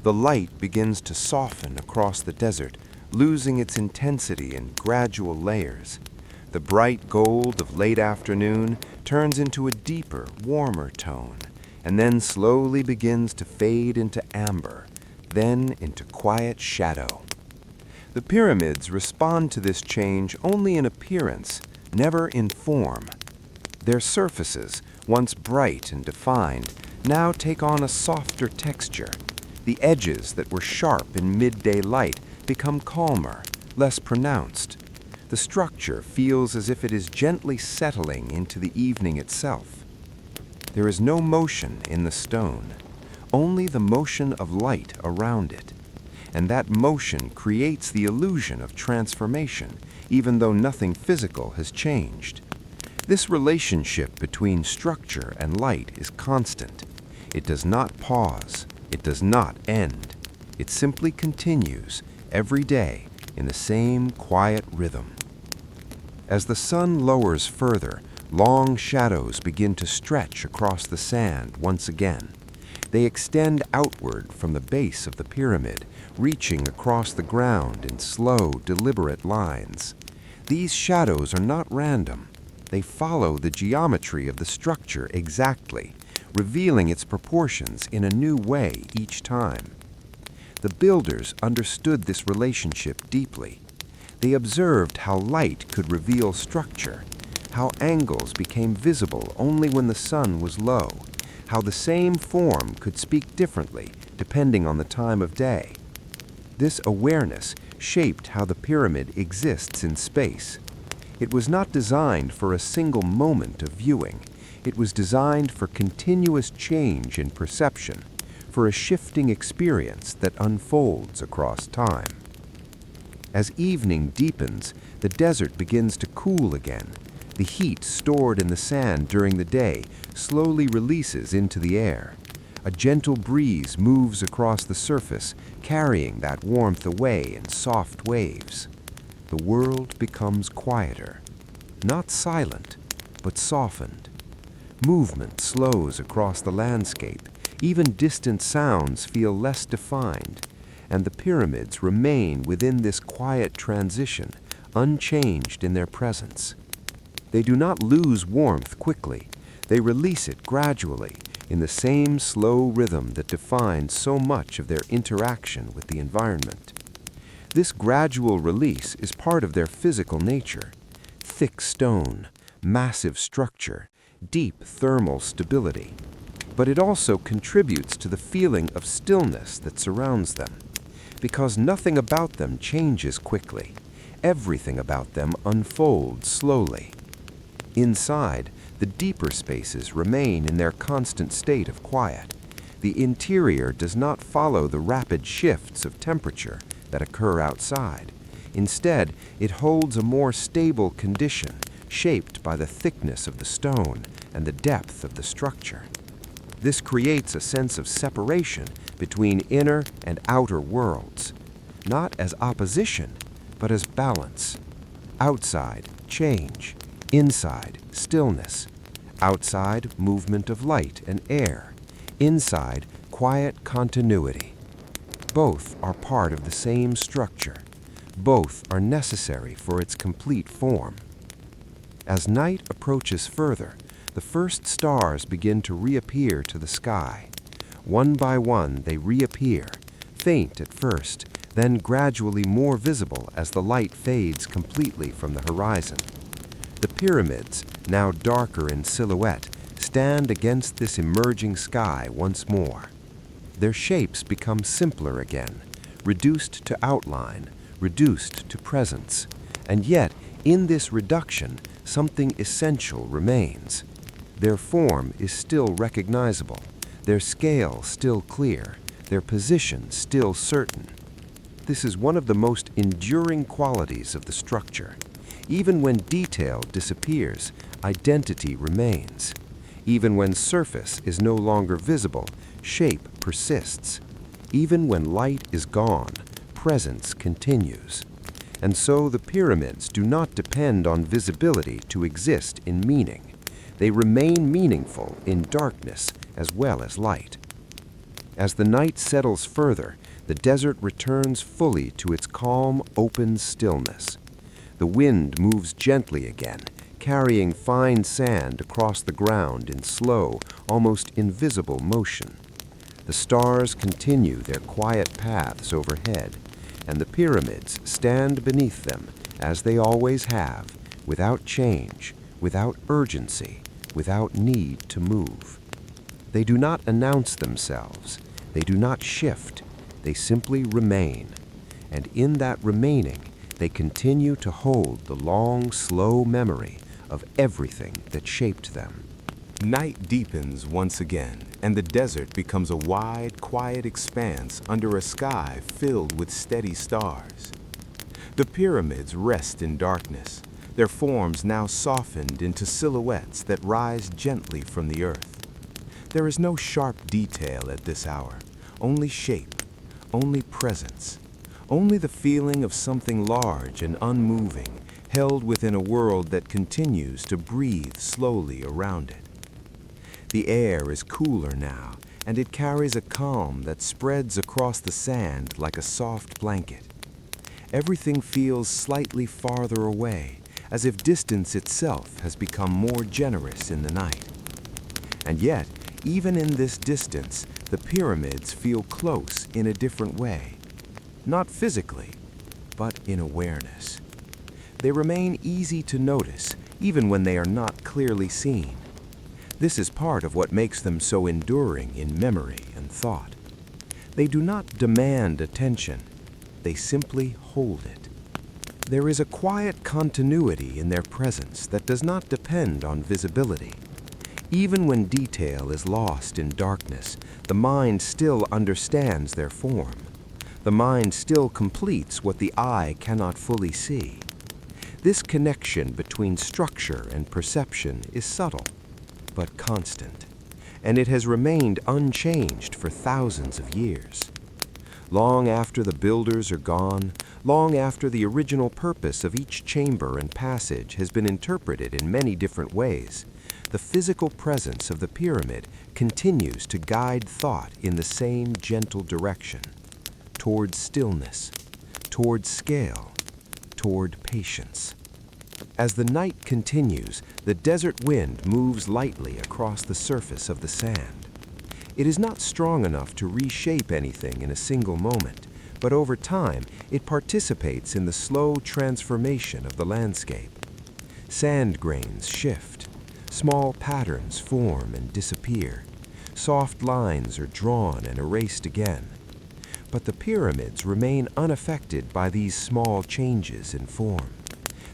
The light begins to soften across the desert, losing its intensity in gradual layers. The bright gold of late afternoon turns into a deeper, warmer tone, and then slowly begins to fade into amber, then into quiet shadow. The pyramids respond to this change only in appearance, never in form. Their surfaces, once bright and defined, now take on a softer texture. The edges that were sharp in midday light become calmer, less pronounced. The structure feels as if it is gently settling into the evening itself. There is no motion in the stone, only the motion of light around it. And that motion creates the illusion of transformation, even though nothing physical has changed. This relationship between structure and light is constant. It does not pause. It does not end. It simply continues every day in the same quiet rhythm. As the sun lowers further, long shadows begin to stretch across the sand once again. They extend outward from the base of the pyramid, reaching across the ground in slow, deliberate lines. These shadows are not random. They follow the geometry of the structure exactly, revealing its proportions in a new way each time. The builders understood this relationship deeply. They observed how light could reveal structure, how angles became visible only when the sun was low, how the same form could speak differently depending on the time of day. This awareness shaped how the pyramid exists in space. It was not designed for a single moment of viewing. It was designed for continuous change in perception, for a shifting experience that unfolds across time. As evening deepens, the desert begins to cool again. The heat stored in the sand during the day slowly releases into the air. A gentle breeze moves across the surface, carrying that warmth away in soft waves. The world becomes quieter, not silent, but softened. Movement slows across the landscape. Even distant sounds feel less defined, and the pyramids remain within this quiet transition, unchanged in their presence. They do not lose warmth quickly. They release it gradually, in the same slow rhythm that defines so much of their interaction with the environment. This gradual release is part of their physical nature. Thick stone, massive structure, deep thermal stability. But it also contributes to the feeling of stillness that surrounds them, because nothing about them changes quickly. Everything about them unfolds slowly. Inside, the deeper spaces remain in their constant state of quiet. The interior does not follow the rapid shifts of temperature that occur outside. Instead, it holds a more stable condition, shaped by the thickness of the stone and the depth of the structure. This creates a sense of separation between inner and outer worlds, not as opposition, but as balance. Outside, change. Inside, stillness. Outside, movement of light and air. Inside, quiet continuity. Both are part of the same structure. Both are necessary for its complete form. As night approaches further, the first stars begin to reappear to the sky. One by one, they reappear, faint at first, then gradually more visible as the light fades completely from the horizon. The pyramids, now darker in silhouette, stand against this emerging sky once more. Their shapes become simpler again, reduced to outline, reduced to presence. And yet, in this reduction, something essential remains. Their form is still recognizable, their scale still clear, their position still certain. This is one of the most enduring qualities of the structure. Even when detail disappears, identity remains. Even when surface is no longer visible, shape persists. Even when light is gone, presence continues. And so the pyramids do not depend on visibility to exist in meaning. They remain meaningful in darkness as well as light. As the night settles further, the desert returns fully to its calm, open stillness. The wind moves gently again, carrying fine sand across the ground in slow, almost invisible motion. The stars continue their quiet paths overhead, and the pyramids stand beneath them, as they always have, without change, without urgency, without need to move. They do not announce themselves. They do not shift. They simply remain. and in that remaining, they continue to hold the long, slow memory of everything that shaped them. Night deepens once again, and the desert becomes a wide, quiet expanse under a sky filled with steady stars. The pyramids rest in darkness, their forms now softened into silhouettes that rise gently from the earth. There is no sharp detail at this hour, only shape, only presence, only the feeling of something large and unmoving, held within a world that continues to breathe slowly around it. The air is cooler now, and it carries a calm that spreads across the sand like a soft blanket. Everything feels slightly farther away, as if distance itself has become more generous in the night. And yet, even in this distance, the pyramids feel close in a different way. Not physically, but in awareness. They remain easy to notice, even when they are not clearly seen. This is part of what makes them so enduring in memory and thought. They do not demand attention, they simply hold it. There is a quiet continuity in their presence that does not depend on visibility. Even when detail is lost in darkness, the mind still understands their form. The mind still completes what the eye cannot fully see. This connection between structure and perception is subtle, but constant, and it has remained unchanged for thousands of years. Long after the builders are gone, long after the original purpose of each chamber and passage has been interpreted in many different ways, the physical presence of the pyramid continues to guide thought in the same gentle direction, toward stillness, toward scale, toward patience. As the night continues, the desert wind moves lightly across the surface of the sand. It is not strong enough to reshape anything in a single moment, but over time it participates in the slow transformation of the landscape. Sand grains shift, small patterns form and disappear, soft lines are drawn and erased again. But the pyramids remain unaffected by these small changes in form.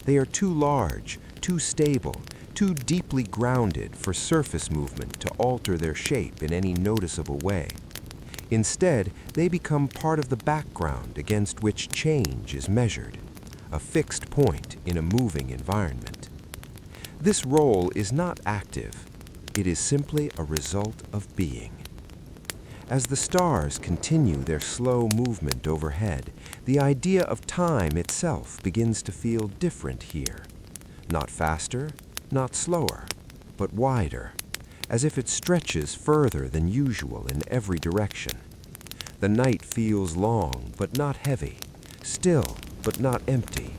They are too large, too stable, too deeply grounded for surface movement to alter their shape in any noticeable way. Instead, they become part of the background against which change is measured, a fixed point in a moving environment. This role is not active, it is simply a result of being. As the stars continue their slow movement overhead, the idea of time itself begins to feel different here. Not faster, not slower, but wider, as if it stretches further than usual in every direction. The night feels long but not heavy, still but not empty.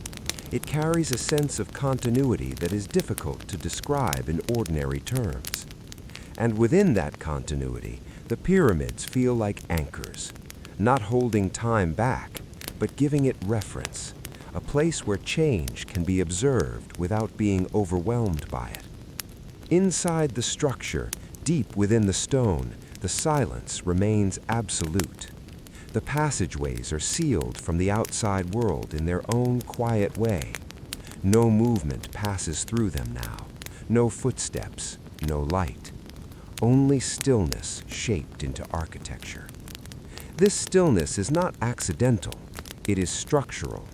It carries a sense of continuity that is difficult to describe in ordinary terms. And within that continuity, the pyramids feel like anchors, not holding time back, but giving it reference, a place where change can be observed without being overwhelmed by it. Inside the structure, deep within the stone, the silence remains absolute. The passageways are sealed from the outside world in their own quiet way. No movement passes through them now, no footsteps, no light. Only stillness shaped into architecture. This stillness is not accidental, it is structural.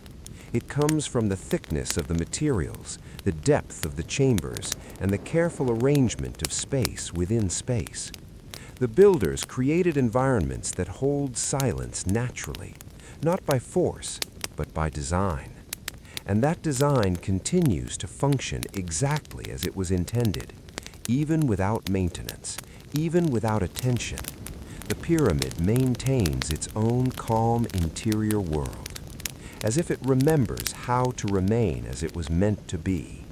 It comes from the thickness of the materials, the depth of the chambers, and the careful arrangement of space within space. The builders created environments that hold silence naturally, not by force, but by design. And that design continues to function exactly as it was intended. Even without maintenance, even without attention, the pyramid maintains its own calm interior world, as if it remembers how to remain as it was meant to be.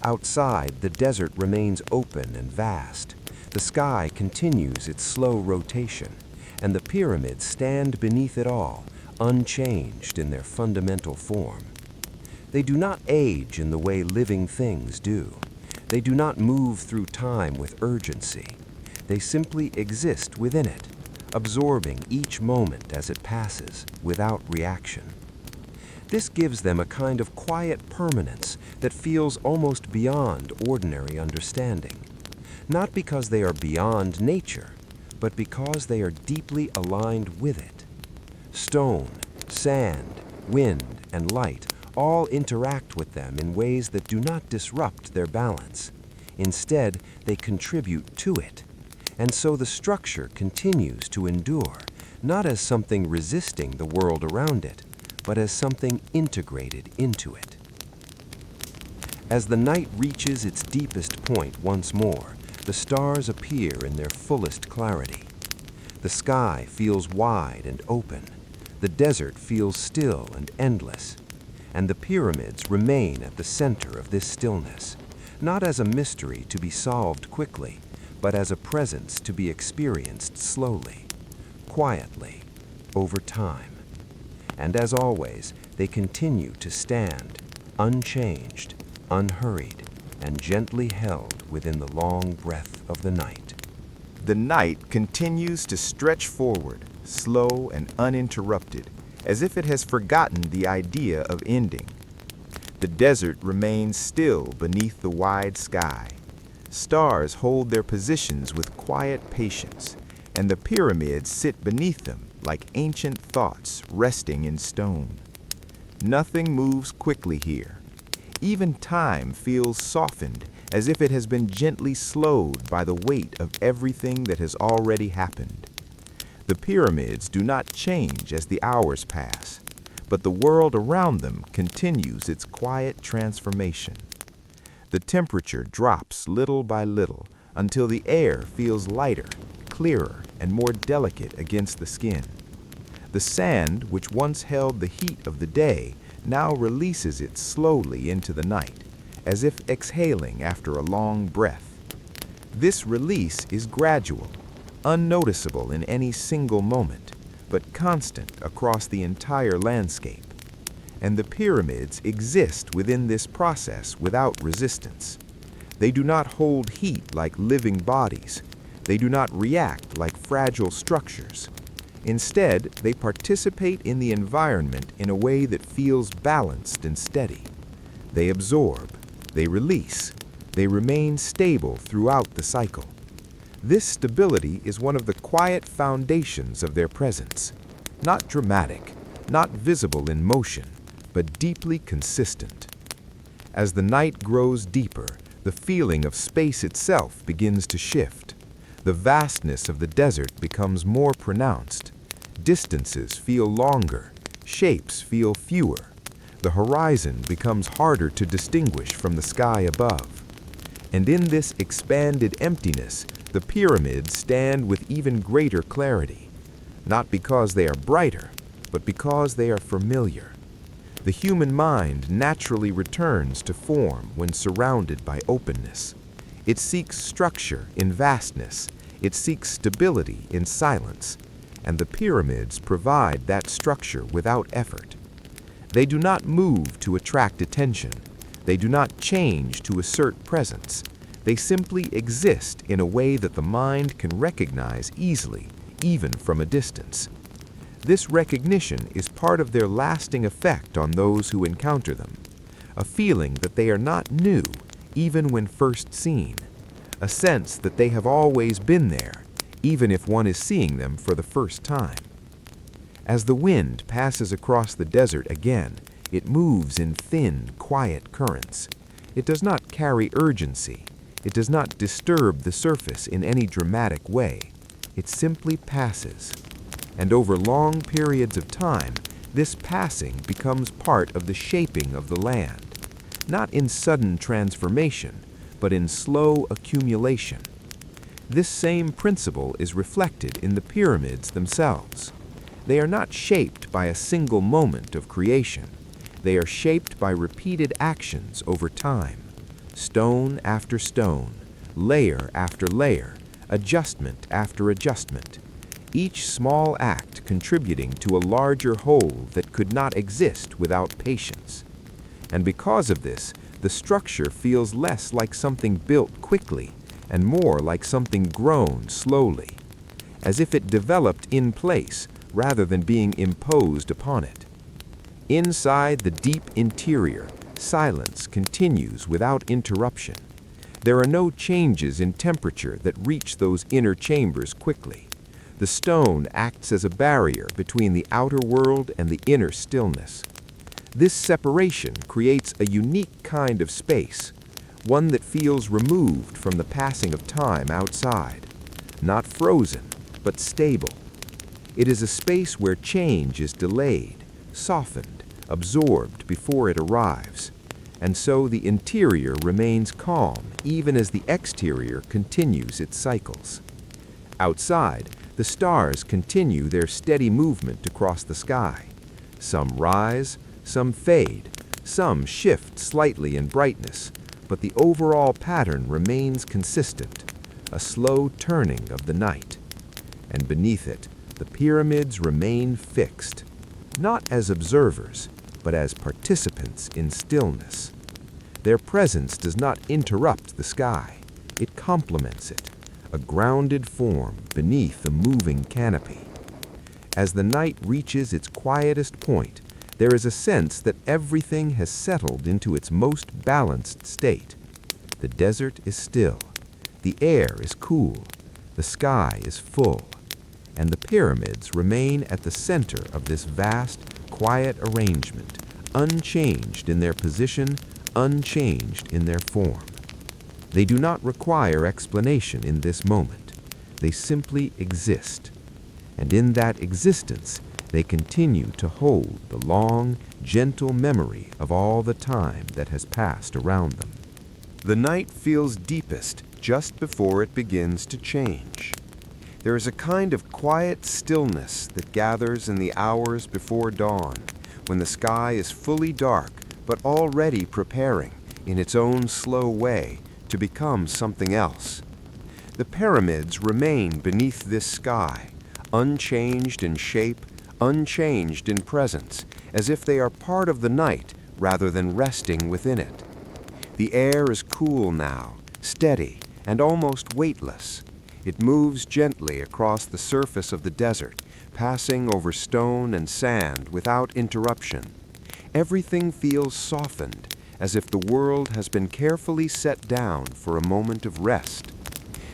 Outside, the desert remains open and vast. The sky continues its slow rotation, and the pyramids stand beneath it all, unchanged in their fundamental form. They do not age in the way living things do. They do not move through time with urgency. They simply exist within it, absorbing each moment as it passes without reaction. This gives them a kind of quiet permanence that feels almost beyond ordinary understanding, not because they are beyond nature, but because they are deeply aligned with it. Stone, sand, wind, and light all interact with them in ways that do not disrupt their balance. Instead, they contribute to it. And so the structure continues to endure, not as something resisting the world around it, but as something integrated into it. As the night reaches its deepest point once more, the stars appear in their fullest clarity. The sky feels wide and open. The desert feels still and endless. And the pyramids remain at the center of this stillness, not as a mystery to be solved quickly, but as a presence to be experienced slowly, quietly, over time. And as always, they continue to stand, unchanged, unhurried, and gently held within the long breath of the night. The night continues to stretch forward, slow and uninterrupted, as if it has forgotten the idea of ending. The desert remains still beneath the wide sky. Stars hold their positions with quiet patience, and the pyramids sit beneath them like ancient thoughts resting in stone. Nothing moves quickly here. Even time feels softened, as if it has been gently slowed by the weight of everything that has already happened. The pyramids do not change as the hours pass, but the world around them continues its quiet transformation. The temperature drops little by little until the air feels lighter, clearer, and more delicate against the skin. The sand, which once held the heat of the day, now releases it slowly into the night, as if exhaling after a long breath. This release is gradual, unnoticeable in any single moment, but constant across the entire landscape. And the pyramids exist within this process without resistance. They do not hold heat like living bodies. They do not react like fragile structures. Instead, they participate in the environment in a way that feels balanced and steady. They absorb, they release, they remain stable throughout the cycle. This stability is one of the quiet foundations of their presence. Not dramatic, not visible in motion, but deeply consistent. As the night grows deeper, the feeling of space itself begins to shift. The vastness of the desert becomes more pronounced. Distances feel longer, shapes feel fewer. The horizon becomes harder to distinguish from the sky above. And in this expanded emptiness, the pyramids stand with even greater clarity, not because they are brighter, but because they are familiar. The human mind naturally returns to form when surrounded by openness. It seeks structure in vastness. It seeks stability in silence. And the pyramids provide that structure without effort. They do not move to attract attention. They do not change to assert presence. They simply exist in a way that the mind can recognize easily, even from a distance. This recognition is part of their lasting effect on those who encounter them, a feeling that they are not new, even when first seen, a sense that they have always been there, even if one is seeing them for the first time. As the wind passes across the desert again, it moves in thin, quiet currents. It does not carry urgency. It does not disturb the surface in any dramatic way. It simply passes. And over long periods of time, this passing becomes part of the shaping of the land, not in sudden transformation, but in slow accumulation. This same principle is reflected in the pyramids themselves. They are not shaped by a single moment of creation. They are shaped by repeated actions over time, stone after stone, layer after layer, adjustment after adjustment, each small act contributing to a larger whole that could not exist without patience. And because of this, the structure feels less like something built quickly and more like something grown slowly. as if it developed in place rather than being imposed upon it. Inside the deep interior, silence continues without interruption. There are no changes in temperature that reach those inner chambers quickly. The stone acts as a barrier between the outer world and the inner stillness. This separation creates a unique kind of space, one that feels removed from the passing of time outside, not frozen, but stable. It is a space where change is delayed, softened, absorbed before it arrives, and so the interior remains calm even as the exterior continues its cycles. Outside, the stars continue their steady movement across the sky. Some rise, some fade, some shift slightly in brightness, but the overall pattern remains consistent, a slow turning of the night. And beneath it, the pyramids remain fixed, not as observers, but as participants in stillness. Their presence does not interrupt the sky, it complements it, a grounded form beneath the moving canopy. As the night reaches its quietest point, there is a sense that everything has settled into its most balanced state. The desert is still, the air is cool, the sky is full, and the pyramids remain at the center of this vast, quiet arrangement, unchanged in their position, unchanged in their form. They do not require explanation in this moment. They simply exist. And in that existence, they continue to hold the long, gentle memory of all the time that has passed around them. The night feels deepest just before it begins to change. There is a kind of quiet stillness that gathers in the hours before dawn, when the sky is fully dark but already preparing, in its own slow way, to become something else. The pyramids remain beneath this sky, unchanged in shape, unchanged in presence, as if they are part of the night rather than resting within it. The air is cool now, steady, and almost weightless. It moves gently across the surface of the desert, passing over stone and sand without interruption. Everything feels softened, as if the world has been carefully set down for a moment of rest.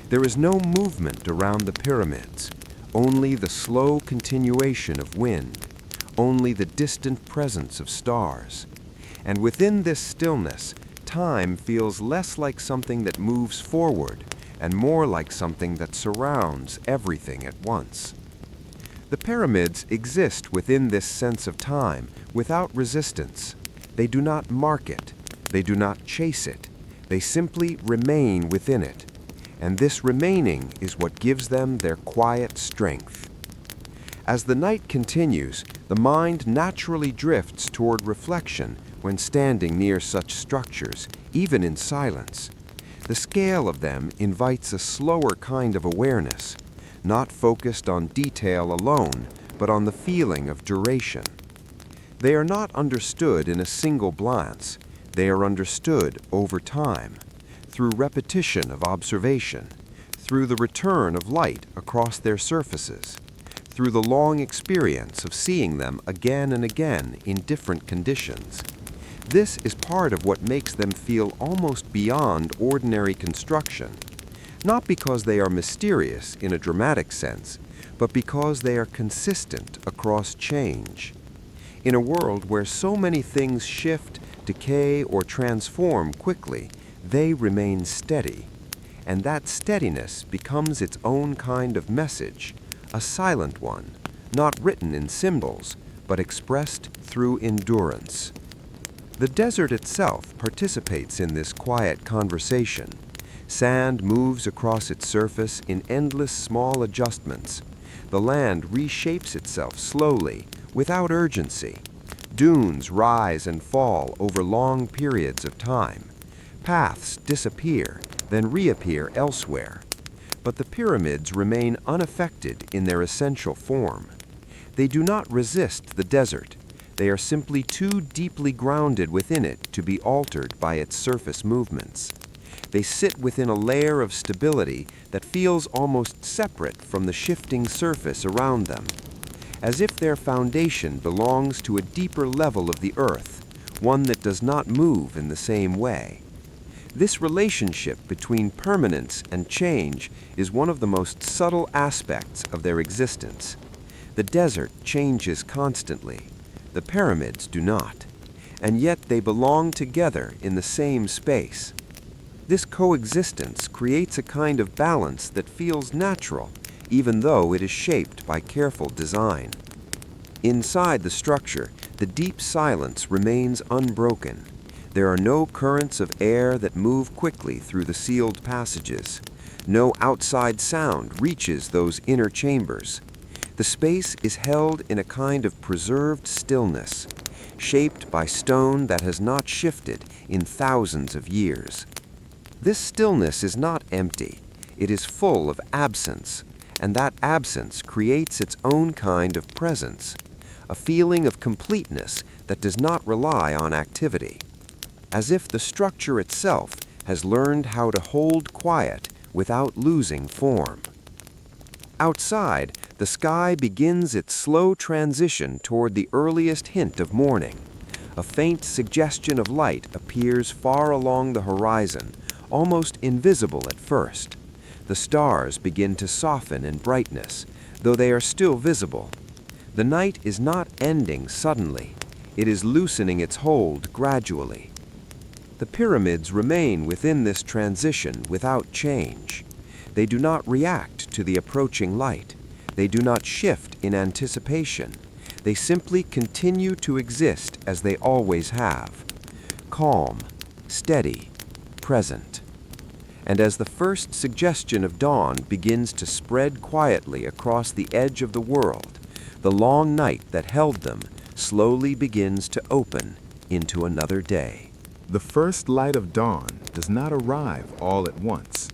There is no movement around the pyramids, only the slow continuation of wind, only the distant presence of stars. And within this stillness, time feels less like something that moves forward and more like something that surrounds everything at once. The pyramids exist within this sense of time without resistance. They do not mark it. They do not chase it. They simply remain within it. And this remaining is what gives them their quiet strength. As the night continues, the mind naturally drifts toward reflection when standing near such structures, even in silence. The scale of them invites a slower kind of awareness, not focused on detail alone, but on the feeling of duration. They are not understood in a single glance. They are understood over time, through repetition of observation, through the return of light across their surfaces, through the long experience of seeing them again and again in different conditions. This is part of what makes them feel almost beyond ordinary construction, not because they are mysterious in a dramatic sense, but because they are consistent across change. In a world where so many things shift, decay, or transform quickly, they remain steady, and that steadiness becomes its own kind of message, a silent one, not written in symbols, but expressed through endurance. The desert itself participates in this quiet conversation. Sand moves across its surface in endless small adjustments. The land reshapes itself slowly, without urgency. Dunes rise and fall over long periods of time. Paths disappear, then reappear elsewhere. But the pyramids remain unaffected in their essential form. They do not resist the desert. They are simply too deeply grounded within it to be altered by its surface movements. They sit within a layer of stability that feels almost separate from the shifting surface around them, as if their foundation belongs to a deeper level of the earth, one that does not move in the same way. This relationship between permanence and change is one of the most subtle aspects of their existence. The desert changes constantly. The pyramids do not, and yet they belong together in the same space. This coexistence creates a kind of balance that feels natural, even though it is shaped by careful design. Inside the structure, the deep silence remains unbroken. There are no currents of air that move quickly through the sealed passages. No outside sound reaches those inner chambers. The space is held in a kind of preserved stillness, shaped by stone that has not shifted in thousands of years. This stillness is not empty. It is full of absence, and that absence creates its own kind of presence, a feeling of completeness that does not rely on activity, as if the structure itself has learned how to hold quiet without losing form. Outside, the sky begins its slow transition toward the earliest hint of morning. A faint suggestion of light appears far along the horizon, almost invisible at first. The stars begin to soften in brightness, though they are still visible. The night is not ending suddenly. It is loosening its hold gradually. The pyramids remain within this transition without change. They do not react to the approaching light. They do not shift in anticipation. They simply continue to exist as they always have. Calm, steady, present. And as the first suggestion of dawn begins to spread quietly across the edge of the world, the long night that held them slowly begins to open into another day. The first light of dawn does not arrive all at once.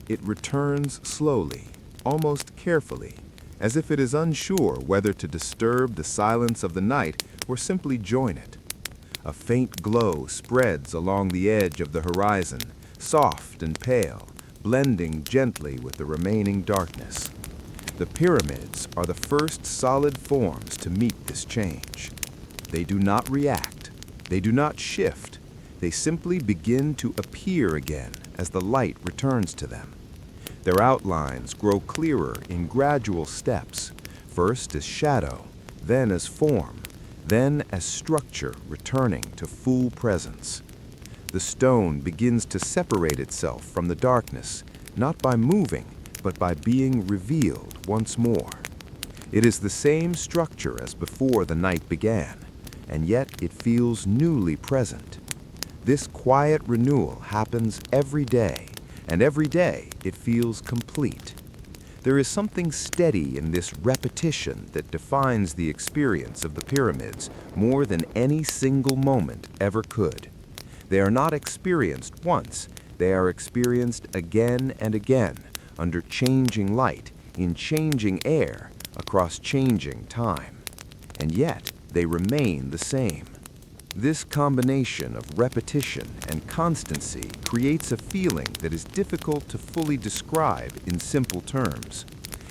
It returns slowly, almost carefully, as if it is unsure whether to disturb the silence of the night or simply join it. A faint glow spreads along the edge of the horizon, soft and pale, blending gently with the remaining darkness. The pyramids are the first solid forms to meet this change. They do not react. They do not shift. They simply begin to appear again as the light returns to them. Their outlines grow clearer in gradual steps, first as shadow, then as form, then as structure returning to full presence. The stone begins to separate itself from the darkness, not by moving, but by being revealed once more. It is the same structure as before the night began, and yet it feels newly present. This quiet renewal happens every day, and every day it feels complete. There is something steady in this repetition that defines the experience of the pyramids more than any single moment ever could. They are not experienced once, they are experienced again and again, under changing light, in changing air, across changing time. And yet, they remain the same. This combination of repetition and constancy creates a feeling that is difficult to fully describe in simple terms.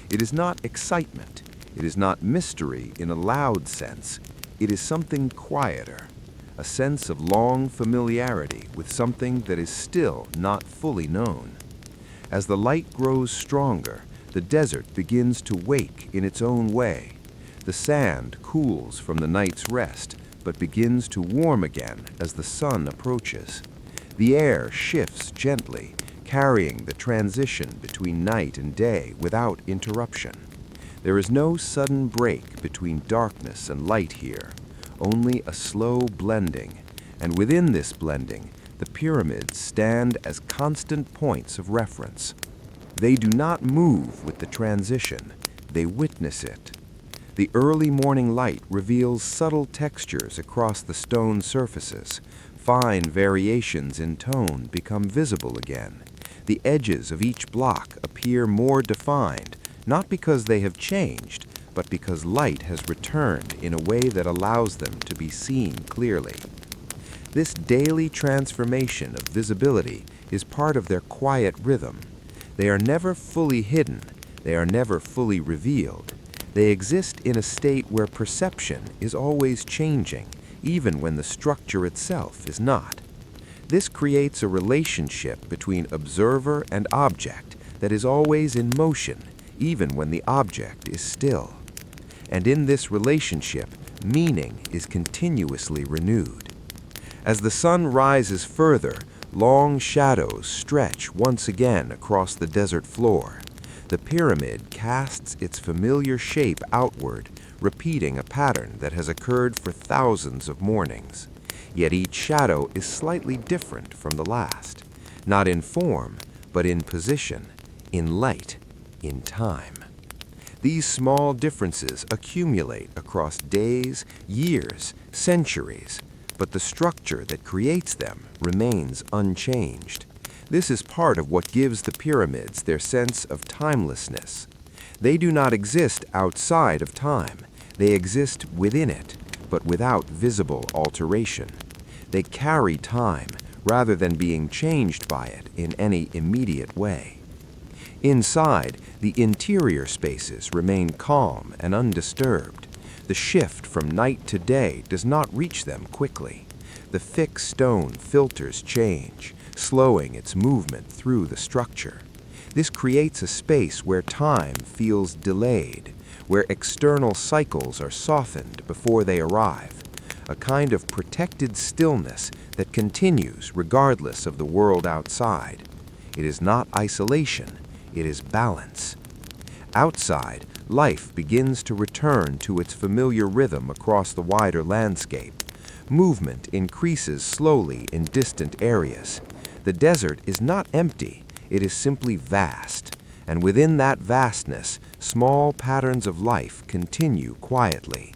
It is not excitement. It is not mystery in a loud sense. It is something quieter, a sense of long familiarity with something that is still not fully known. As the light grows stronger, the desert begins to wake in its own way. The sand cools from the night's rest, but begins to warm again as the sun approaches. The air shifts gently, carrying the transition between night and day without interruption. There is no sudden break between darkness and light here, only a slow blending, and within this blending, the pyramids stand as constant points of reference. They do not move with the transition, they witness it. The early morning light reveals subtle textures across the stone surfaces. Fine variations in tone become visible again. The edges of each block appear more defined, not because they have changed, but because light has returned in a way that allows them to be seen clearly. This daily transformation of visibility is part of their quiet rhythm. They are never fully hidden. They are never fully revealed. They exist in a state where perception is always changing, even when the structure itself is not. This creates a relationship between observer and object that is always in motion, even when the object is still. And in this relationship, meaning is continuously renewed. As the sun rises further, long shadows stretch once again across the desert floor. The pyramid casts its familiar shape outward, repeating a pattern that has occurred for thousands of mornings. Yet each shadow is slightly different from the last, not in form, but in position, in light, in time. These small differences accumulate across days, years, centuries, but the structure that creates them remains unchanged. This is part of what gives the pyramids their sense of timelessness. They do not exist outside of time. They exist within it, but without visible alteration. They carry time rather than being changed by it in any immediate way. Inside, the interior spaces remain calm and undisturbed. The shift from night to day does not reach them quickly. The thick stone filters change, slowing its movement through the structure. This creates a space where time feels delayed, where external cycles are softened before they arrive, a kind of protected stillness that continues regardless of the world outside. It is not isolation, it is balance. Outside, life begins to return to its familiar rhythm across the wider landscape. Movement increases slowly in distant areas. The desert is not empty, it is simply vast, and within that vastness, small patterns of life continue quietly.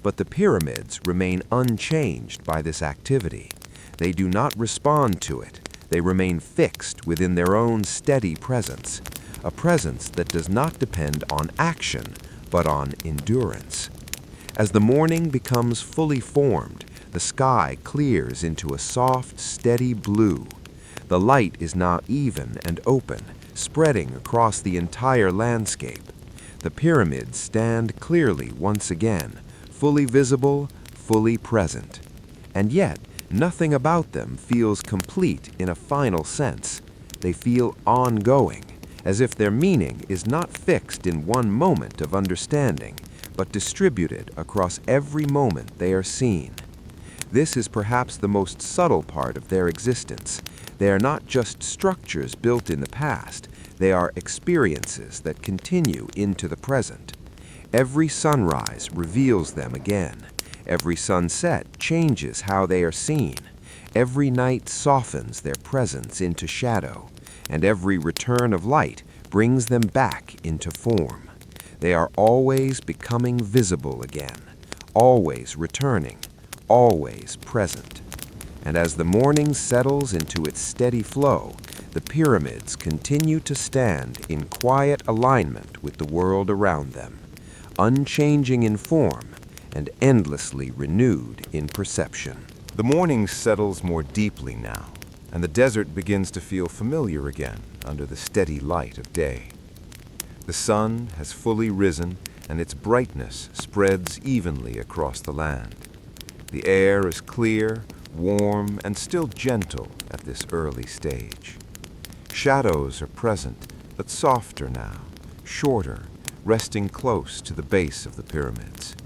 But the pyramids remain unchanged by this activity. They do not respond to it. They remain fixed within their own steady presence, a presence that does not depend on action, but on endurance. As the morning becomes fully formed, the sky clears into a soft, steady blue. The light is now even and open, spreading across the entire landscape. The pyramids stand clearly once again, fully visible, fully present. And yet, nothing about them feels complete in a final sense. They feel ongoing, as if their meaning is not fixed in one moment of understanding, but distributed across every moment they are seen. This is perhaps the most subtle part of their existence. They are not just structures built in the past, they are experiences that continue into the present. Every sunrise reveals them again. Every sunset changes how they are seen. Every night softens their presence into shadow, and every return of light brings them back into form. They are always becoming visible again, always returning, always present. And as the morning settles into its steady flow, the pyramids continue to stand in quiet alignment with the world around them, unchanging in form and endlessly renewed in perception. The morning settles more deeply now, and the desert begins to feel familiar again under the steady light of day. The sun has fully risen, and its brightness spreads evenly across the land. The air is clear, warm, and still gentle at this early stage. Shadows are present, but softer now, shorter, resting close to the base of the pyramids.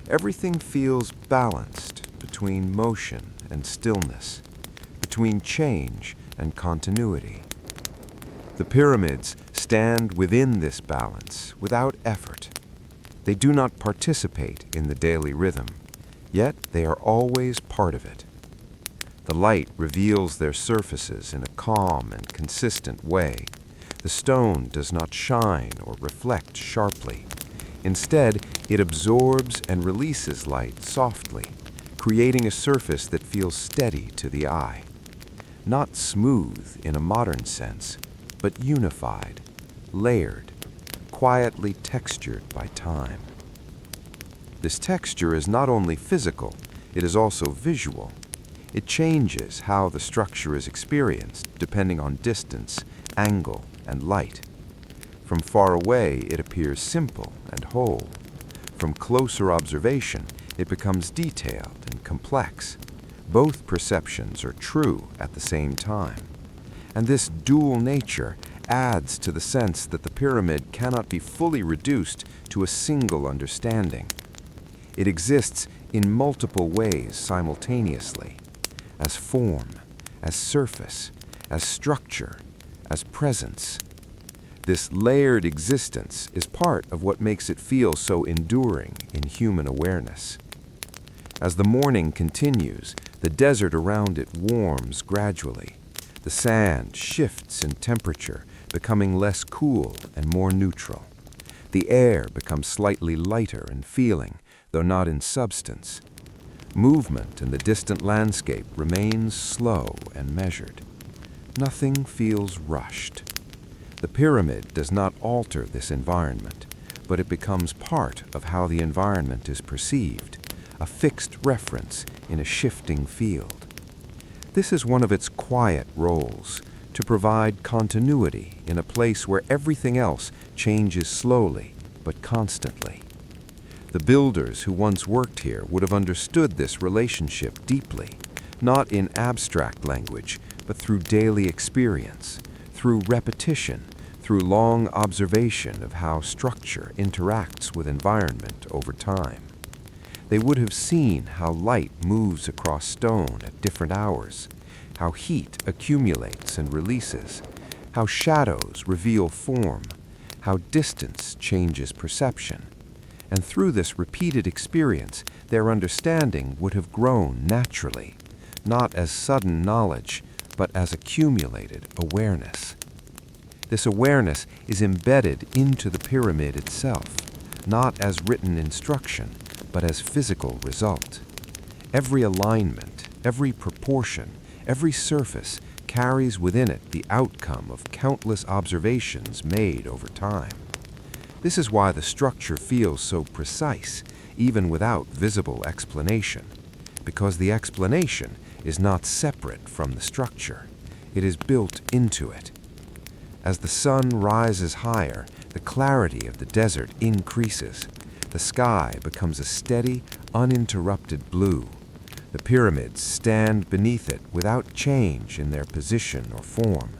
Everything feels balanced between motion and stillness, between change and continuity. The pyramids stand within this balance without effort. They do not participate in the daily rhythm, yet they are always part of it. The light reveals their surfaces in a calm and consistent way. The stone does not shine or reflect sharply. Instead, it absorbs and releases light softly, creating a surface that feels steady to the eye. Not smooth in a modern sense, but unified, layered, quietly textured by time. This texture is not only physical, it is also visual. It changes how the structure is experienced depending on distance, angle, and light. From far away, it appears simple and whole. From closer observation, it becomes detailed and complex. Both perceptions are true at the same time. And this dual nature adds to the sense that the pyramid cannot be fully reduced to a single understanding. It exists in multiple ways simultaneously, as form, as surface, as structure, as presence. This layered existence is part of what makes it feel so enduring in human awareness. As the morning continues, the desert around it warms gradually. The sand shifts in temperature, becoming less cool and more neutral. The air becomes slightly lighter in feeling, though not in substance. Movement in the distant landscape remains slow and measured. Nothing feels rushed. The pyramid does not alter this environment, but it becomes part of how the environment is perceived, a fixed reference in a shifting field. This is one of its quiet roles, to provide continuity in a place where everything else changes slowly but constantly. The builders who once worked here would have understood this relationship deeply, not in abstract language, but through daily experience, through repetition, through long observation of how structure interacts with environment over time. They would have seen how light moves across stone at different hours, how heat accumulates and releases, how shadows reveal form, how distance changes perception. And through this repeated experience, their understanding would have grown naturally, not as sudden knowledge, but as accumulated awareness. This awareness is embedded into the pyramid itself, not as written instruction, but as physical result. Every alignment, every proportion, every surface carries within it the outcome of countless observations made over time. This is why the structure feels so precise, even without visible explanation, because the explanation is not separate from the structure. It is built into it. As the sun rises higher, the clarity of the desert increases. The sky becomes a steady, uninterrupted blue. The pyramids stand beneath it without change in their position or form,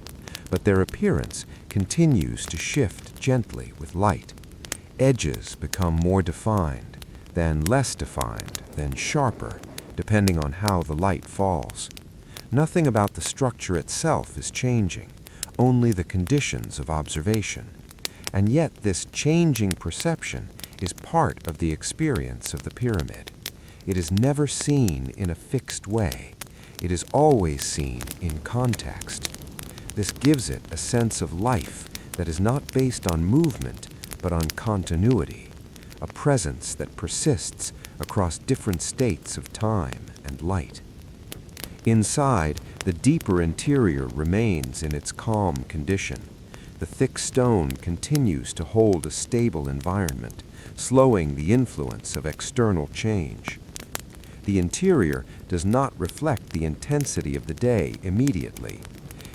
but their appearance continues to shift gently with light. Edges become more defined, then less defined, then sharper, depending on how the light falls. Nothing about the structure itself is changing, only the conditions of observation. And yet this changing perception is part of the experience of the pyramid. It is never seen in a fixed way. It is always seen in context. This gives it a sense of life that is not based on movement, but on continuity, a presence that persists across different states of time and light. Inside, the deeper interior remains in its calm condition. The thick stone continues to hold a stable environment, slowing the influence of external change. The interior does not reflect the intensity of the day immediately.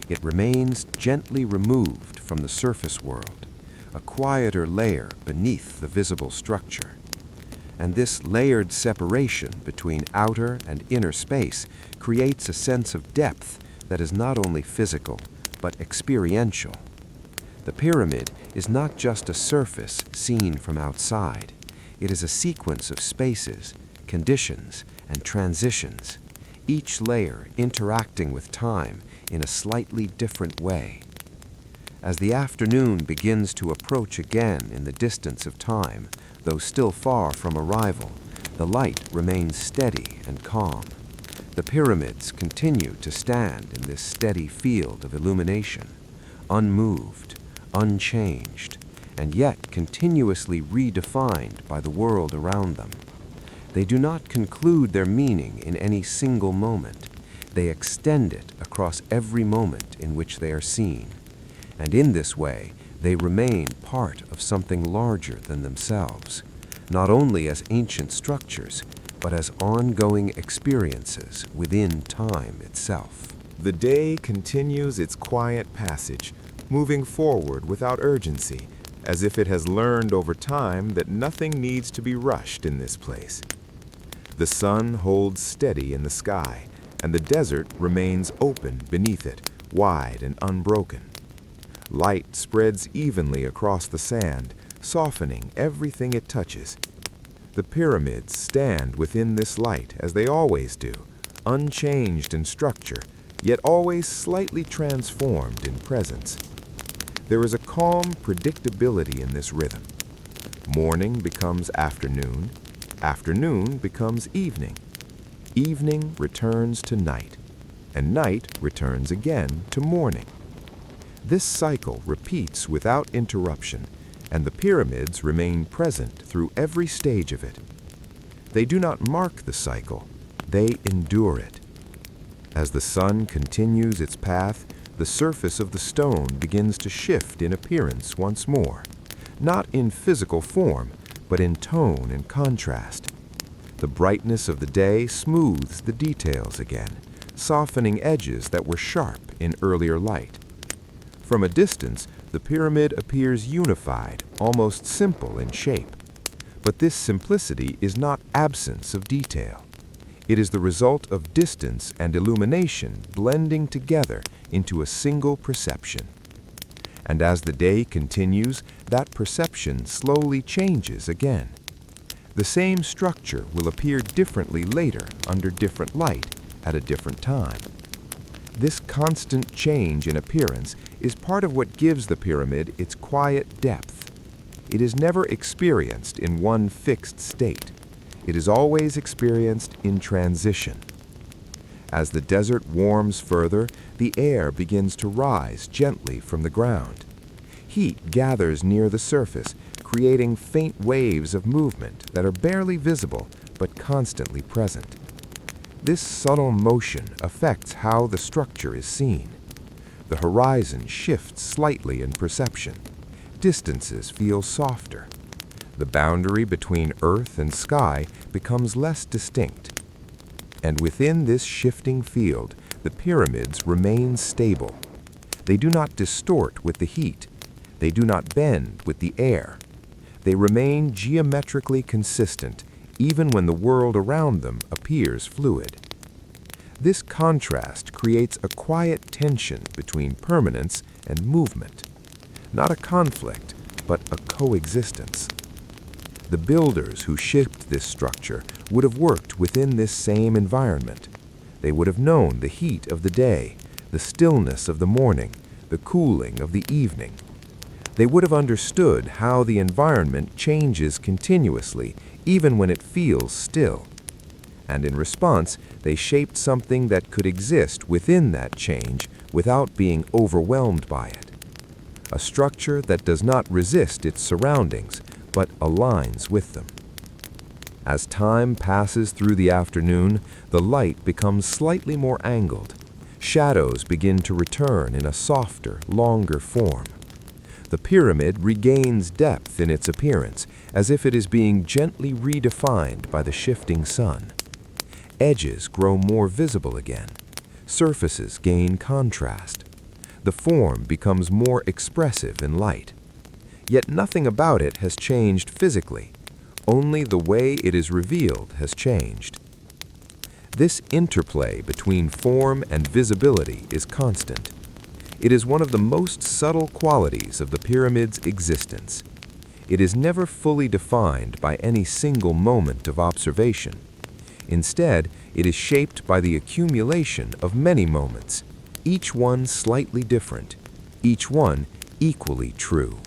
It remains gently removed from the surface world, a quieter layer beneath the visible structure. And this layered separation between outer and inner space creates a sense of depth that is not only physical, but experiential. The pyramid is not just a surface seen from outside. It is a sequence of spaces, conditions, and transitions, each layer interacting with time in a slightly different way. As the afternoon begins to approach again in the distance of time, though still far from arrival, the light remains steady and calm. The pyramids continue to stand in this steady field of illumination, unmoved, unchanged, and yet continuously redefined by the world around them. They do not conclude their meaning in any single moment. They extend it across every moment in which they are seen. And in this way, they remain part of something larger than themselves, not only as ancient structures, but as ongoing experiences within time itself. The day continues its quiet passage, moving forward without urgency, as if it has learned over time that nothing needs to be rushed in this place. The sun holds steady in the sky, and the desert remains open beneath it, wide and unbroken. Light spreads evenly across the sand, softening everything it touches. The pyramids stand within this light as they always do, unchanged in structure, yet always slightly transformed in presence. There is a calm predictability in this rhythm. Morning becomes afternoon, afternoon becomes evening, evening returns to night, and night returns again to morning. This cycle repeats without interruption, and the pyramids remain present through every stage of it. They do not mark the cycle, they endure it. As the sun continues its path, the surface of the stone begins to shift in appearance once more, not in physical form, but in tone and contrast. The brightness of the day smooths the details again, softening edges that were sharp in earlier light. From a distance, the pyramid appears unified, almost simple in shape. But this simplicity is not absence of detail. It is the result of distance and illumination blending together into a single perception. And as the day continues, that perception slowly changes again. The same structure will appear differently later under different light at a different time. This constant change in appearance is part of what gives the pyramid its quiet depth. It is never experienced in one fixed state. It is always experienced in transition. As the desert warms further, the air begins to rise gently from the ground. Heat gathers near the surface, creating faint waves of movement that are barely visible but constantly present. This subtle motion affects how the structure is seen. The horizon shifts slightly in perception. Distances feel softer. The boundary between earth and sky becomes less distinct. And within this shifting field, the pyramids remain stable. They do not distort with the heat. They do not bend with the air. They remain geometrically consistent, even when the world around them appears fluid. This contrast creates a quiet tension between permanence and movement, not a conflict, but a coexistence. The builders who shaped this structure would have worked within this same environment. They would have known the heat of the day, the stillness of the morning, the cooling of the evening. They would have understood how the environment changes continuously, even when it feels still. And in response, they shaped something that could exist within that change without being overwhelmed by it. A structure that does not resist its surroundings, but aligns with them. As time passes through the afternoon, the light becomes slightly more angled. Shadows begin to return in a softer, longer form. The pyramid regains depth in its appearance, as if it is being gently redefined by the shifting sun. Edges grow more visible again. Surfaces gain contrast. The form becomes more expressive in light. Yet nothing about it has changed physically. Only the way it is revealed has changed. This interplay between form and visibility is constant. It is one of the most subtle qualities of the pyramid's existence. It is never fully defined by any single moment of observation. Instead, it is shaped by the accumulation of many moments, each one slightly different, each one equally true.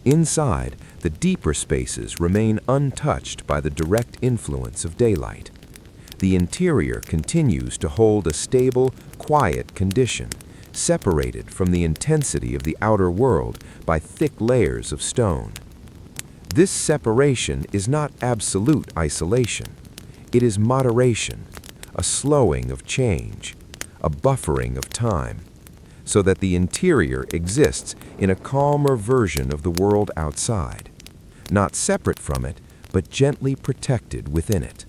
Inside, the deeper spaces remain untouched by the direct influence of daylight. The interior continues to hold a stable, quiet condition, separated from the intensity of the outer world by thick layers of stone. This separation is not absolute isolation. It is moderation, a slowing of change, a buffering of time, so that the interior exists in a calmer version of the world outside, not separate from it, but gently protected within it.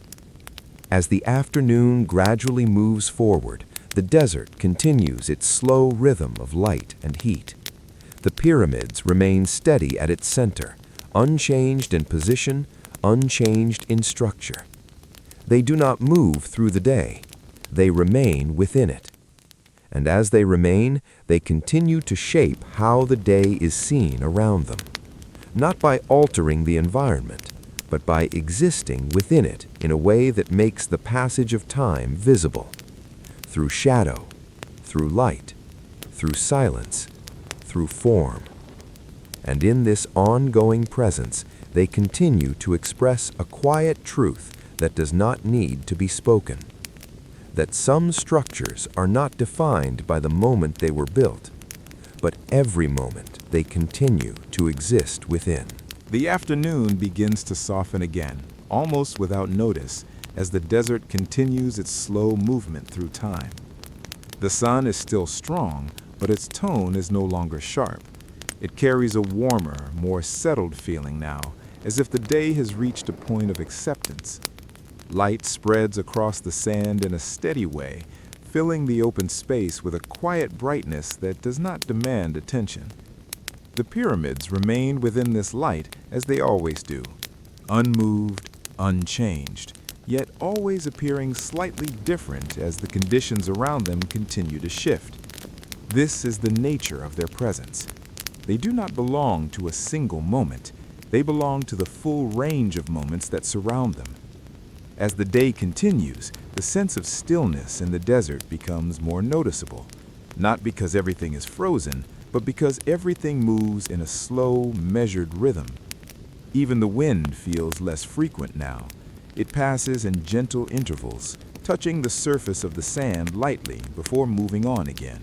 As the afternoon gradually moves forward, the desert continues its slow rhythm of light and heat. The pyramids remain steady at its center, unchanged in position, unchanged in structure. They do not move through the day. They remain within it. And as they remain, they continue to shape how the day is seen around them, not by altering the environment, but by existing within it in a way that makes the passage of time visible, through shadow, through light, through silence, through form. And in this ongoing presence, they continue to express a quiet truth that does not need to be spoken, that some structures are not defined by the moment they were built, but every moment they continue to exist within. The afternoon begins to soften again, almost without notice, as the desert continues its slow movement through time. The sun is still strong, but its tone is no longer sharp. It carries a warmer, more settled feeling now, as if the day has reached a point of acceptance. Light spreads across the sand in a steady way, filling the open space with a quiet brightness that does not demand attention. The pyramids remain within this light as they always do, unmoved, unchanged, yet always appearing slightly different as the conditions around them continue to shift. This is the nature of their presence. They do not belong to a single moment. They belong to the full range of moments that surround them. As the day continues, the sense of stillness in the desert becomes more noticeable, not because everything is frozen, but because everything moves in a slow, measured rhythm. Even the wind feels less frequent now. It passes in gentle intervals, touching the surface of the sand lightly before moving on again.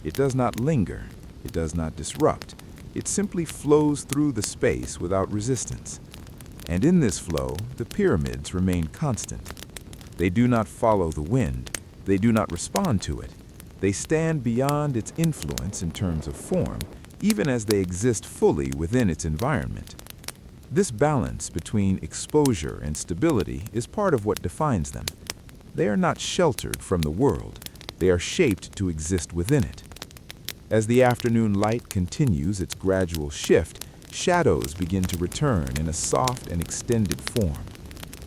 It does not linger. It does not disrupt. It simply flows through the space without resistance. And in this flow, the pyramids remain constant. They do not follow the wind. They do not respond to it. They stand beyond its influence in terms of form, even as they exist fully within its environment. This balance between exposure and stability is part of what defines them. They are not sheltered from the world. They are shaped to exist within it. As the afternoon light continues its gradual shift, shadows begin to return in a soft and extended form.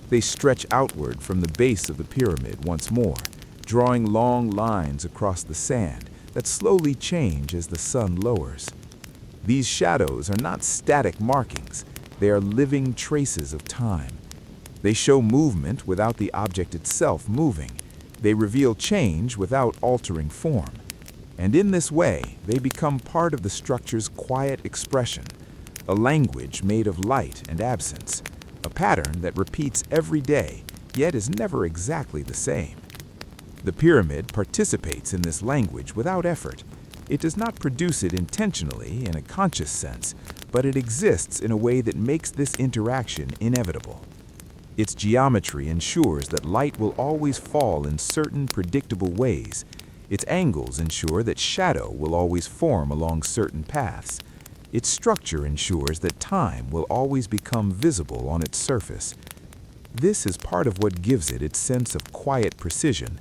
They stretch outward from the base of the pyramid once more, drawing long lines across the sand that slowly change as the sun lowers. These shadows are not static markings. They are living traces of time. They show movement without the object itself moving. They reveal change without altering form. And in this way, they become part of the structure's quiet expression, a language made of light and absence, a pattern that repeats every day, yet is never exactly the same. The pyramid participates in this language without effort. It does not produce it intentionally in a conscious sense, but it exists in a way that makes this interaction inevitable. Its geometry ensures that light will always fall in certain predictable ways. Its angles ensure that shadow will always form along certain paths. Its structure ensures that time will always become visible on its surface. This is part of what gives it its sense of quiet precision,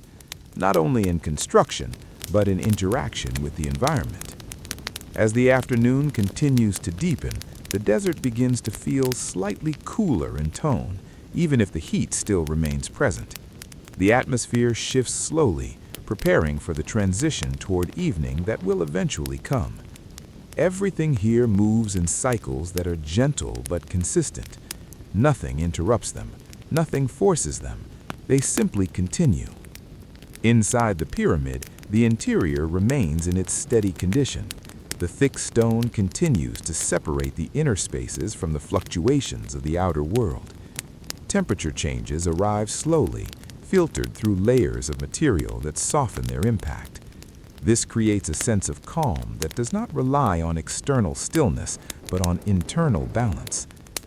not only in construction, but in interaction with the environment. As the afternoon continues to deepen, the desert begins to feel slightly cooler in tone, even if the heat still remains present. The atmosphere shifts slowly, preparing for the transition toward evening that will eventually come. Everything here moves in cycles that are gentle but consistent. Nothing interrupts them. Nothing forces them. They simply continue. Inside the pyramid, the interior remains in its steady condition. The thick stone continues to separate the inner spaces from the fluctuations of the outer world. Temperature changes arrive slowly, filtered through layers of material that soften their impact. This creates a sense of calm that does not rely on external stillness, but on internal balance,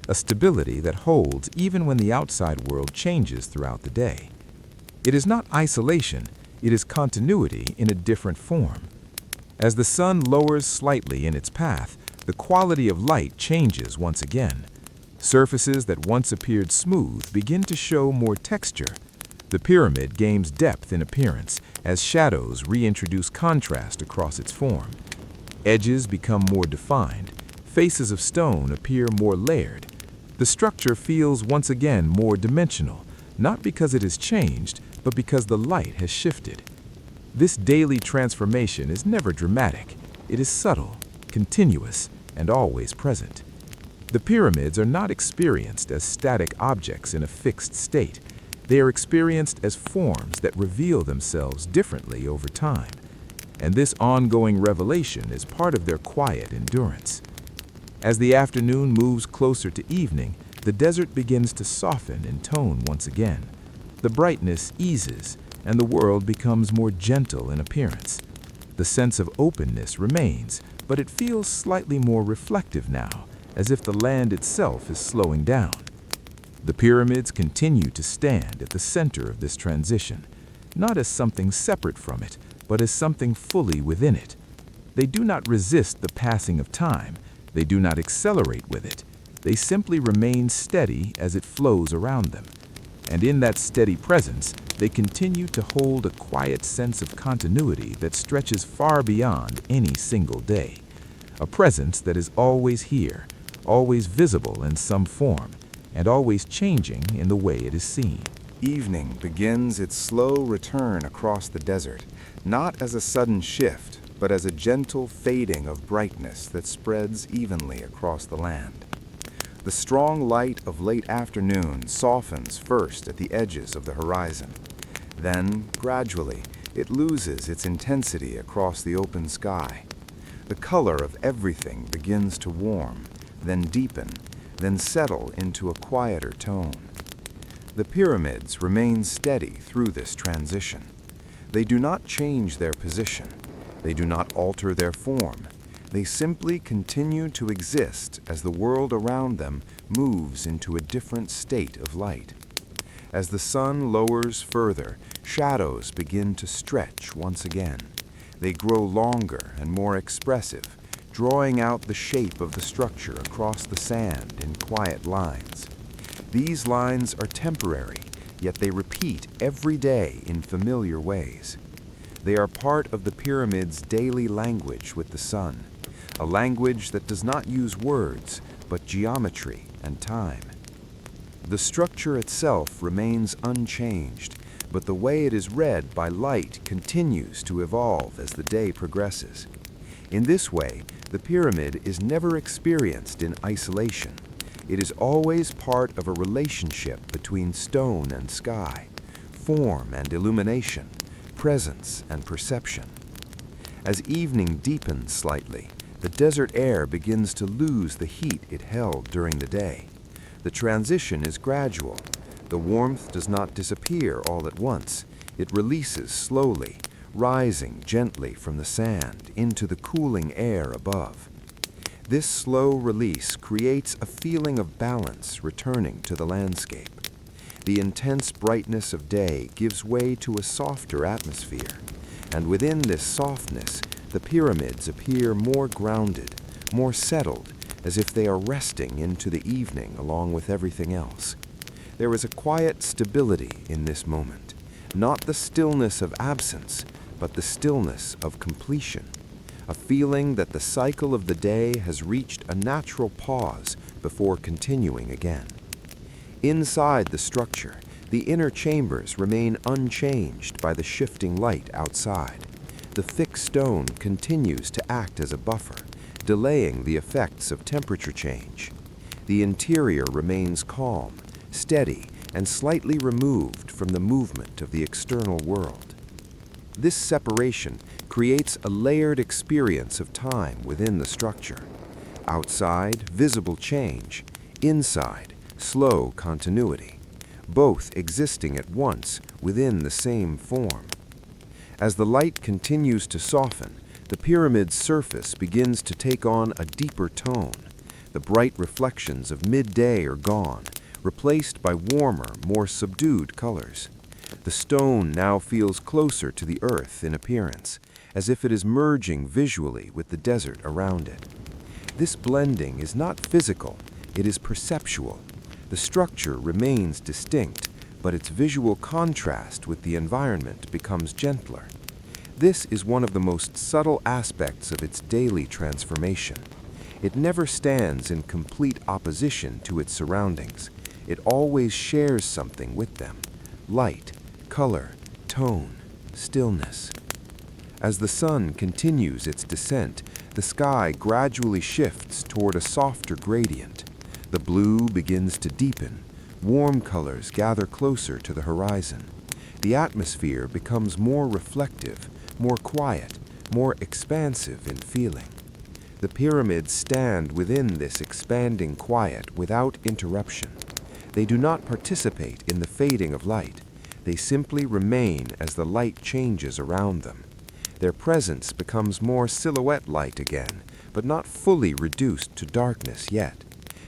a stability that holds even when the outside world changes throughout the day. It is not isolation, it is continuity in a different form. As the sun lowers slightly in its path, the quality of light changes once again. Surfaces that once appeared smooth begin to show more texture. The pyramid gains depth in appearance as shadows reintroduce contrast across its form. Edges become more defined, faces of stone appear more layered. The structure feels once again more dimensional, not because it has changed, but because the light has shifted. This daily transformation is never dramatic. It is subtle, continuous, and always present. The pyramids are not experienced as static objects in a fixed state. They are experienced as forms that reveal themselves differently over time. And this ongoing revelation is part of their quiet endurance. As the afternoon moves closer to evening, the desert begins to soften in tone once again. The brightness eases, and the world becomes more gentle in appearance. The sense of openness remains, but it feels slightly more reflective now, as if the land itself is slowing down. The pyramids continue to stand at the center of this transition, not as something separate from it, but as something fully within it. They do not resist the passing of time. They do not accelerate with it. They simply remain steady as it flows around them. And in that steady presence, they continue to hold a quiet sense of continuity that stretches far beyond any single day. A presence that is always here, always visible in some form, and always changing in the way it is seen. Evening begins its slow return across the desert, not as a sudden shift, but as a gentle fading of brightness that spreads evenly across the land. The strong light of late afternoon softens first at the edges of the horizon. Then, gradually, it loses its intensity across the open sky. The color of everything begins to warm, then deepen, then settle into a quieter tone. The pyramids remain steady through this transition. They do not change their position. They do not alter their form. They simply continue to exist as the world around them moves into a different state of light. As the sun lowers further, shadows begin to stretch once again. They grow longer and more expressive, drawing out the shape of the structure across the sand in quiet lines. These lines are temporary, yet they repeat every day in familiar ways. They are part of the pyramid's daily language with the sun, a language that does not use words, but geometry and time. The structure itself remains unchanged, but the way it is read by light continues to evolve as the day progresses. In this way, the pyramid is never experienced in isolation. It is always part of a relationship between stone and sky, form and illumination, presence and perception. As evening deepens slightly, the desert air begins to lose the heat it held during the day. The transition is gradual. The warmth does not disappear all at once. It releases slowly, rising gently from the sand into the cooling air above. This slow release creates a feeling of balance returning to the landscape. The intense brightness of day gives way to a softer atmosphere, and within this softness, the pyramids appear more grounded, more settled, as if they are resting into the evening along with everything else. There is a quiet stability in this moment, not the stillness of absence, but the stillness of completion, a feeling that the cycle of the day has reached a natural pause before continuing again. Inside the structure, the inner chambers remain unchanged by the shifting light outside. The thick stone continues to act as a buffer, delaying the effects of temperature change. The interior remains calm, steady, and slightly removed from the movement of the external world. This separation creates a layered experience of time within the structure. Outside, visible change. Inside, slow continuity, both existing at once within the same form. As the light continues to soften, the pyramid's surface begins to take on a deeper tone. The bright reflections of midday are gone, replaced by warmer, more subdued colors. The stone now feels closer to the earth in appearance, as if it is merging visually with the desert around it. This blending is not physical, it is perceptual. The structure remains distinct, but its visual contrast with the environment becomes gentler. This is one of the most subtle aspects of its daily transformation. It never stands in complete opposition to its surroundings. It always shares something with them: light, color, tone, stillness. As the sun continues its descent, the sky gradually shifts toward a softer gradient. The blue begins to deepen. Warm colors gather closer to the horizon. The atmosphere becomes more reflective, more quiet, more expansive in feeling. The pyramids stand within this expanding quiet without interruption. They do not participate in the fading of light. They simply remain as the light changes around them. Their presence becomes more silhouette-like again, but not fully reduced to darkness yet.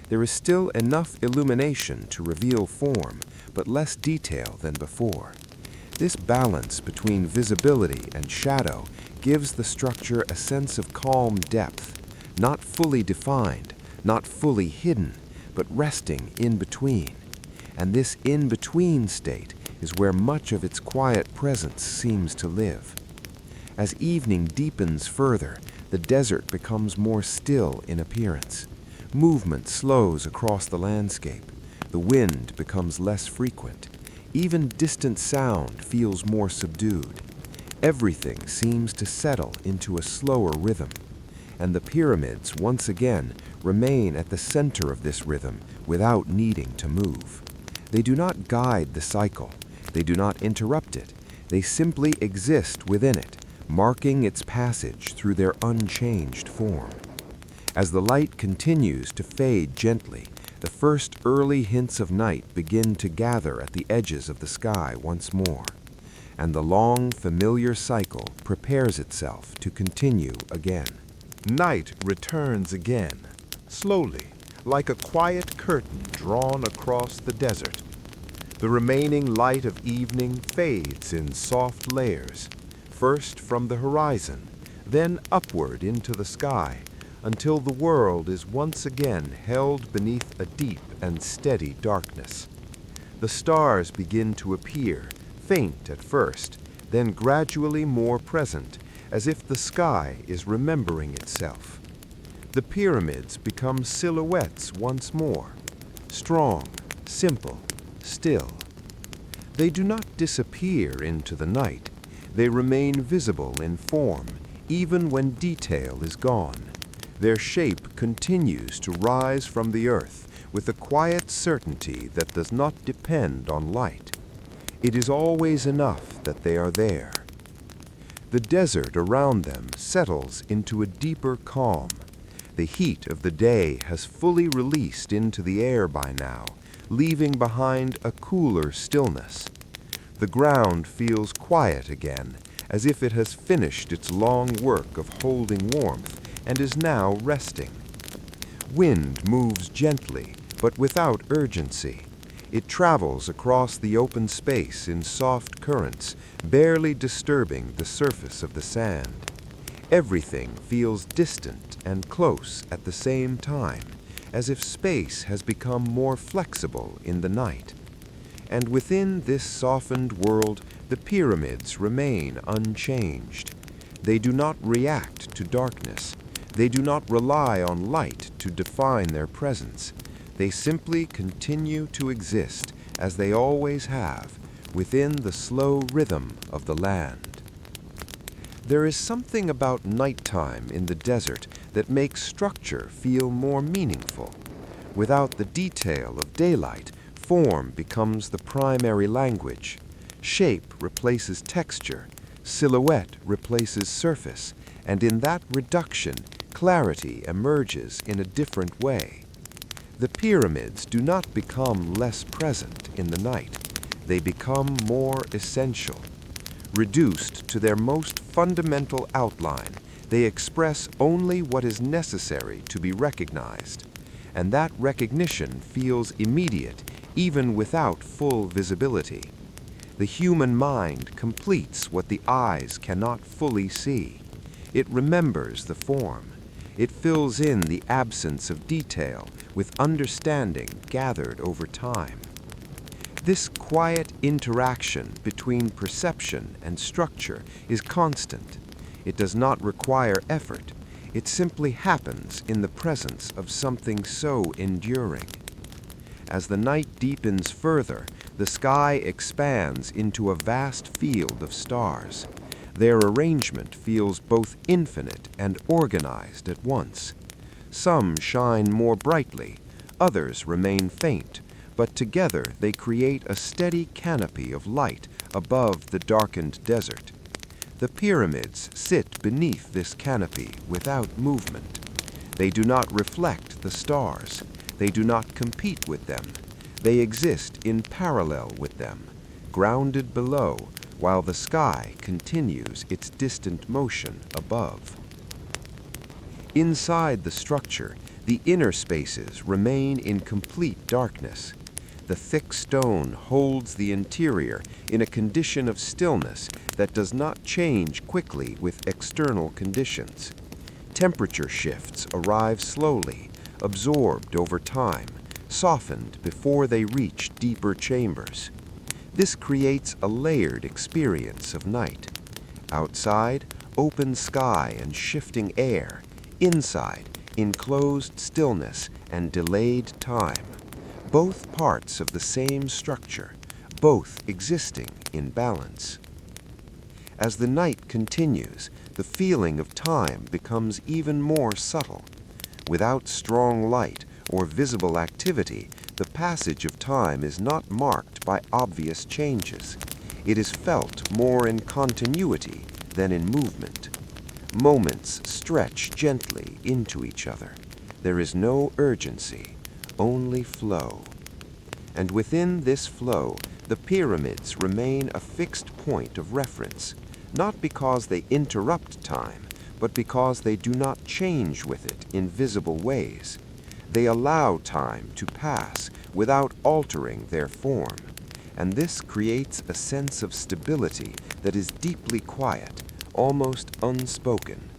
There is still enough illumination to reveal form, but less detail than before. This balance between visibility and shadow gives the structure a sense of calm depth, not fully defined, not fully hidden, but resting in between. And this in-between state is where much of its quiet presence seems to live. As evening deepens further, the desert becomes more still in appearance. Movement slows across the landscape. The wind becomes less frequent. Even distant sound feels more subdued. Everything seems to settle into a slower rhythm. And the pyramids, once again, remain at the center of this rhythm without needing to move. They do not guide the cycle. They do not interrupt it. They simply exist within it, marking its passage through their unchanged form. As the light continues to fade gently, the first early hints of night begin to gather at the edges of the sky once more, and the long, familiar cycle prepares itself to continue again. Night returns again, slowly, like a quiet curtain drawn across the desert. The remaining light of evening fades in soft layers, first from the horizon, then upward into the sky, until the world is once again held beneath a deep and steady darkness. The stars begin to appear, faint at first, then gradually more present, as if the sky is remembering itself. The pyramids become silhouettes once more, strong, simple, still. They do not disappear into the night. They remain visible in form, even when detail is gone. Their shape continues to rise from the earth with a quiet certainty that does not depend on light. It is always enough that they are there. The desert around them settles into a deeper calm. The heat of the day has fully released into the air by now, leaving behind a cooler stillness. The ground feels quiet again, as if it has finished its long work of holding warmth and is now resting. Wind moves gently, but without urgency. It travels across the open space in soft currents, barely disturbing the surface of the sand. Everything feels distant and close at the same time, as if space has become more flexible in the night. And within this softened world, the pyramids remain unchanged. They do not react to darkness. They do not rely on light to define their presence. They simply continue to exist as they always have, within the slow rhythm of the land. There is something about nighttime in the desert that makes structure feel more meaningful. Without the detail of daylight, form becomes the primary language. Shape replaces texture, silhouette replaces surface, and in that reduction, clarity emerges in a different way. The pyramids do not become less present in the night. They become more essential. Reduced to their most fundamental outline, they express only what is necessary to be recognized, and that recognition feels immediate even without full visibility. The human mind completes what the eyes cannot fully see. It remembers the form. It fills in the absence of detail with understanding gathered over time. This quiet interaction between perception and structure is constant. It does not require effort. It simply happens in the presence of something so enduring. As the night deepens further, the sky expands into a vast field of stars. Their arrangement feels both infinite and organized at once. Some shine more brightly, others remain faint, but together they create a steady canopy of light above the darkened desert. The pyramids sit beneath this canopy without movement. They do not reflect the stars. They do not compete with them. They exist in parallel with them, grounded below, while the sky continues its distant motion above. Inside the structure, the inner spaces remain in complete darkness. The thick stone holds the interior in a condition of stillness that does not change quickly with external conditions. Temperature shifts arrive slowly, absorbed over time, softened before they reach deeper chambers. This creates a layered experience of night. Outside, open sky and shifting air. Inside, enclosed stillness and delayed time. Both parts of the same structure, both existing in balance. As the night continues, the feeling of time becomes even more subtle. Without strong light or visible activity, the passage of time is not marked by obvious changes. It is felt more in continuity than in movement. Moments stretch gently into each other. There is no urgency, only flow. And within this flow, the pyramids remain a fixed point of reference, not because they interrupt time, but because they do not change with it in visible ways. They allow time to pass without altering their form, and this creates a sense of stability that is deeply quiet, almost unspoken,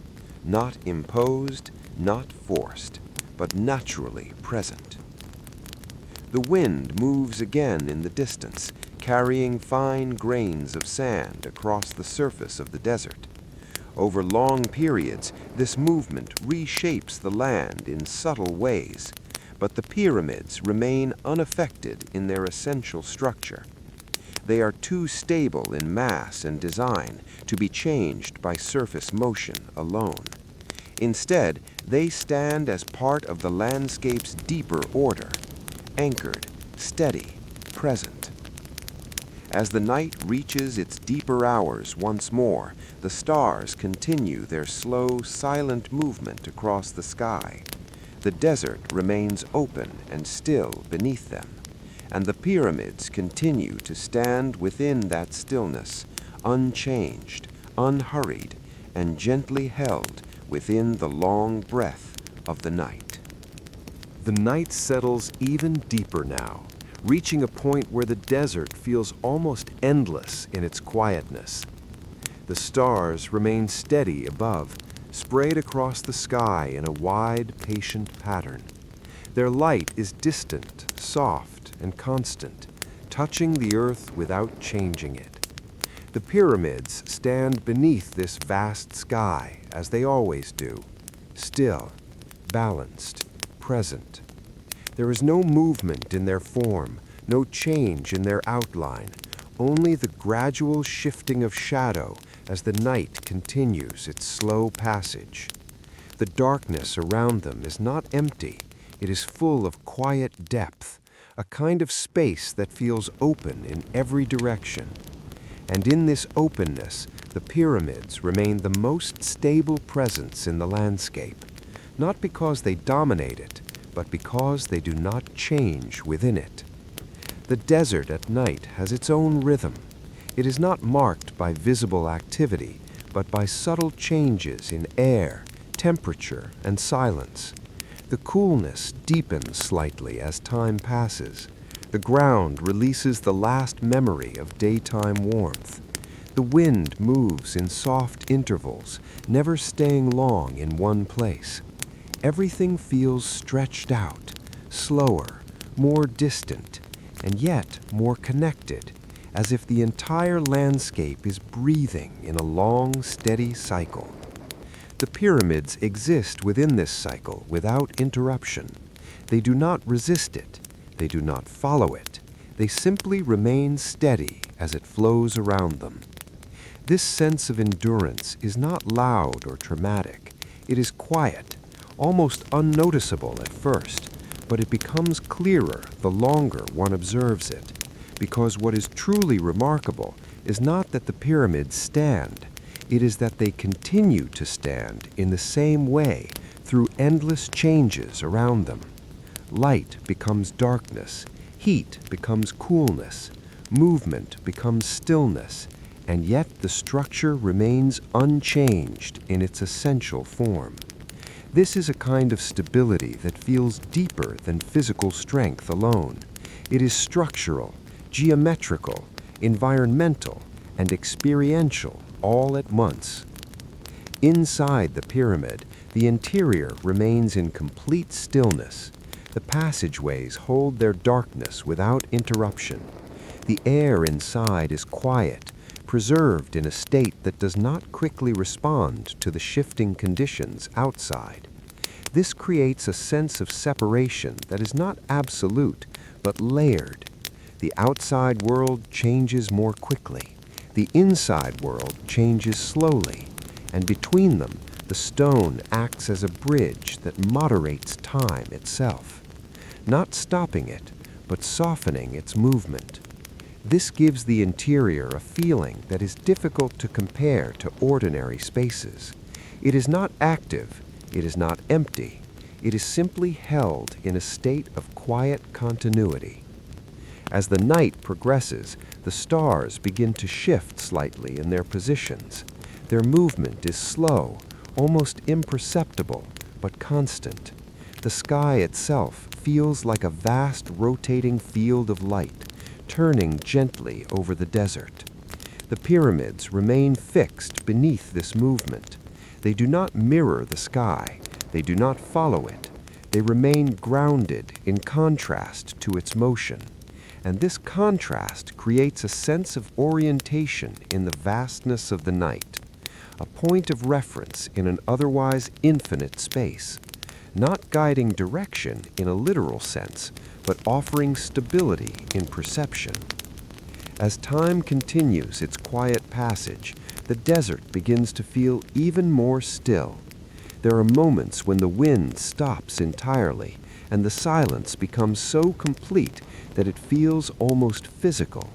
not imposed, not forced, but naturally present. The wind moves again in the distance, carrying fine grains of sand across the surface of the desert. Over long periods, this movement reshapes the land in subtle ways, but the pyramids remain unaffected in their essential structure. They are too stable in mass and design to be changed by surface motion alone. Instead, they stand as part of the landscape's deeper order, anchored, steady, present. As the night reaches its deeper hours once more, the stars continue their slow, silent movement across the sky. The desert remains open and still beneath them, and the pyramids continue to stand within that stillness, unchanged, unhurried, and gently held within the long breath of the night. The night settles even deeper now, reaching a point where the desert feels almost endless in its quietness. The stars remain steady above, sprayed across the sky in a wide, patient pattern. Their light is distant, soft, and constant, touching the earth without changing it. The pyramids stand beneath this vast sky, as they always do, still, balanced, present. There is no movement in their form, no change in their outline, only the gradual shifting of shadow as the night continues its slow passage. The darkness around them is not empty, it is full of quiet depth, a kind of space that feels open in every direction. And in this openness, the pyramids remain the most stable presence in the landscape, not because they dominate it, but because they do not change within it. The desert at night has its own rhythm. It is not marked by visible activity, but by subtle changes in air, temperature, and silence. The coolness deepens slightly as time passes. The ground releases the last memory of daytime warmth. The wind moves in soft intervals, never staying long in one place. Everything feels stretched out, slower, more distant, and yet more connected, as if the entire landscape is breathing in a long, steady cycle. The pyramids exist within this cycle without interruption. They do not resist it. They do not follow it. They simply remain steady as it flows around them. This sense of endurance is not loud or dramatic. It is quiet, almost unnoticeable at first, but it becomes clearer the longer one observes it, because what is truly remarkable is not that the pyramids stand, it is that they continue to stand in the same way through endless changes around them. Light becomes darkness, heat becomes coolness, movement becomes stillness, and yet the structure remains unchanged in its essential form. This is a kind of stability that feels deeper than physical strength alone. It is structural, geometrical, environmental, and experiential all at once. Inside the pyramid, the interior remains in complete stillness. The passageways hold their darkness without interruption. The air inside is quiet, preserved in a state that does not quickly respond to the shifting conditions outside. This creates a sense of separation that is not absolute, but layered. The outside world changes more quickly. The inside world changes slowly, and between them, the stone acts as a bridge that moderates time itself, not stopping it, but softening its movement. This gives the interior a feeling that is difficult to compare to ordinary spaces. It is not active, it is not empty, it is simply held in a state of quiet continuity. As the night progresses, the stars begin to shift slightly in their positions. Their movement is slow, almost imperceptible, but constant. The sky itself feels like a vast rotating field of light, turning gently over the desert. The pyramids remain fixed beneath this movement. They do not mirror the sky. They do not follow it. They remain grounded in contrast to its motion. And this contrast creates a sense of orientation in the vastness of the night, a point of reference in an otherwise infinite space, not guiding direction in a literal sense, but offering stability in perception. As time continues its quiet passage, the desert begins to feel even more still. There are moments when the wind stops entirely, and the silence becomes so complete that it feels almost physical.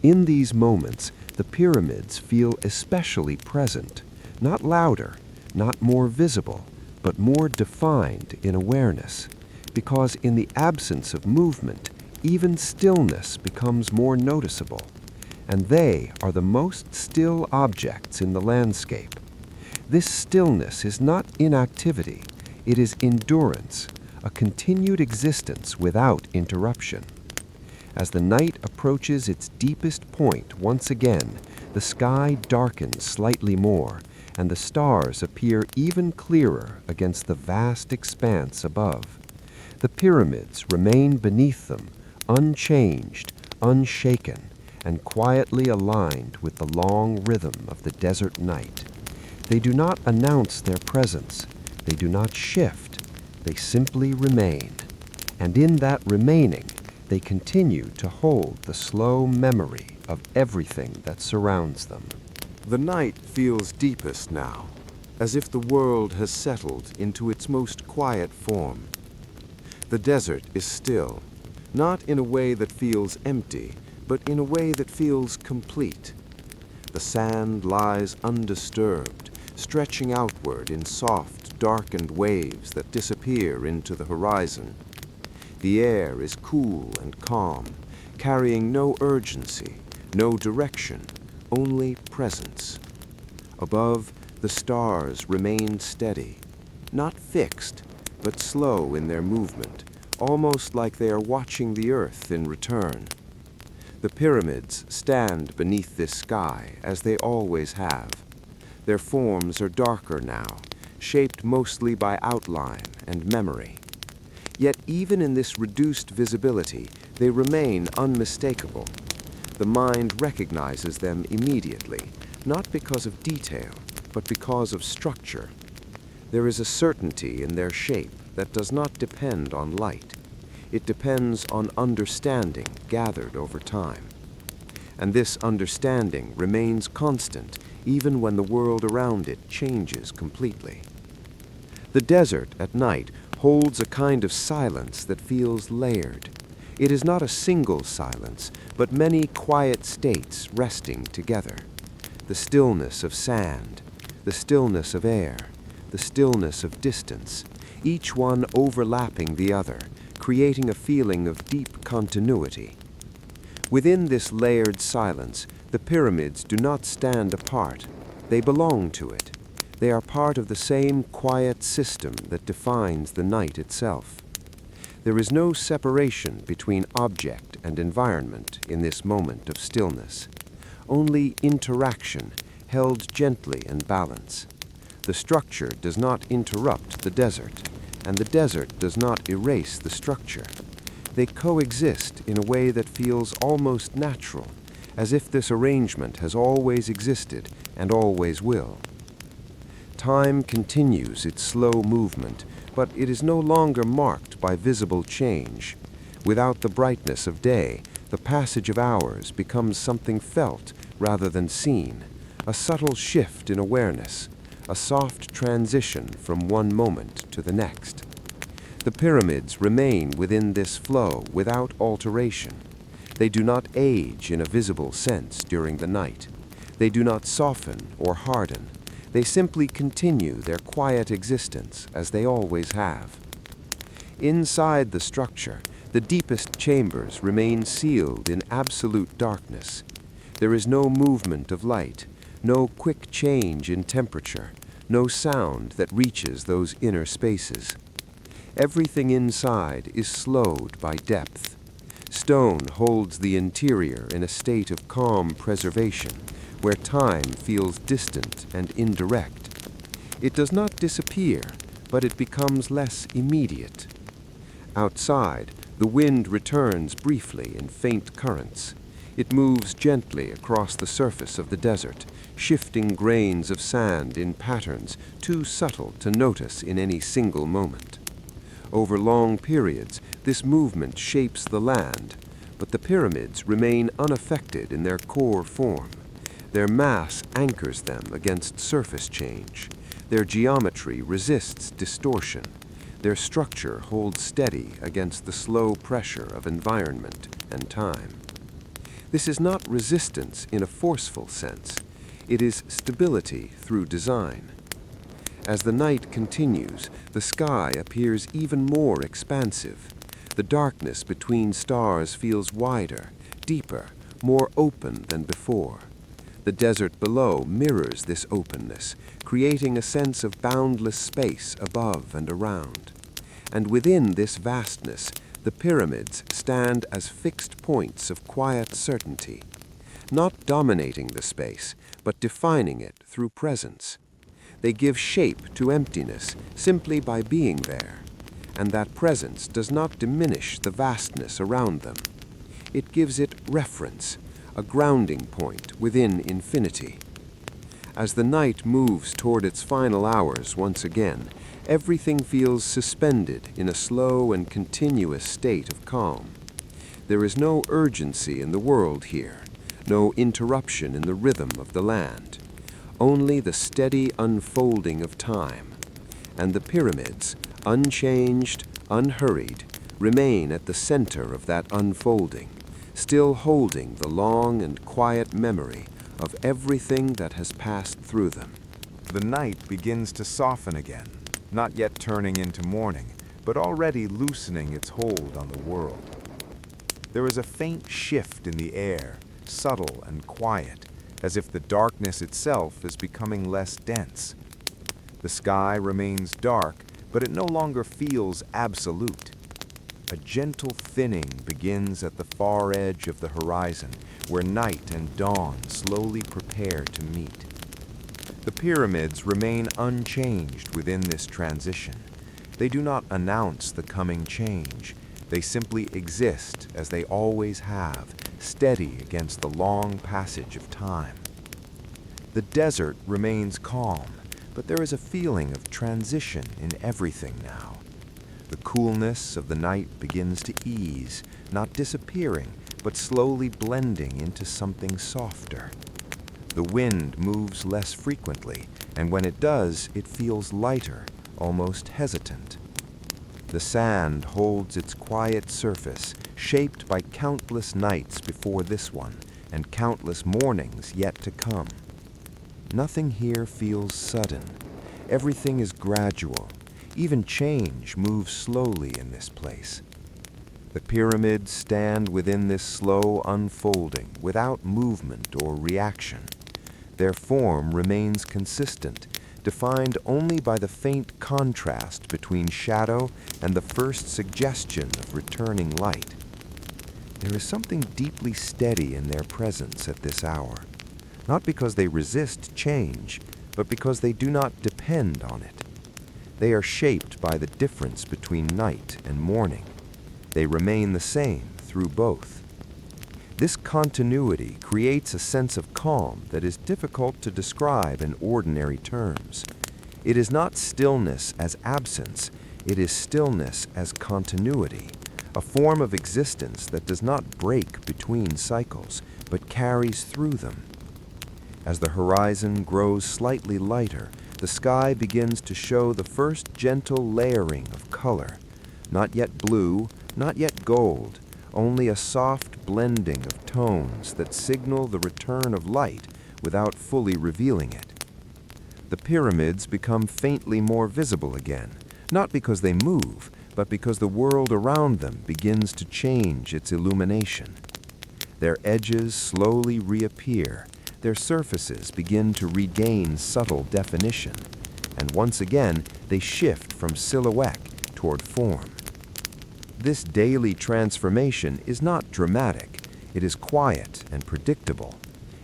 In these moments, the pyramids feel especially present, not louder, not more visible, but more defined in awareness, because in the absence of movement, even stillness becomes more noticeable, and they are the most still objects in the landscape. This stillness is not inactivity, it is endurance, a continued existence without interruption. As the night approaches its deepest point once again, the sky darkens slightly more, and the stars appear even clearer against the vast expanse above. The pyramids remain beneath them, unchanged, unshaken, and quietly aligned with the long rhythm of the desert night. They do not announce their presence. They do not shift. They simply remain. And in that remaining, they continue to hold the slow memory of everything that surrounds them. The night feels deepest now, as if the world has settled into its most quiet form. The desert is still, not in a way that feels empty, but in a way that feels complete. The sand lies undisturbed, stretching outward in soft, darkened waves that disappear into the horizon. The air is cool and calm, carrying no urgency, no direction, only presence. Above, the stars remain steady, not fixed, but slow in their movement, almost like they are watching the earth in return. The pyramids stand beneath this sky, as they always have. Their forms are darker now, shaped mostly by outline and memory. Yet even in this reduced visibility, They remain unmistakable. The mind recognizes them immediately, not because of detail, but because of structure. There is a certainty in their shape that does not depend on light. It depends on understanding gathered over time. And this understanding remains constant even when the world around it changes completely. The desert at night holds a kind of silence that feels layered. It is not a single silence, but many quiet states resting together. The stillness of sand, the stillness of air, the stillness of distance, each one overlapping the other, creating a feeling of deep continuity. Within this layered silence, the pyramids do not stand apart. They belong to it. They are part of the same quiet system that defines the night itself. There is no separation between object and environment in this moment of stillness. Only interaction, held gently in balance. The structure does not interrupt the desert, and the desert does not erase the structure. They coexist in a way that feels almost natural, as if this arrangement has always existed and always will. Time continues its slow movement, but it is no longer marked by visible change. Without the brightness of day, the passage of hours becomes something felt rather than seen, a subtle shift in awareness, a soft transition from one moment to the next. The pyramids remain within this flow without alteration. They do not age in a visible sense during the night. They do not soften or harden. They simply continue their quiet existence as they always have. Inside the structure, the deepest chambers remain sealed in absolute darkness. There is no movement of light, no quick change in temperature, no sound that reaches those inner spaces. Everything inside is slowed by depth. Stone holds the interior in a state of calm preservation, where time feels distant and indirect. It does not disappear, but it becomes less immediate. Outside, the wind returns briefly in faint currents. It moves gently across the surface of the desert, shifting grains of sand in patterns too subtle to notice in any single moment. Over long periods, this movement shapes the land, but the pyramids remain unaffected in their core form. Their mass anchors them against surface change. Their geometry resists distortion. Their structure holds steady against the slow pressure of environment and time. This is not resistance in a forceful sense. It is stability through design. As the night continues, the sky appears even more expansive. The darkness between stars feels wider, deeper, more open than before. The desert below mirrors this openness, creating a sense of boundless space above and around. And within this vastness, the pyramids stand as fixed points of quiet certainty, not dominating the space, but defining it through presence. They give shape to emptiness simply by being there, and that presence does not diminish the vastness around them. It gives it reference, a grounding point within infinity. As the night moves toward its final hours once again, everything feels suspended in a slow and continuous state of calm. There is no urgency in the world here, no interruption in the rhythm of the land. Only the steady unfolding of time, and the pyramids, unchanged, unhurried, remain at the center of that unfolding, still holding the long and quiet memory of everything that has passed through them. The night begins to soften again, not yet turning into morning, but already loosening its hold on the world. There is a faint shift in the air, subtle and quiet, as if the darkness itself is becoming less dense. The sky remains dark, but it no longer feels absolute. A gentle thinning begins at the far edge of the horizon, where night and dawn slowly prepare to meet. The pyramids remain unchanged within this transition. They do not announce the coming change. They simply exist as they always have, steady against the long passage of time. The desert remains calm, but there is a feeling of transition in everything now. The coolness of the night begins to ease, not disappearing, but slowly blending into something softer. The wind moves less frequently, and when it does, it feels lighter, almost hesitant. The sand holds its quiet surface, shaped by countless nights before this one, and countless mornings yet to come. Nothing here feels sudden. Everything is gradual. Even change moves slowly in this place. The pyramids stand within this slow unfolding, without movement or reaction. Their form remains consistent, defined only by the faint contrast between shadow and the first suggestion of returning light. There is something deeply steady in their presence at this hour, not because they resist change, but because they do not depend on it. They are shaped by the difference between night and morning. They remain the same through both. This continuity creates a sense of calm that is difficult to describe in ordinary terms. It is not stillness as absence, it is stillness as continuity, a form of existence that does not break between cycles, but carries through them. As the horizon grows slightly lighter, the sky begins to show the first gentle layering of color. Not yet blue, not yet gold, only a soft blending of tones that signal the return of light without fully revealing it. The pyramids become faintly more visible again, not because they move, but because the world around them begins to change its illumination. Their edges slowly reappear, their surfaces begin to regain subtle definition, and once again they shift from silhouette toward form. This daily transformation is not dramatic, it is quiet and predictable,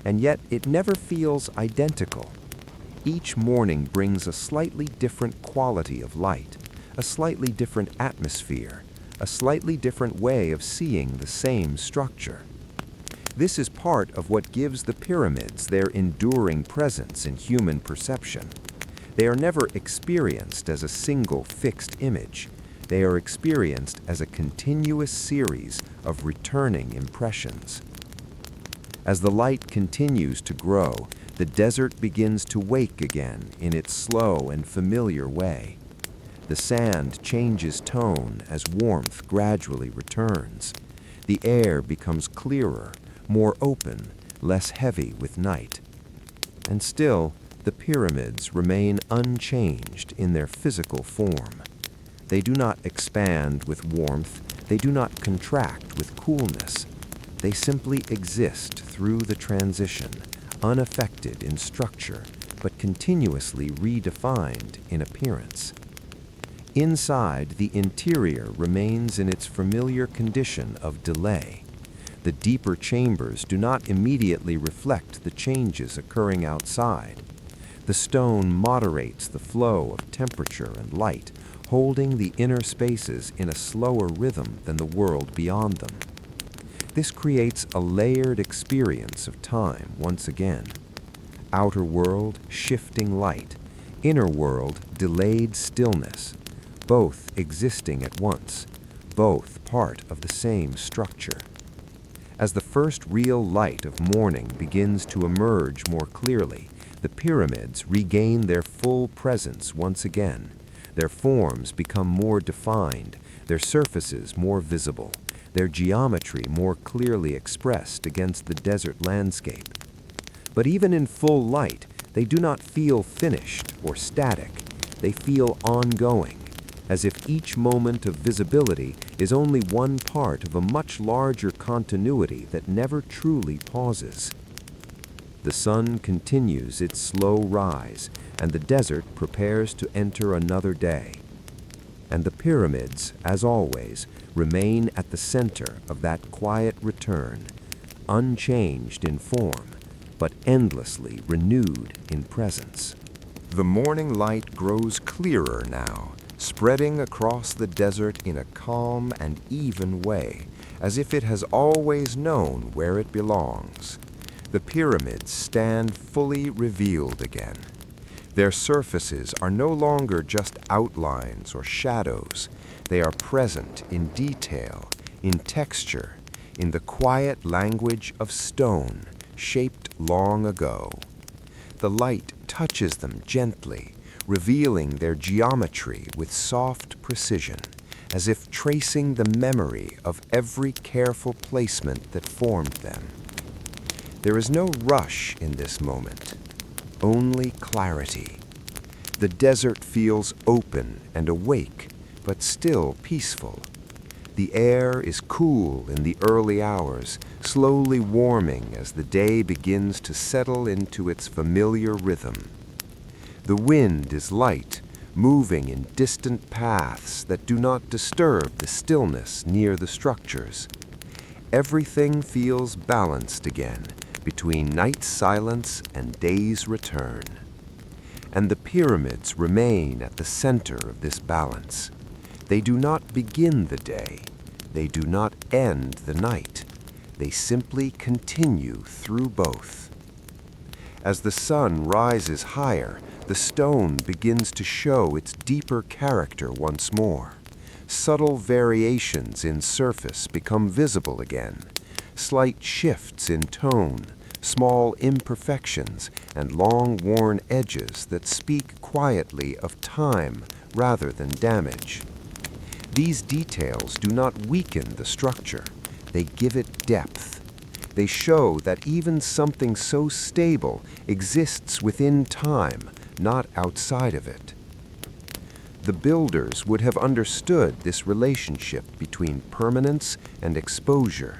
and yet it never feels identical. Each morning brings a slightly different quality of light, a slightly different atmosphere, a slightly different way of seeing the same structure. This is part of what gives the pyramids their enduring presence in human perception. They are never experienced as a single fixed image. They are experienced as a continuous series of returning impressions. As the light continues to grow, the desert begins to wake again in its slow and familiar way. The sand changes tone as warmth gradually returns. The air becomes clearer, more open, less heavy with night. And still, the pyramids remain unchanged in their physical form. They do not expand with warmth, they do not contract with coolness. They simply exist through the transition, unaffected in structure, but continuously redefined in appearance. Inside, the interior remains in its familiar condition of delay. The deeper chambers do not immediately reflect the changes occurring outside. The stone moderates the flow of temperature and light, holding the inner spaces in a slower rhythm than the world beyond them. This creates a layered experience of time once again. Outer world, shifting light. Inner world, delayed stillness. Both existing at once, both part of the same structure. As the first real light of morning begins to emerge more clearly, the pyramids regain their full presence once again. Their forms become more defined, their surfaces more visible, their geometry more clearly expressed against the desert landscape. But even in full light, they do not feel finished or static. They feel ongoing, as if each moment of visibility is only one part of a much larger continuity that never truly pauses. The sun continues its slow rise, and the desert prepares to enter another day. And the pyramids, as always, remain at the center of that quiet return, unchanged in form, but endlessly renewed in presence. The morning light grows clearer now, spreading across the desert in a calm and even way, as if it has always known where it belongs. The pyramids stand fully revealed again. Their surfaces are no longer just outlines or shadows. They are present in detail, in texture, in the quiet language of stone shaped long ago. The light touches them gently, revealing their geometry with soft precision, as if tracing the memory of every careful placement that formed them. There is no rush in this moment, only clarity. The desert feels open and awake, but still peaceful. The air is cool in the early hours, slowly warming as the day begins to settle into its familiar rhythm. The wind is light, moving in distant paths that do not disturb the stillness near the structures. Everything feels balanced again between night's silence and day's return. And the pyramids remain at the center of this balance. They do not begin the day. They do not end the night. They simply continue through both. As the sun rises higher, the stone begins to show its deeper character once more. Subtle variations in surface become visible again. Slight shifts in tone, small imperfections, and long-worn edges that speak quietly of time rather than damage. These details do not weaken the structure. They give it depth. They show that even something so stable exists within time, not outside of it. The builders would have understood this relationship between permanence and exposure.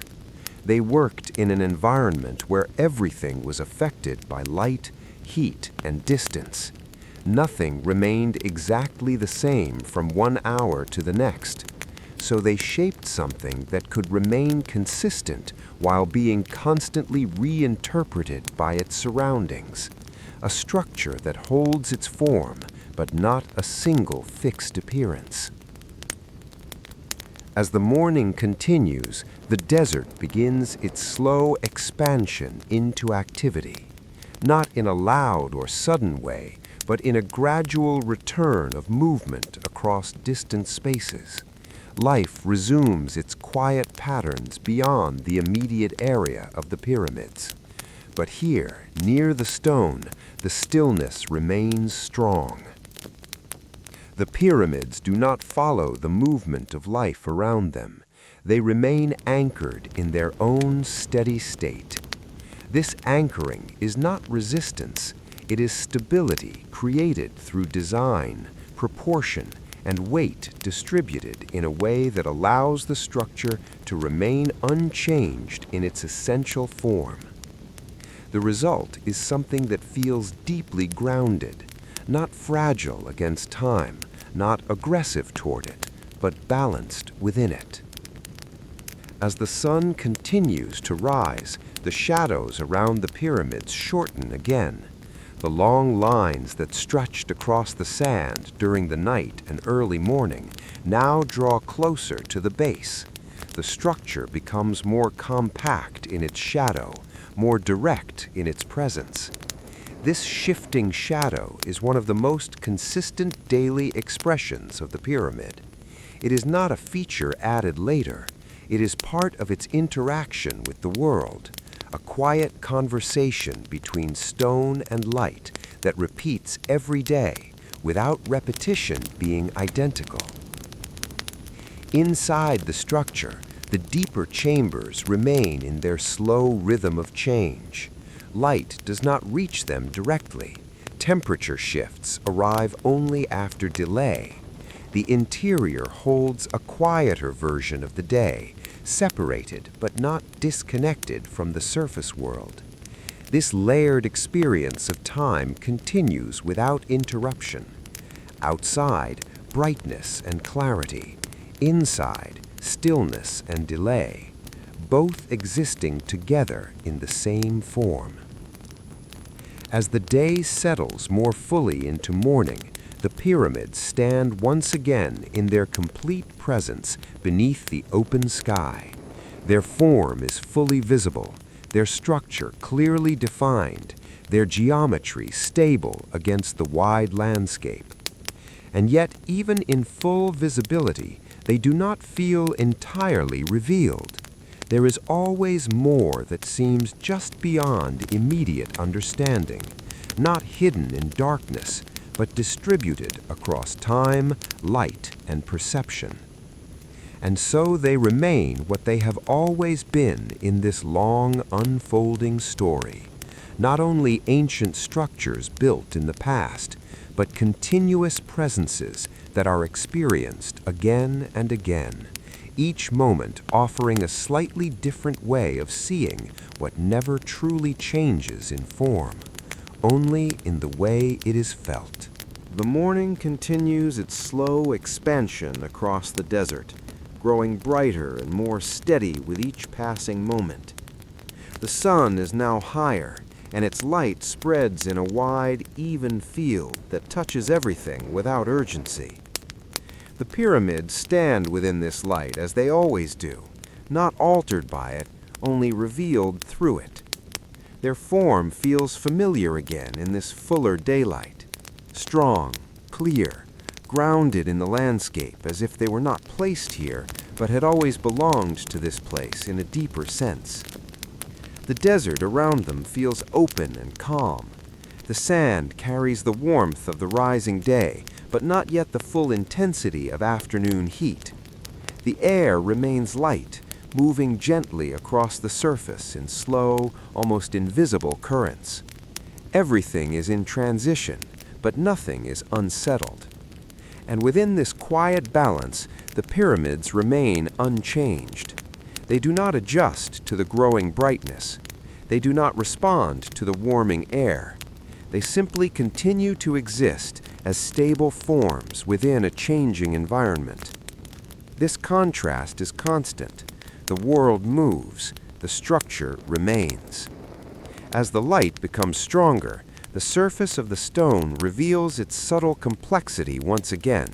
They worked in an environment where everything was affected by light, heat, and distance. Nothing remained exactly the same from one hour to the next. So they shaped something that could remain consistent while being constantly reinterpreted by its surroundings. A structure that holds its form, but not a single fixed appearance. As the morning continues, the desert begins its slow expansion into activity, not in a loud or sudden way, but in a gradual return of movement across distant spaces. Life resumes its quiet patterns beyond the immediate area of the pyramids. But here, near the stone, the stillness remains strong. The pyramids do not follow the movement of life around them. They remain anchored in their own steady state. This anchoring is not resistance. It is stability created through design, proportion, and weight distributed in a way that allows the structure to remain unchanged in its essential form. The result is something that feels deeply grounded, not fragile against time, not aggressive toward it, but balanced within it. As the sun continues to rise, the shadows around the pyramids shorten again. The long lines that stretched across the sand during the night and early morning now draw closer to the base. The structure becomes more compact in its shadow, more direct in its presence. This shifting shadow is one of the most consistent daily expressions of the pyramid. It is not a feature added later. It is part of its interaction with the world, a quiet conversation between stone and light that repeats every day without repetition being identical. Inside the structure, the deeper chambers remain in their slow rhythm of change. Light does not reach them directly. Temperature shifts arrive only after delay. The interior holds a quieter version of the day, separated but not disconnected from the surface world. This layered experience of time continues without interruption. Outside, brightness and clarity. Inside, stillness and delay, both existing together in the same form. As the day settles more fully into morning, the pyramids stand once again in their complete presence beneath the open sky. Their form is fully visible, their structure clearly defined, their geometry stable against the wide landscape. And yet, even in full visibility, they do not feel entirely revealed. There is always more that seems just beyond immediate understanding, not hidden in darkness, but distributed across time, light, and perception. And so they remain what they have always been in this long, unfolding story. Not only ancient structures built in the past, but continuous presences that are experienced again and again, each moment offering a slightly different way of seeing what never truly changes in form, only in the way it is felt. The morning continues its slow expansion across the desert, growing brighter and more steady with each passing moment. The sun is now higher, and its light spreads in a wide, even field that touches everything without urgency. The pyramids stand within this light as they always do, not altered by it, only revealed through it. Their form feels familiar again in this fuller daylight, strong, clear, grounded in the landscape as if they were not placed here, but had always belonged to this place in a deeper sense. The desert around them feels open and calm. The sand carries the warmth of the rising day, but not yet the full intensity of afternoon heat. The air remains light, moving gently across the surface in slow, almost invisible currents. Everything is in transition, but nothing is unsettled. And within this quiet balance, the pyramids remain unchanged. They do not adjust to the growing brightness. They do not respond to the warming air. They simply continue to exist as stable forms within a changing environment. This contrast is constant. The world moves, the structure remains. As the light becomes stronger, the surface of the stone reveals its subtle complexity once again.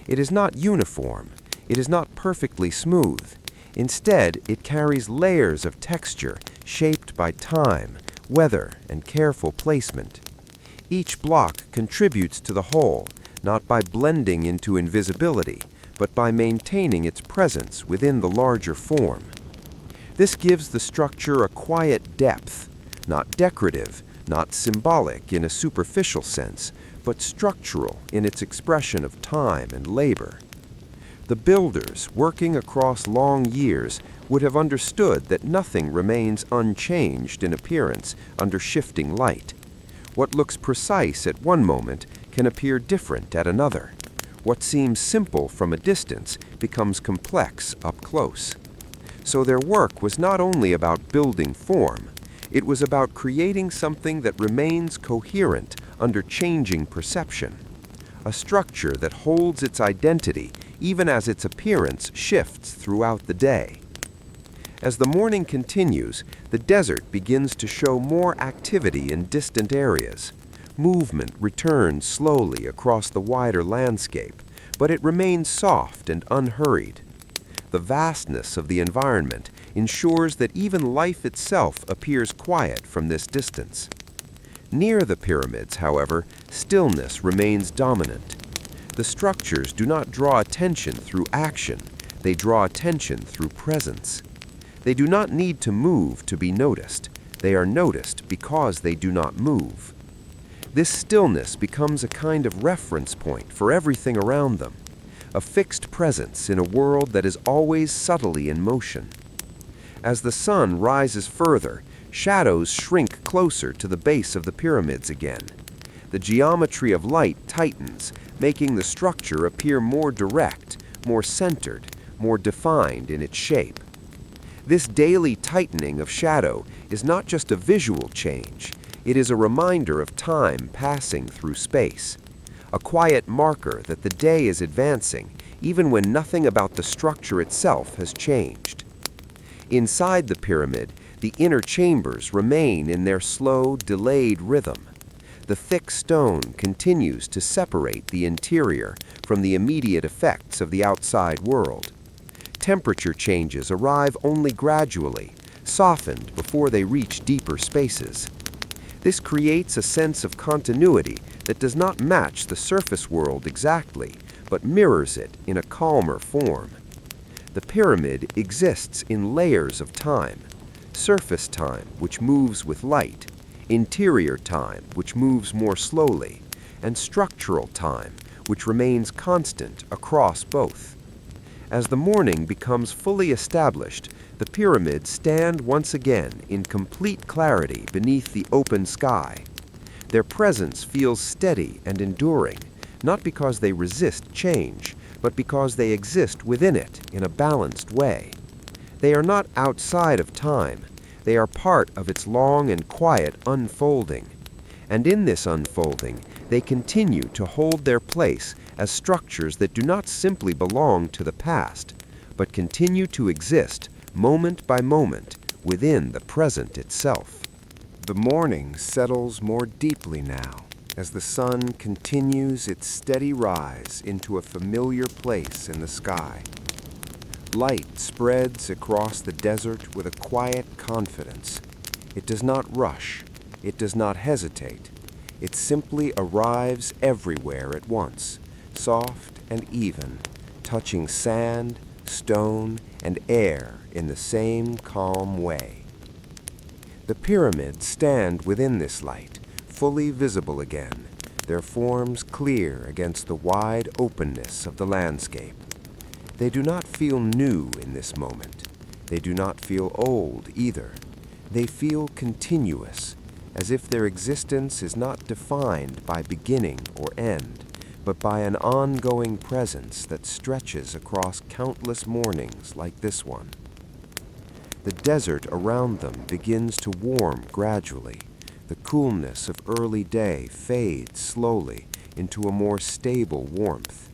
It is not uniform. It is not perfectly smooth. Instead, it carries layers of texture shaped by time, weather, and careful placement. Each block contributes to the whole, not by blending into invisibility, but by maintaining its presence within the larger form. This gives the structure a quiet depth, not decorative, not symbolic in a superficial sense, but structural in its expression of time and labor. The builders, working across long years, would have understood that nothing remains unchanged in appearance under shifting light. What looks precise at one moment can appear different at another. What seems simple from a distance becomes complex up close. So their work was not only about building form, it was about creating something that remains coherent under changing perception, a structure that holds its identity even as its appearance shifts throughout the day. As the morning continues, the desert begins to show more activity in distant areas. Movement returns slowly across the wider landscape, but it remains soft and unhurried. The vastness of the environment ensures that even life itself appears quiet from this distance. Near the pyramids, however, stillness remains dominant. The structures do not draw attention through action, they draw attention through presence. They do not need to move to be noticed. They are noticed because they do not move. This stillness becomes a kind of reference point for everything around them, a fixed presence in a world that is always subtly in motion. As the sun rises further, shadows shrink closer to the base of the pyramids again. The geometry of light tightens, making the structure appear more direct, more centered, more defined in its shape. This daily tightening of shadow is not just a visual change, it is a reminder of time passing through space, a quiet marker that the day is advancing, even when nothing about the structure itself has changed. Inside the pyramid, the inner chambers remain in their slow, delayed rhythm. The thick stone continues to separate the interior from the immediate effects of the outside world. Temperature changes arrive only gradually, softened before they reach deeper spaces. This creates a sense of continuity that does not match the surface world exactly, but mirrors it in a calmer form. The pyramid exists in layers of time: surface time, which moves with light; interior time, which moves more slowly; and structural time, which remains constant across both. As the morning becomes fully established, the pyramids stand once again in complete clarity beneath the open sky. Their presence feels steady and enduring, not because they resist change, but because they exist within it in a balanced way. They are not outside of time. They are part of its long and quiet unfolding. And in this unfolding, they continue to hold their place as structures that do not simply belong to the past, but continue to exist moment by moment within the present itself. The morning settles more deeply now as the sun continues its steady rise into a familiar place in the sky. Light spreads across the desert with a quiet confidence. It does not rush. It does not hesitate. It simply arrives everywhere at once, soft and even, touching sand, stone, and air in the same calm way. The pyramids stand within this light, fully visible again, their forms clear against the wide openness of the landscape. They do not feel new in this moment. They do not feel old either. They feel continuous, as if their existence is not defined by beginning or end, but by an ongoing presence that stretches across countless mornings like this one. The desert around them begins to warm gradually. The coolness of early day fades slowly into a more stable warmth.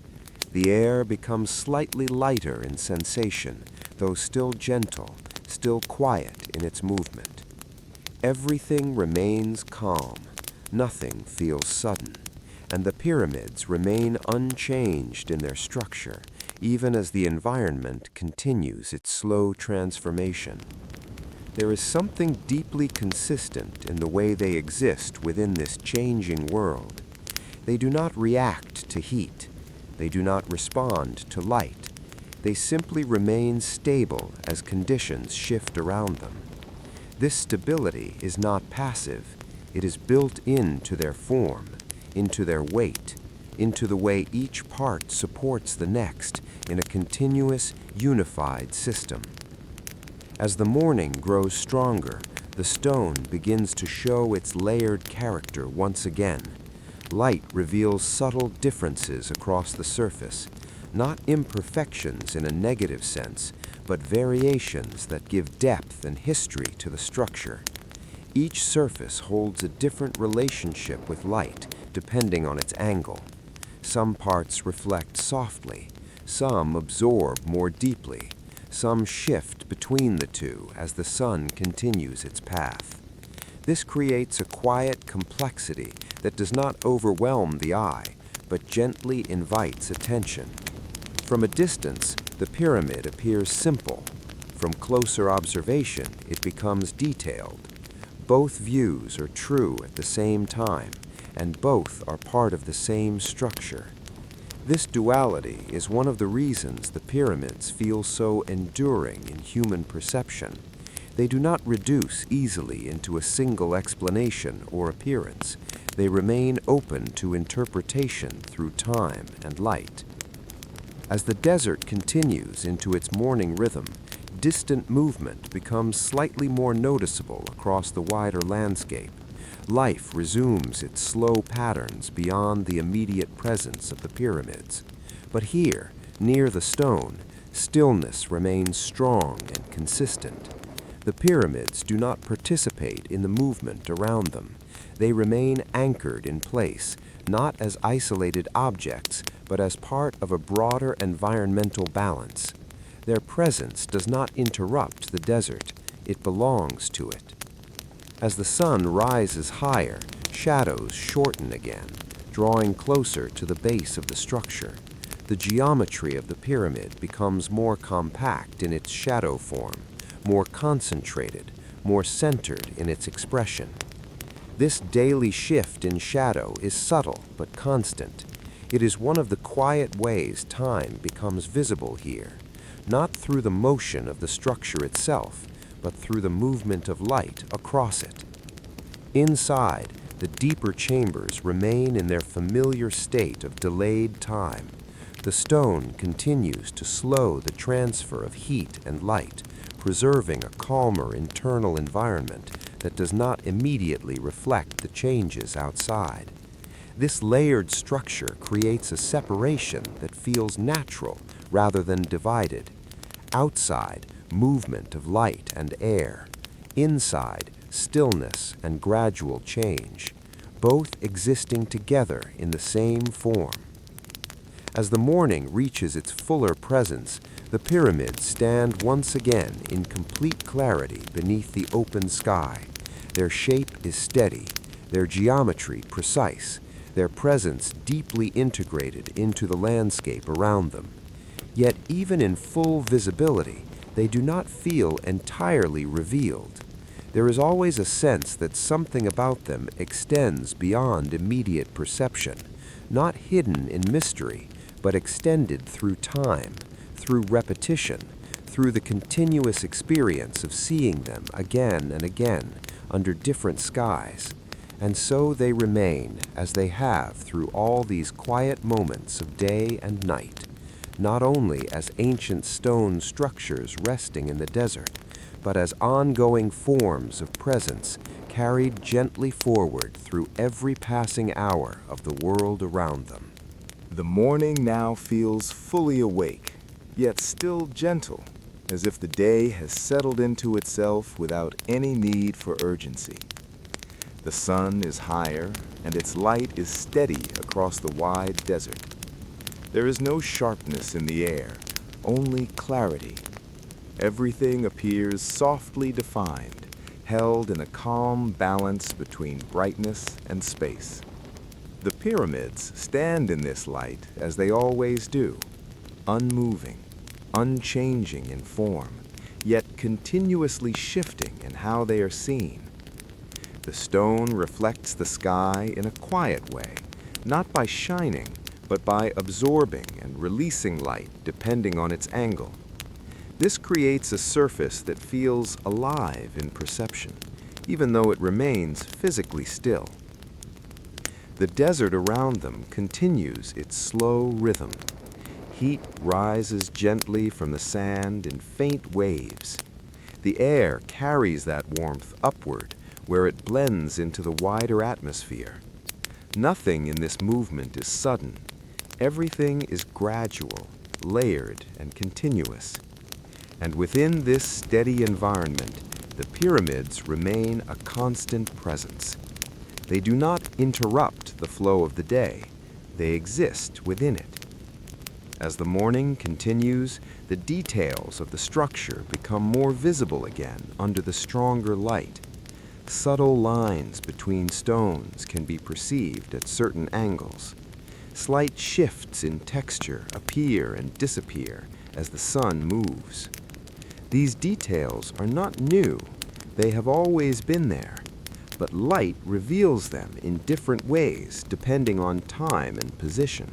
The air becomes slightly lighter in sensation, though still gentle, still quiet in its movement. Everything remains calm. Nothing feels sudden. And the pyramids remain unchanged in their structure, even as the environment continues its slow transformation. There is something deeply consistent in the way they exist within this changing world. They do not react to heat. They do not respond to light. They simply remain stable as conditions shift around them. This stability is not passive. It is built into their form, into their weight, into the way each part supports the next in a continuous, unified system. As the morning grows stronger, the stone begins to show its layered character once again. Light reveals subtle differences across the surface, not imperfections in a negative sense, but variations that give depth and history to the structure. Each surface holds a different relationship with light, depending on its angle. Some parts reflect softly, some absorb more deeply, some shift between the two as the sun continues its path. This creates a quiet complexity that does not overwhelm the eye, but gently invites attention. From a distance, the pyramid appears simple. From closer observation, it becomes detailed. Both views are true at the same time, and both are part of the same structure. This duality is one of the reasons the pyramids feel so enduring in human perception. They do not reduce easily into a single explanation or appearance. They remain open to interpretation through time and light. As the desert continues into its morning rhythm, distant movement becomes slightly more noticeable across the wider landscape. Life resumes its slow patterns beyond the immediate presence of the pyramids. But here, near the stone, stillness remains strong and consistent. The pyramids do not participate in the movement around them. They remain anchored in place, not as isolated objects, but as part of a broader environmental balance. Their presence does not interrupt the desert. It belongs to it. As the sun rises higher, shadows shorten again, drawing closer to the base of the structure. The geometry of the pyramid becomes more compact in its shadow form, more concentrated, more centered in its expression. This daily shift in shadow is subtle but constant. It is one of the quiet ways time becomes visible here, not through the motion of the structure itself, but through the movement of light across it. Inside, the deeper chambers remain in their familiar state of delayed time. The stone continues to slow the transfer of heat and light, preserving a calmer internal environment that does not immediately reflect the changes outside. This layered structure creates a separation that feels natural rather than divided. Outside, movement of light and air. Inside, stillness and gradual change, both existing together in the same form. As the morning reaches its fuller presence, the pyramids stand once again in complete clarity beneath the open sky. Their shape is steady, their geometry precise, their presence deeply integrated into the landscape around them. Yet even in full visibility, they do not feel entirely revealed. There is always a sense that something about them extends beyond immediate perception, not hidden in mystery, but extended through time, through repetition, through the continuous experience of seeing them again and again under different skies. And so they remain as they have through all these quiet moments of day and night, not only as ancient stone structures resting in the desert, but as ongoing forms of presence carried gently forward through every passing hour of the world around them. The morning now feels fully awake, yet still gentle, as if the day has settled into itself without any need for urgency. The sun is higher, and its light is steady across the wide desert. There is no sharpness in the air, only clarity. Everything appears softly defined, held in a calm balance between brightness and space. The pyramids stand in this light as they always do, unmoving, unchanging in form, yet continuously shifting in how they are seen. The stone reflects the sky in a quiet way, not by shining, but by absorbing and releasing light depending on its angle. This creates a surface that feels alive in perception, even though it remains physically still. The desert around them continues its slow rhythm. Heat rises gently from the sand in faint waves. The air carries that warmth upward, where it blends into the wider atmosphere. Nothing in this movement is sudden. Everything is gradual, layered, and continuous. And within this steady environment, the pyramids remain a constant presence. They do not interrupt the flow of the day. They exist within it. As the morning continues, the details of the structure become more visible again under the stronger light. Subtle lines between stones can be perceived at certain angles. Slight shifts in texture appear and disappear as the sun moves. These details are not new. They have always been there. But light reveals them in different ways depending on time and position.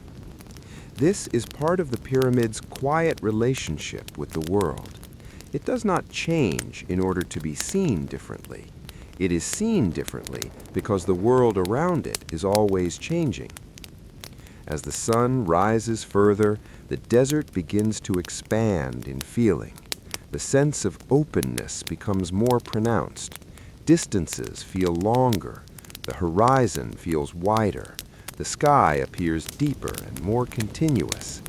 This is part of the pyramid's quiet relationship with the world. It does not change in order to be seen differently. It is seen differently because the world around it is always changing. As the sun rises further, the desert begins to expand in feeling. The sense of openness becomes more pronounced. Distances feel longer, the horizon feels wider, the sky appears deeper and more continuous,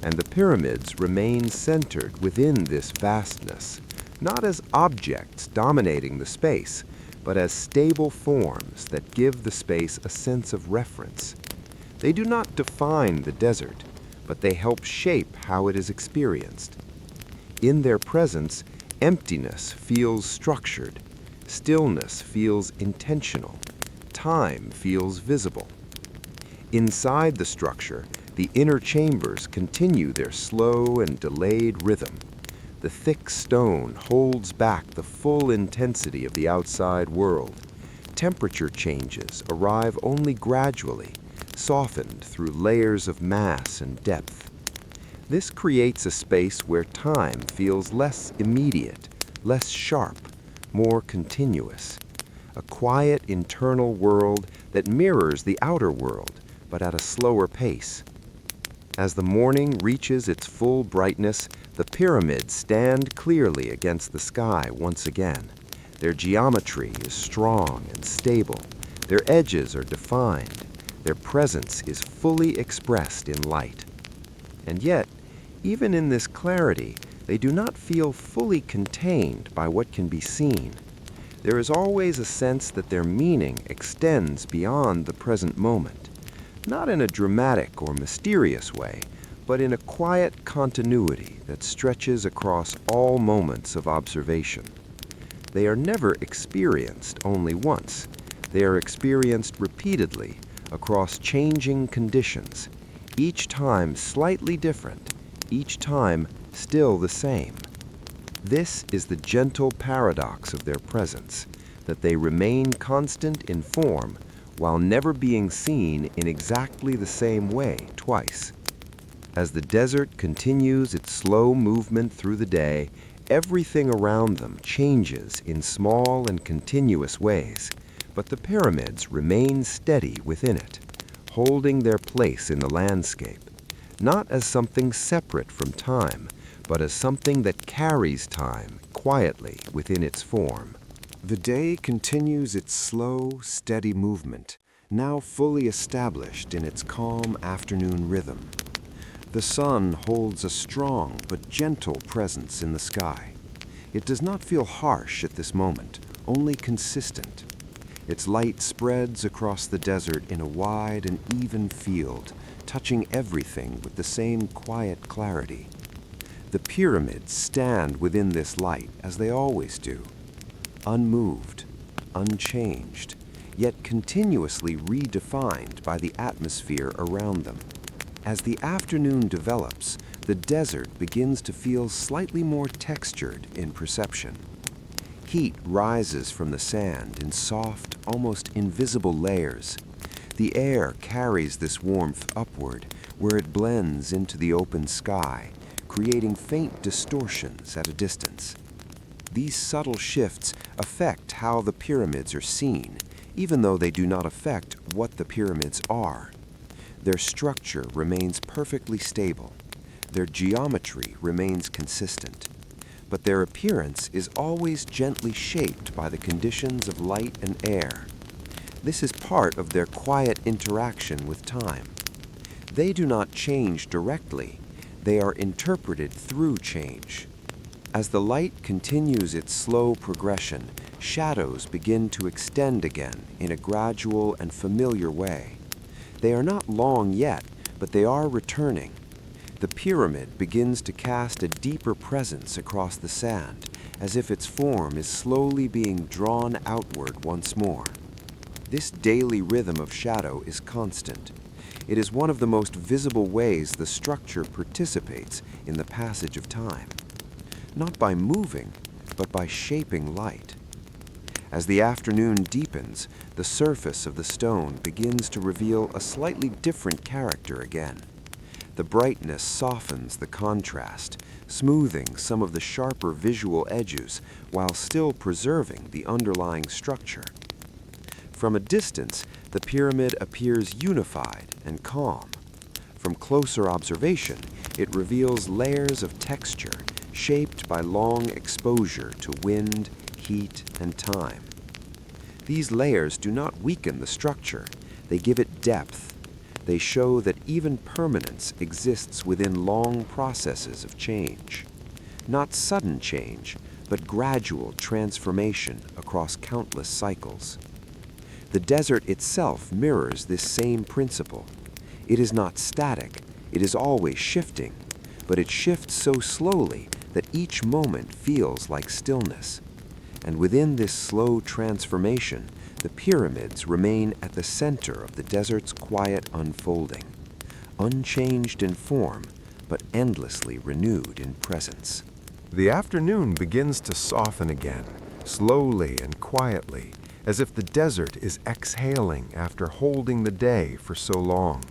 and the pyramids remain centered within this vastness, not as objects dominating the space, but as stable forms that give the space a sense of reference. They do not define the desert, but they help shape how it is experienced. In their presence, emptiness feels structured. Stillness feels intentional. time feels visible. Inside the structure, the inner chambers continue their slow and delayed rhythm. The thick stone holds back the full intensity of the outside world. Temperature changes arrive only gradually, softened through layers of mass and depth. This creates a space where time feels less immediate, less sharp, more continuous. A quiet internal world that mirrors the outer world, but at a slower pace. As the morning reaches its full brightness, the pyramids stand clearly against the sky once again. Their geometry is strong and stable. Their edges are defined. Their presence is fully expressed in light. And yet, even in this clarity, they do not feel fully contained by what can be seen. There is always a sense that their meaning extends beyond the present moment, not in a dramatic or mysterious way, but in a quiet continuity that stretches across all moments of observation. They are never experienced only once. They are experienced repeatedly across changing conditions, each time slightly different, each time still the same. This is the gentle paradox of their presence, that they remain constant in form while never being seen in exactly the same way twice. As the desert continues its slow movement through the day, everything around them changes in small and continuous ways, but the pyramids remain steady within it, holding their place in the landscape, not as something separate from time, but as something that carries time quietly within its form. The day continues its slow, steady movement, now fully established in its calm afternoon rhythm. The sun holds a strong but gentle presence in the sky. It does not feel harsh at this moment, only consistent. Its light spreads across the desert in a wide and even field, touching everything with the same quiet clarity. The pyramids stand within this light as they always do, unmoved, unchanged, yet continuously redefined by the atmosphere around them. As the afternoon develops, the desert begins to feel slightly more textured in perception. Heat rises from the sand in soft, almost invisible layers. The air carries this warmth upward, where it blends into the open sky, creating faint distortions at a distance. These subtle shifts affect how the pyramids are seen, even though they do not affect what the pyramids are. Their structure remains perfectly stable. Their geometry remains consistent. But their appearance is always gently shaped by the conditions of light and air. This is part of their quiet interaction with time. They do not change directly. They are interpreted through change. As the light continues its slow progression, shadows begin to extend again in a gradual and familiar way. They are not long yet, but they are returning. The pyramid begins to cast a deeper presence across the sand, as if its form is slowly being drawn outward once more. This daily rhythm of shadow is constant. It is one of the most visible ways the structure participates in the passage of time, not by moving, but by shaping light. As the afternoon deepens, the surface of the stone begins to reveal a slightly different character again. The brightness softens the contrast, smoothing some of the sharper visual edges while still preserving the underlying structure. From a distance, the pyramid appears unified and calm. From closer observation, it reveals layers of texture shaped by long exposure to wind, heat, and time. These layers do not weaken the structure, they give it depth. They show that even permanence exists within long processes of change. Not sudden change, but gradual transformation across countless cycles. The desert itself mirrors this same principle. It is not static, it is always shifting, but it shifts so slowly that each moment feels like stillness. And within this slow transformation, the pyramids remain at the center of the desert's quiet unfolding, unchanged in form, but endlessly renewed in presence. The afternoon begins to soften again, slowly and quietly, as if the desert is exhaling after holding the day for so long.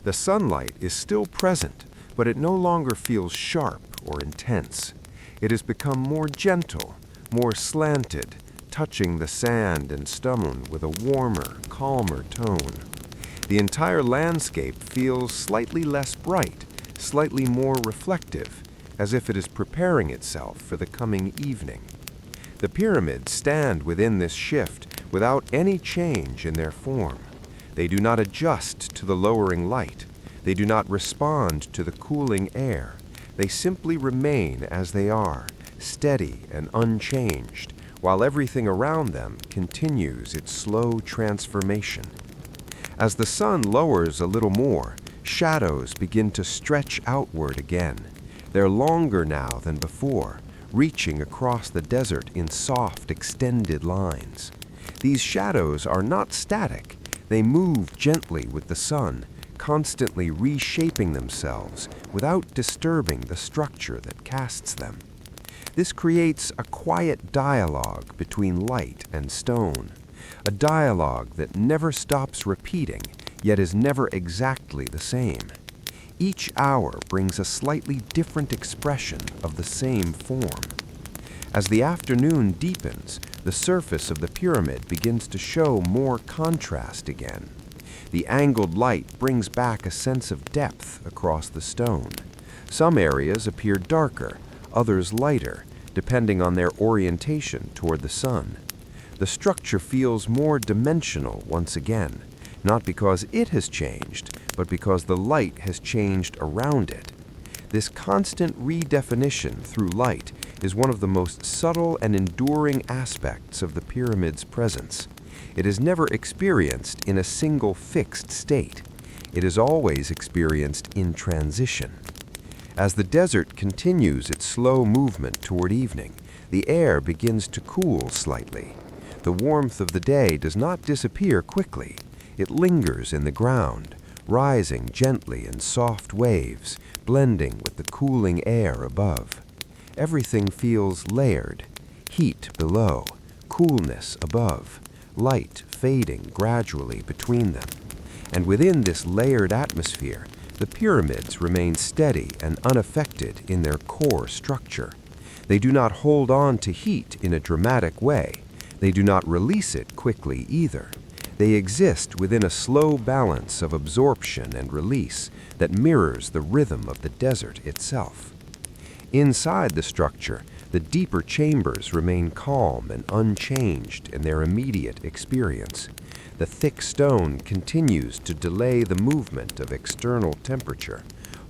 The sunlight is still present, but it no longer feels sharp or intense. It has become more gentle, more slanted, touching the sand and stone with a warmer, calmer tone. The entire landscape feels slightly less bright, slightly more reflective, as if it is preparing itself for the coming evening. The pyramids stand within this shift without any change in their form. They do not adjust to the lowering light. They do not respond to the cooling air. They simply remain as they are, steady and unchanged, while everything around them continues its slow transformation. As the sun lowers a little more, shadows begin to stretch outward again. They're longer now than before, reaching across the desert in soft, extended lines. These shadows are not static. They move gently with the sun, constantly reshaping themselves without disturbing the structure that casts them. This creates a quiet dialogue between light and stone, a dialogue that never stops repeating, yet is never exactly the same. Each hour brings a slightly different expression of the same form. As the afternoon deepens, the surface of the pyramid begins to show more contrast again. The angled light brings back a sense of depth across the stone. Some areas appear darker, others lighter, depending on their orientation toward the sun. The structure feels more dimensional once again, not because it has changed, but because the light has changed around it. This constant redefinition through light is one of the most subtle and enduring aspects of the pyramid's presence. It is never experienced in a single fixed state. It is always experienced in transition. As the desert continues its slow movement toward evening, the air begins to cool slightly. The warmth of the day does not disappear quickly. It lingers in the ground, rising gently in soft waves, blending with the cooling air above. Everything feels layered, heat below, coolness above, light fading gradually between them. And within this layered atmosphere, the pyramids remain steady and unaffected in their core structure. They do not hold on to heat in a dramatic way. They do not release it quickly either. They exist within a slow balance of absorption and release that mirrors the rhythm of the desert itself. Inside the structure, the deeper chambers remain calm and unchanged in their immediate experience. The thick stone continues to delay the movement of external temperature,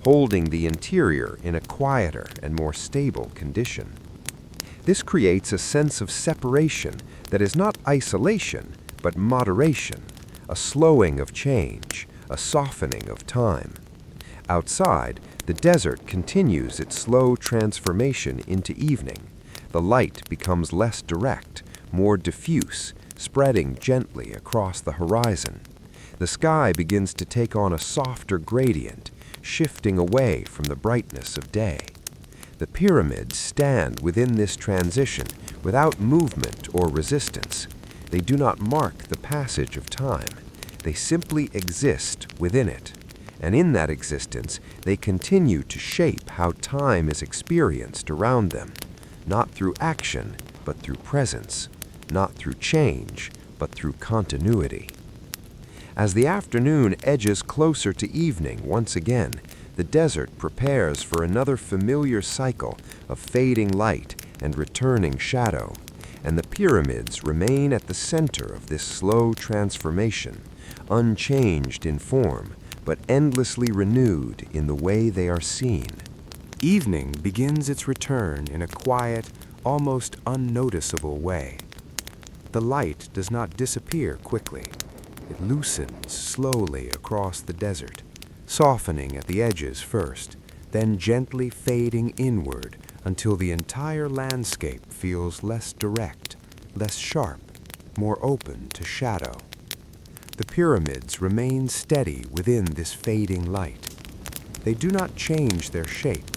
holding the interior in a quieter and more stable condition. This creates a sense of separation that is not isolation, but moderation, a slowing of change, a softening of time. Outside, the desert continues its slow transformation into evening. The light becomes less direct, more diffuse, spreading gently across the horizon. The sky begins to take on a softer gradient, shifting away from the brightness of day. The pyramids stand within this transition without movement or resistance. They do not mark the passage of time. They simply exist within it. And in that existence, they continue to shape how time is experienced around them, not through action, but through presence, not through change, but through continuity. As the afternoon edges closer to evening once again, the desert prepares for another familiar cycle of fading light and returning shadow, and the pyramids remain at the center of this slow transformation, unchanged in form, but endlessly renewed in the way they are seen. Evening begins its return in a quiet, almost unnoticeable way. The light does not disappear quickly. It loosens slowly across the desert, softening at the edges first, then gently fading inward until the entire landscape feels less direct, less sharp, more open to shadow. The pyramids remain steady within this fading light. They do not change their shape.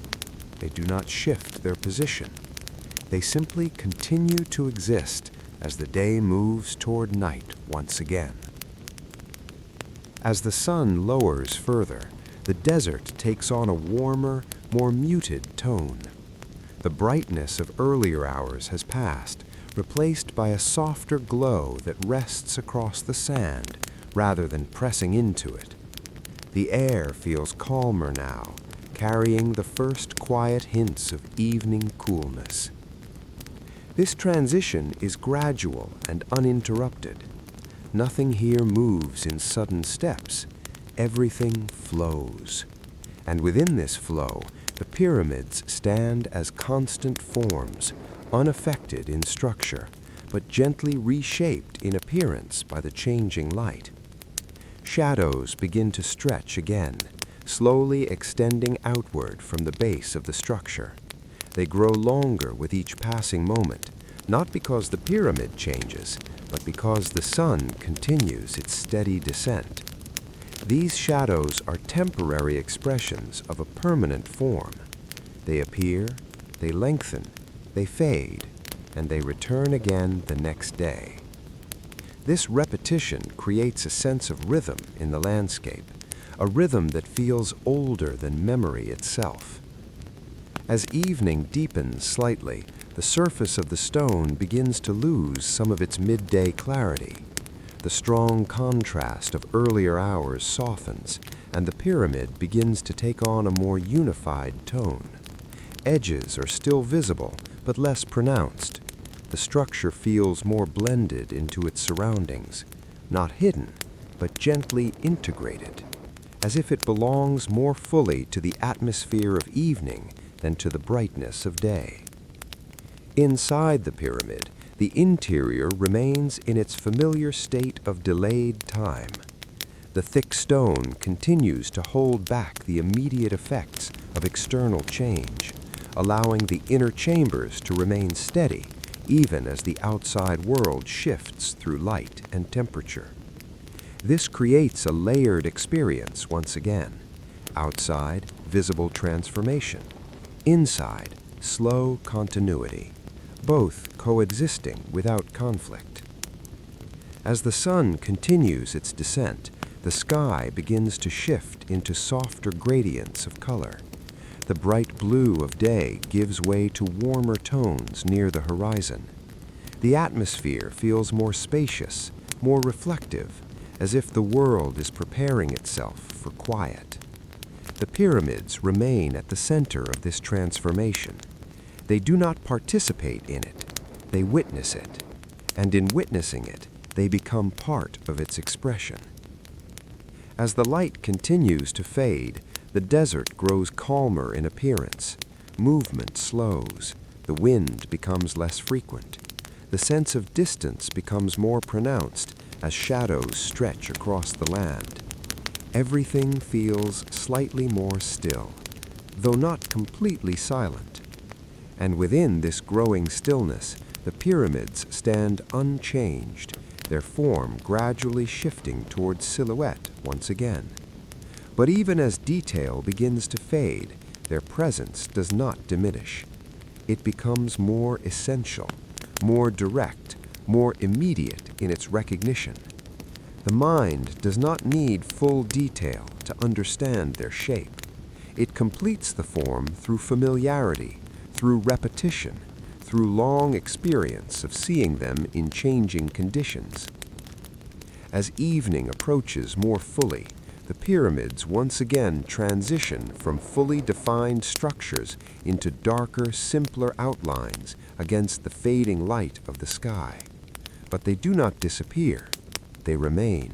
They do not shift their position. They simply continue to exist as the day moves toward night once again. As the sun lowers further, the desert takes on a warmer, more muted tone. The brightness of earlier hours has passed, replaced by a softer glow that rests across the sand rather than pressing into it. The air feels calmer now, carrying the first quiet hints of evening coolness. This transition is gradual and uninterrupted. Nothing here moves in sudden steps. Everything flows. And within this flow, the pyramids stand as constant forms, unaffected in structure, but gently reshaped in appearance by the changing light. Shadows begin to stretch again, slowly extending outward from the base of the structure. They grow longer with each passing moment, not because the pyramid changes, but because the sun continues its steady descent. These shadows are temporary expressions of a permanent form. They appear, they lengthen, they fade, and they return again the next day. This repetition creates a sense of rhythm in the landscape, a rhythm that feels older than memory itself. As evening deepens slightly, the surface of the stone begins to lose some of its midday clarity. The strong contrast of earlier hours softens, and the pyramid begins to take on a more unified tone. Edges are still visible, but less pronounced. The structure feels more blended into its surroundings, not hidden, but gently integrated, as if it belongs more fully to the atmosphere of evening than to the brightness of day. Inside the pyramid, the interior remains in its familiar state of delayed time. The thick stone continues to hold back the immediate effects of external change, allowing the inner chambers to remain steady even as the outside world shifts through light and temperature. This creates a layered experience once again. Outside, visible transformation. Inside, slow continuity, both coexisting without conflict. As the sun continues its descent, the sky begins to shift into softer gradients of color. The bright blue of day gives way to warmer tones near the horizon. The atmosphere feels more spacious, more reflective, as if the world is preparing itself for quiet. The pyramids remain at the center of this transformation. They do not participate in it, they witness it, and in witnessing it, they become part of its expression. As the light continues to fade, the desert grows calmer in appearance. Movement slows. The wind becomes less frequent. The sense of distance becomes more pronounced as shadows stretch across the land. Everything feels slightly more still, though not completely silent. And within this growing stillness, the pyramids stand unchanged, their form gradually shifting towards silhouette once again. But even as detail begins to fade, their presence does not diminish. It becomes more essential, more direct, more immediate in its recognition. The mind does not need full detail to understand their shape. It completes the form through familiarity, through repetition, through long experience of seeing them in changing conditions. As evening approaches more fully, the pyramids once again transition from fully defined structures into darker, simpler outlines against the fading light of the sky. But they do not disappear, they remain.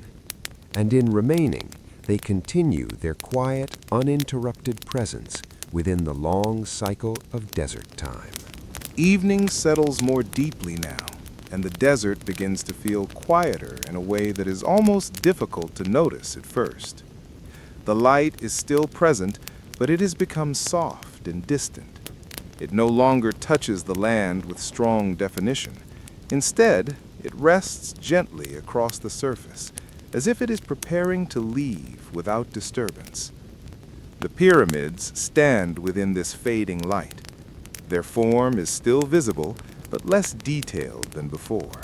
And in remaining, they continue their quiet, uninterrupted presence within the long cycle of desert time. Evening settles more deeply now, and the desert begins to feel quieter in a way that is almost difficult to notice at first. The light is still present, but it has become soft and distant. It no longer touches the land with strong definition. Instead, it rests gently across the surface, as if it is preparing to leave without disturbance. The pyramids stand within this fading light. Their form is still visible, but less detailed than before.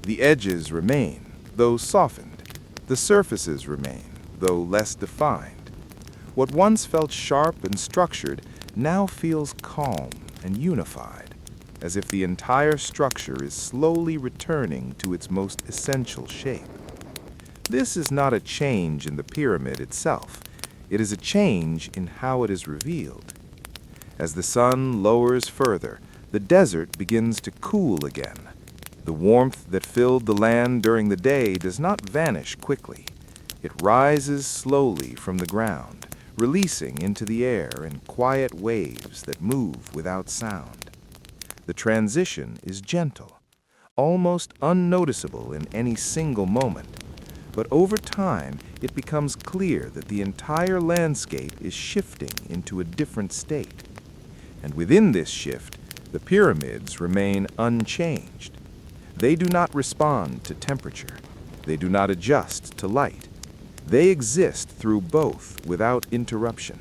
The edges remain, though softened. The surfaces remain, though less defined. What once felt sharp and structured now feels calm and unified, as if the entire structure is slowly returning to its most essential shape. This is not a change in the pyramid itself. It is a change in how it is revealed. As the sun lowers further, the desert begins to cool again. The warmth that filled the land during the day does not vanish quickly. It rises slowly from the ground, releasing into the air in quiet waves that move without sound. The transition is gentle, almost unnoticeable in any single moment. But over time, it becomes clear that the entire landscape is shifting into a different state. And within this shift, the pyramids remain unchanged. They do not respond to temperature. They do not adjust to light. They exist through both without interruption.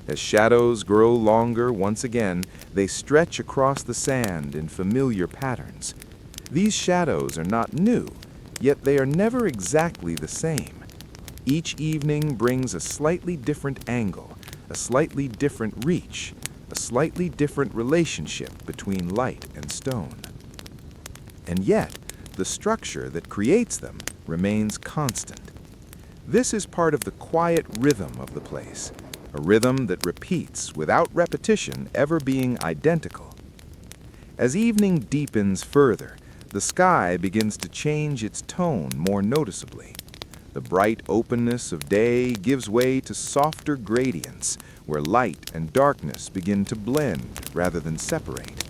As shadows grow longer once again, they stretch across the sand in familiar patterns. These shadows are not new, yet they are never exactly the same. Each evening brings a slightly different angle, a slightly different reach, a slightly different relationship between light and stone. And yet, the structure that creates them remains constant. This is part of the quiet rhythm of the place, a rhythm that repeats without repetition ever being identical. As evening deepens further, the sky begins to change its tone more noticeably. The bright openness of day gives way to softer gradients, where light and darkness begin to blend rather than separate.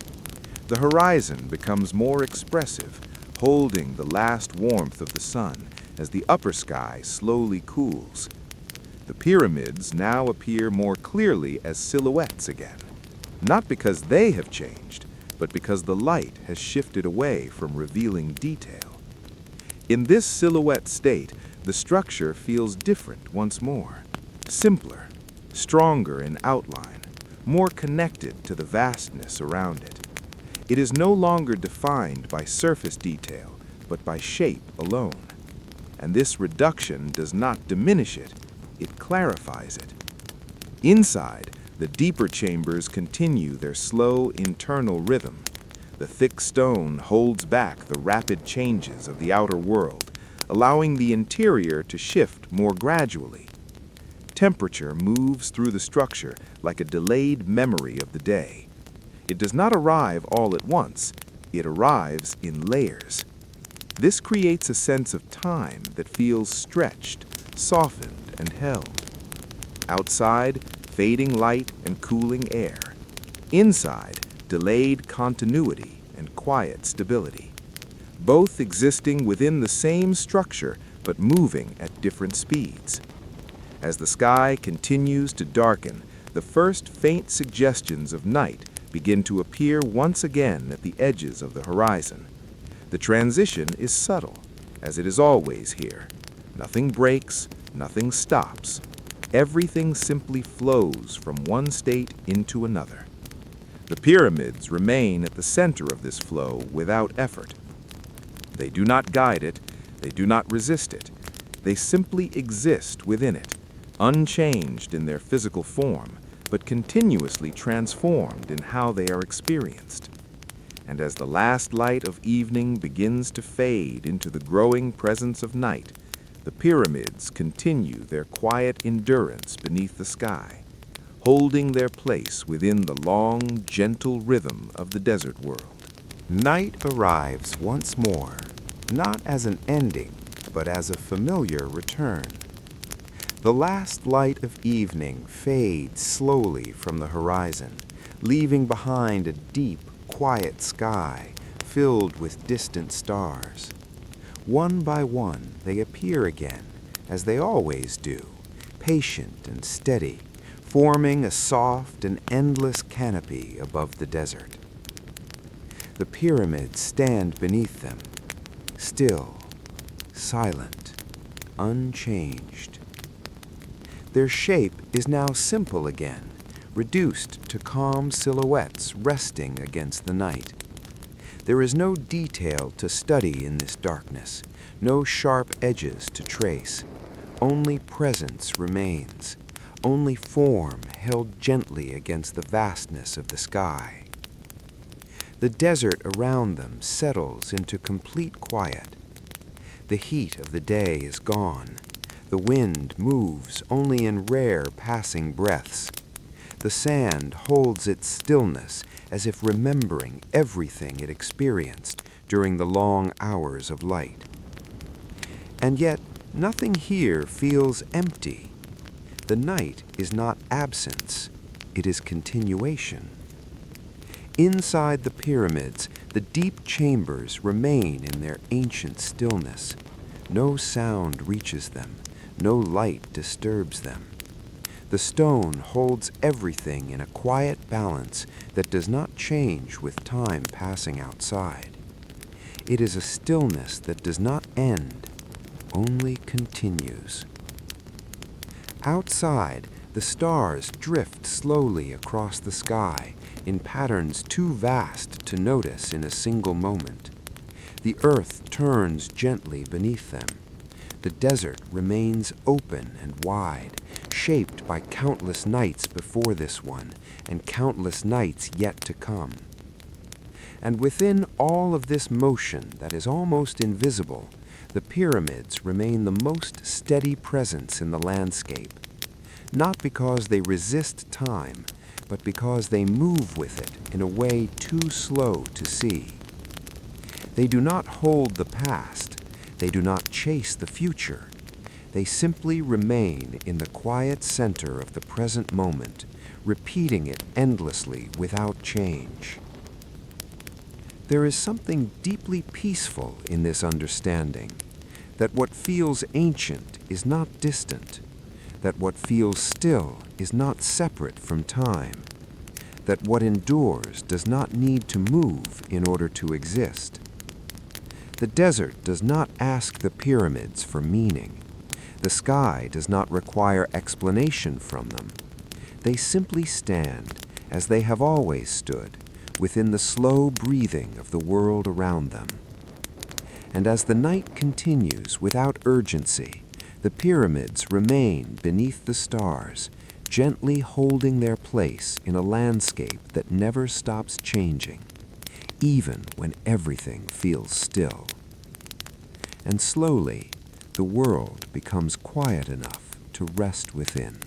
The horizon becomes more expressive, holding the last warmth of the sun as the upper sky slowly cools. The pyramids now appear more clearly as silhouettes again, not because they have changed, but because the light has shifted away from revealing detail. In this silhouette state, the structure feels different once more, simpler, stronger in outline, more connected to the vastness around it. It is no longer defined by surface detail, but by shape alone. And this reduction does not diminish it, it clarifies it. Inside, the deeper chambers continue their slow internal rhythm. The thick stone holds back the rapid changes of the outer world, allowing the interior to shift more gradually. Temperature moves through the structure like a delayed memory of the day. It does not arrive all at once, it arrives in layers. This creates a sense of time that feels stretched, softened, and held. Outside, fading light and cooling air. Inside, delayed continuity and quiet stability. Both existing within the same structure, but moving at different speeds. As the sky continues to darken, the first faint suggestions of night begin to appear once again at the edges of the horizon. The transition is subtle, as it is always here. Nothing breaks, nothing stops. Everything simply flows from one state into another. The pyramids remain at the center of this flow without effort. They do not guide it, they do not resist it. They simply exist within it, unchanged in their physical form, but continuously transformed in how they are experienced. And as the last light of evening begins to fade into the growing presence of night, the pyramids continue their quiet endurance beneath the sky, holding their place within the long, gentle rhythm of the desert world. Night arrives once more, not as an ending, but as a familiar return. The last light of evening fades slowly from the horizon, leaving behind a deep, quiet sky filled with distant stars. One by one, they appear again, as they always do, patient and steady, forming a soft and endless canopy above the desert. The pyramids stand beneath them, still, silent, unchanged. Their shape is now simple again, reduced to calm silhouettes resting against the night. There is no detail to study in this darkness, no sharp edges to trace. Only presence remains, only form held gently against the vastness of the sky. The desert around them settles into complete quiet. The heat of the day is gone. The wind moves only in rare passing breaths. The sand holds its stillness as if remembering everything it experienced during the long hours of light. And yet, nothing here feels empty. The night is not absence, it is continuation. Inside the pyramids, the deep chambers remain in their ancient stillness. No sound reaches them, no light disturbs them. The stone holds everything in a quiet balance that does not change with time passing outside. It is a stillness that does not end, only continues. Outside, the stars drift slowly across the sky in patterns too vast to notice in a single moment. The earth turns gently beneath them. The desert remains open and wide, shaped by countless nights before this one and countless nights yet to come. And within all of this motion that is almost invisible, the pyramids remain the most steady presence in the landscape, not because they resist time, but because they move with it in a way too slow to see. They do not hold the past, they do not chase the future. They simply remain in the quiet center of the present moment, repeating it endlessly without change. There is something deeply peaceful in this understanding, that what feels ancient is not distant, that what feels still is not separate from time, that what endures does not need to move in order to exist. The desert does not ask the pyramids for meaning. The sky does not require explanation from them. They simply stand, as they have always stood, within the slow breathing of the world around them. And as the night continues without urgency, the pyramids remain beneath the stars, gently holding their place in a landscape that never stops changing, even when everything feels still. And slowly, the world becomes quiet enough to rest within.